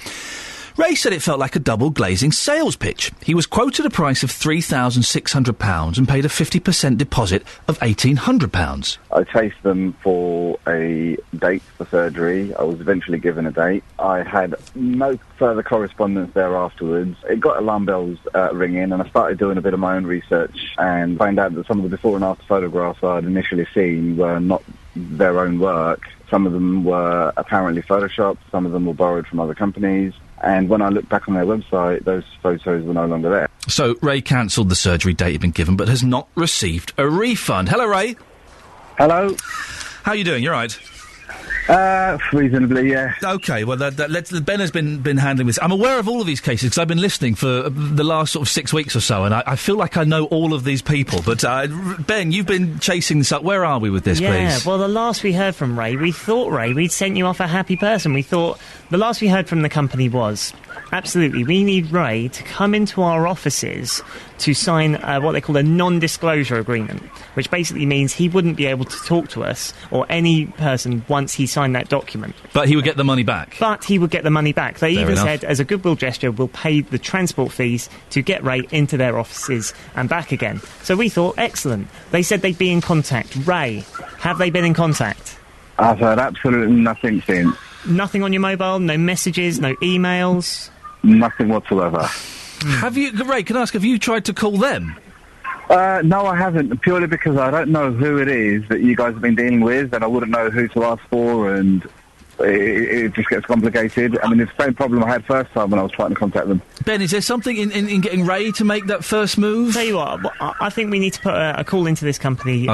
Ray said it felt like a double-glazing sales pitch. He was quoted a price of £3,600 and paid a 50% deposit of £1,800. I chased them for a date for surgery. I was eventually given a date. I had no further correspondence there afterwards. It got alarm bells ringing, and I started doing a bit of my own research and found out that some of the before and after photographs I'd initially seen were not their own work. Some of them were apparently photoshopped, some of them were borrowed from other companies. And when I looked back on their website, those photos were no longer there. So Ray cancelled the surgery date he'd been given, but has not received a refund. Hello, Ray. Hello. How are you doing? You all right? Reasonably, yeah. Okay, well, Ben has been handling this. I'm aware of all of these cases because I've been listening for the last sort of 6 weeks or so, and I feel like I know all of these people. But, Ben, you've been chasing this up. Where are we with this, please? Yeah, well, the last we heard from Ray, we thought, Ray, we'd sent you off a happy person. We thought the last we heard from the company was, absolutely, we need Ray to come into our offices to sign what they call a non-disclosure agreement, which basically means he wouldn't be able to talk to us or any person once he signed that document. But he would get the money back. They even said, as a goodwill gesture, we'll pay the transport fees to get Ray into their offices and back again. So we thought, excellent. They said they'd be in contact. Ray, have they been in contact? I've heard absolutely nothing since. Nothing on your mobile? No messages? No emails? Nothing whatsoever. Have you, Ray, can I ask, have you tried to call them? No, I haven't, purely because I don't know who it is that you guys have been dealing with, and I wouldn't know who to ask for, and it just gets complicated. I mean, it's the same problem I had first time when I was trying to contact them. Ben, is there something in getting Ray to make that first move? Tell you what, I think we need to put a call into this company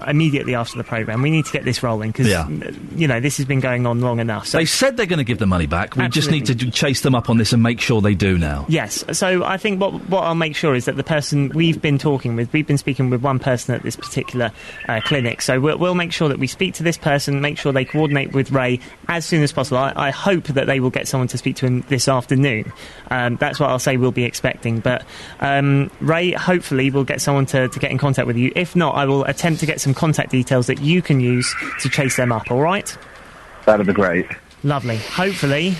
immediately after the programme. We need to get this rolling, because, you know, this has been going on long enough. So they said they're going to give the money back. We just need to chase them up on this and make sure they do now. Yes, so I think what I'll make sure is that the person we've been speaking with one person at this particular clinic, so we'll make sure that we speak to this person, make sure they coordinate with Ray as soon as possible. I hope that they will get someone to speak to him this afternoon. That's what I'll say we'll be expecting. But Ray, hopefully, will get someone to get in contact with you. If not, I will attempt to get some contact details that you can use to chase them up, all right? That'd be great. Lovely. Hopefully...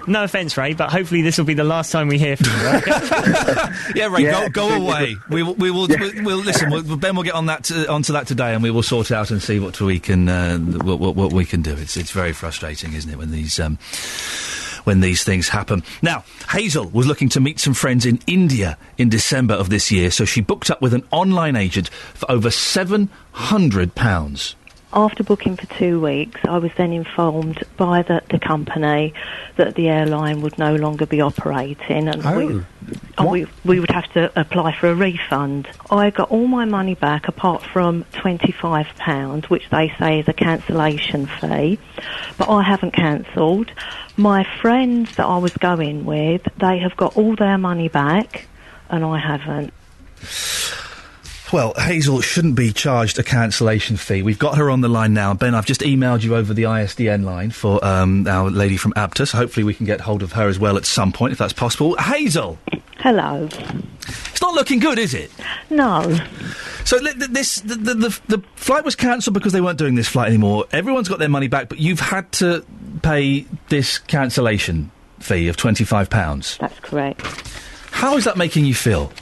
no offence, Ray, but hopefully this will be the last time we hear from you. Right? Yeah, Ray, go away. We'll listen. Ben will get on onto that today, and we will sort out and see what we can what we can do. It's very frustrating, isn't it, when these things happen. Now, Hazel was looking to meet some friends in India in December of this year, so she booked up with an online agent for over £700. After booking for 2 weeks, I was then informed by the company that the airline would no longer be operating, and we would have to apply for a refund. I got all my money back apart from £25, which they say is a cancellation fee, but I haven't cancelled. My friends that I was going with, they have got all their money back, and I haven't. Well, Hazel shouldn't be charged a cancellation fee. We've got her on the line now. Ben, I've just emailed you over the ISDN line for our lady from ABTA, so hopefully we can get hold of her as well at some point, if that's possible. Hazel! Hello. It's not looking good, is it? No. So the flight was cancelled because they weren't doing this flight anymore. Everyone's got their money back, but you've had to pay this cancellation fee of £25. That's correct. How is that making you feel?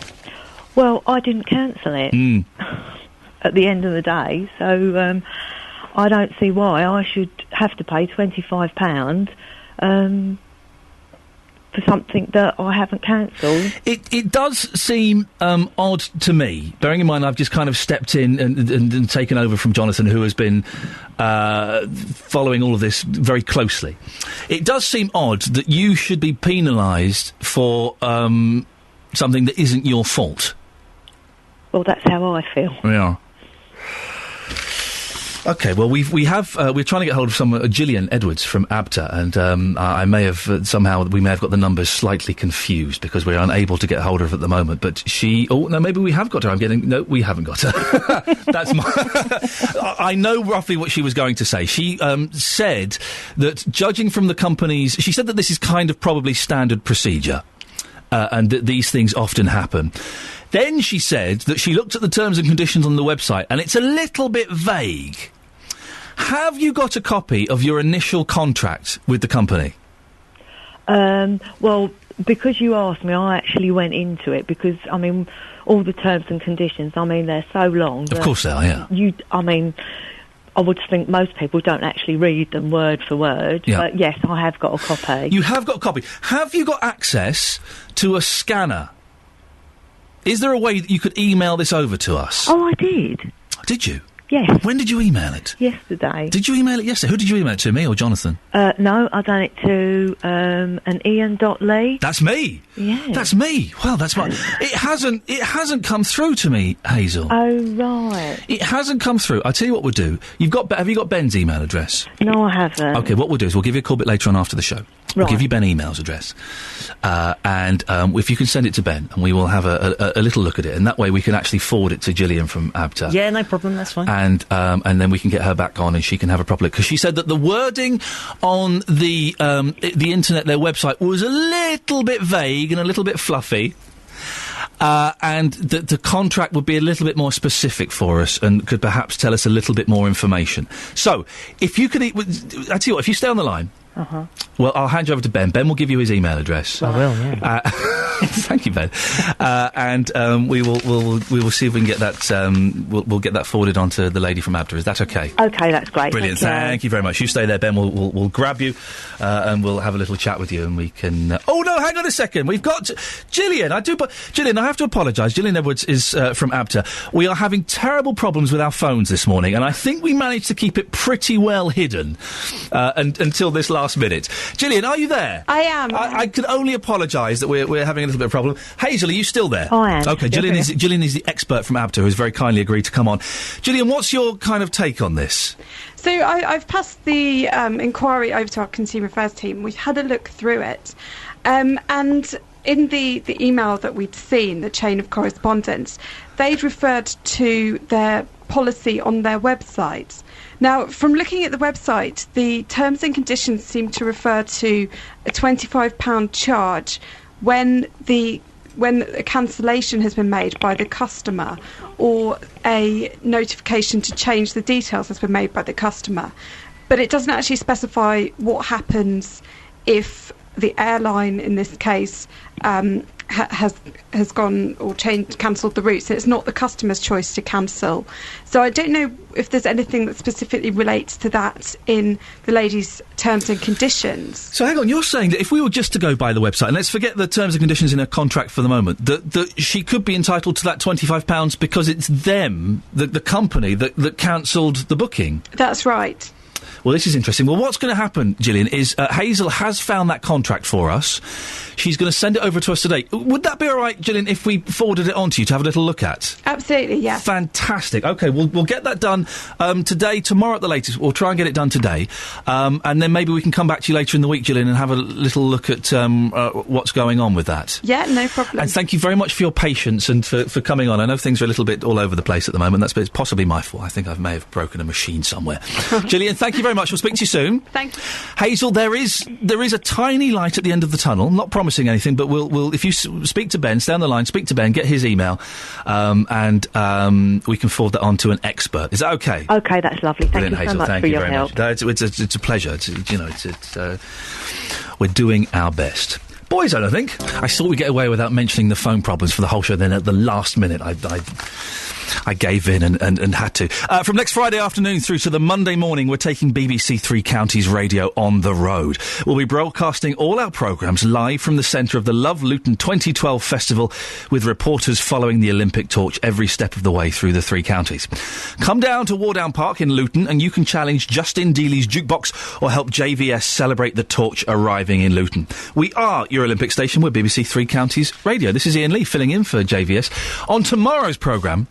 Well, I didn't cancel it at the end of the day, so I don't see why I should have to pay £25 for something that I haven't cancelled. It does seem odd to me, bearing in mind I've just kind of stepped in and taken over from Jonathan, who has been following all of this very closely. It does seem odd that you should be penalised for something that isn't your fault. Well, that's how I feel. Yeah. Okay, well, we're trying to get hold of someone, Gillian Edwards from ABTA, and we may have got the numbers slightly confused because we're unable to get hold of her at the moment. But maybe we have got her. No, we haven't got her. That's I know roughly what she was going to say. She said that judging from the company's, she said that this is kind of probably standard procedure, and that these things often happen. Then she said that she looked at the terms and conditions on the website, and it's a little bit vague. Have you got a copy of your initial contract with the company? Well, because you asked me, I actually went into it, because, I mean, all the terms and conditions, I mean, they're so long. Of course they are, yeah. I would think most people don't actually read them word for word, but yes, I have got a copy. You have got a copy. Have you got access to a scanner? Is there a way that you could email this over to us? Oh, I did. Did you? Yes. When did you email it? Yesterday. Did you email it yesterday? Who did you email it to, me or Jonathan? No, I done it to an Iain.Lee. That's me. Yeah. That's me. Well, that's my... It hasn't come through to me, Hazel. Oh, right. It hasn't come through. I'll tell you what we'll do. Have you got Ben's email address? No, I haven't. Okay, what we'll do is we'll give you a call a bit later on after the show. We'll give you Ben email's address. And if you can send it to Ben, and we will have a little look at it, and that way we can actually forward it to Gillian from ABTA. Yeah, no problem, that's fine. And then we can get her back on and she can have a proper look. Because she said that the wording on the internet, their website, was a little bit vague and a little bit fluffy. And the contract would be a little bit more specific for us and could perhaps tell us a little bit more information. So, if you could... I tell you what, if you stay on the line... Uh-huh. Well, I'll hand you over to Ben. Ben will give you his email address. I will, yeah. Thank you, Ben. And we will see if we can get that. We'll get that forwarded on to the lady from ABTA. Is that okay? Okay, that's great. Brilliant. Thank you very much. You stay there, Ben. We'll grab you and we'll have a little chat with you, and we can. Oh no! Hang on a second. We've got Gillian. Gillian, I have to apologise. Gillian Edwards is from ABTA. We are having terrible problems with our phones this morning, and I think we managed to keep it pretty well hidden until this last minute. Gillian, are you there? I am. I can only apologise that we're having a little bit of a problem. Hazel, are you still there? I am. Okay, Gillian is the expert from ABTA who has very kindly agreed to come on. Gillian, what's your kind of take on this? So I've passed the inquiry over to our Consumer Affairs team. We've had a look through it. And in the email that we'd seen, the chain of correspondence, they'd referred to their policy on their website. Now, from looking at the website, the terms and conditions seem to refer to a £25 charge when a cancellation has been made by the customer or a notification to change the details has been made by the customer. But it doesn't actually specify what happens if the airline, in this case, has gone or cancelled the route. So it's not the customer's choice to cancel. So I don't know if there's anything that specifically relates to that in the lady's terms and conditions. So hang on, you're saying that if we were just to go by the website, and let's forget the terms and conditions in her contract for the moment, that she could be entitled to that £25 because it's them, the company, that cancelled the booking? That's right. Well, this is interesting. Well, what's going to happen, Gillian, is Hazel has found that contract for us. She's going to send it over to us today. Would that be all right, Gillian, if we forwarded it on to you to have a little look at? Absolutely, yeah. Fantastic. OK, we'll get that done today, tomorrow at the latest. We'll try and get it done today. And then maybe we can come back to you later in the week, Gillian, and have a little look at what's going on with that. Yeah, no problem. And thank you very much for your patience and for coming on. I know things are a little bit all over the place at the moment. It's possibly my fault. I think I may have broken a machine somewhere. Gillian, thank you very much. We'll speak to you soon. Thank you. Hazel, there is a tiny light at the end of the tunnel. I'm not promising anything, but we'll if you speak to Ben, stay on the line, speak to Ben, get his email, and we can forward that on to an expert. Is that okay? Okay, that's lovely. Thank you so Hazel, much thank for you your very help. much. It's a pleasure. We're doing our best. Boys, I don't think. I thought we'd get away without mentioning the phone problems for the whole show. Then at the last minute, I gave in and had to. From next Friday afternoon through to the Monday morning, we're taking BBC Three Counties Radio on the road. We'll be broadcasting all our programmes live from the centre of the Love Luton 2012 Festival, with reporters following the Olympic torch every step of the way through the three counties. Come down to Wardown Park in Luton and you can challenge Justin Dealey's Jukebox or help JVS celebrate the torch arriving in Luton. We are your Olympic station. We're BBC Three Counties Radio. This is Iain Lee filling in for JVS. On tomorrow's programme,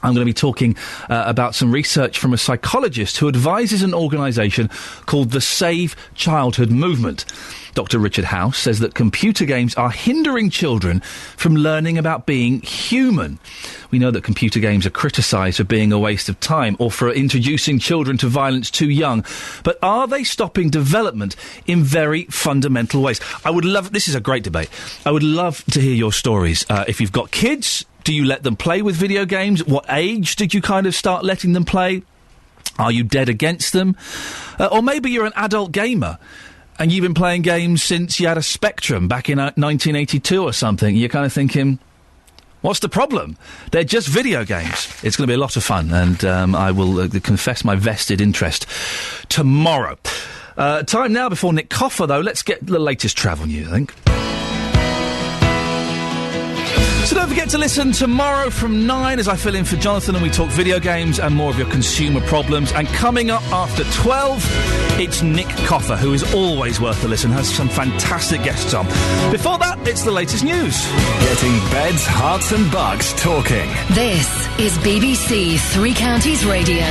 I'm going to be talking about some research from a psychologist who advises an organisation called the Save Childhood Movement. Dr. Richard House says that computer games are hindering children from learning about being human. We know that computer games are criticised for being a waste of time or for introducing children to violence too young. But are they stopping development in very fundamental ways? This is a great debate. I would love to hear your stories. If you've got kids, do you let them play with video games? What age did you kind of start letting them play? Are you dead against them? Or maybe you're an adult gamer and you've been playing games since you had a Spectrum back in 1982 or something. You're kind of thinking, what's the problem? They're just video games. It's going to be a lot of fun, and I will confess my vested interest tomorrow. Time now before Nick Coffer, though. Let's get the latest travel news, I think. So don't forget to listen tomorrow from 9 as I fill in for Jonathan and we talk video games and more of your consumer problems. And coming up after 12, it's Nick Coffer, who is always worth a listen, has some fantastic guests on. Before that, it's the latest news. Getting beds, hearts and bugs talking. This is BBC Three Counties Radio.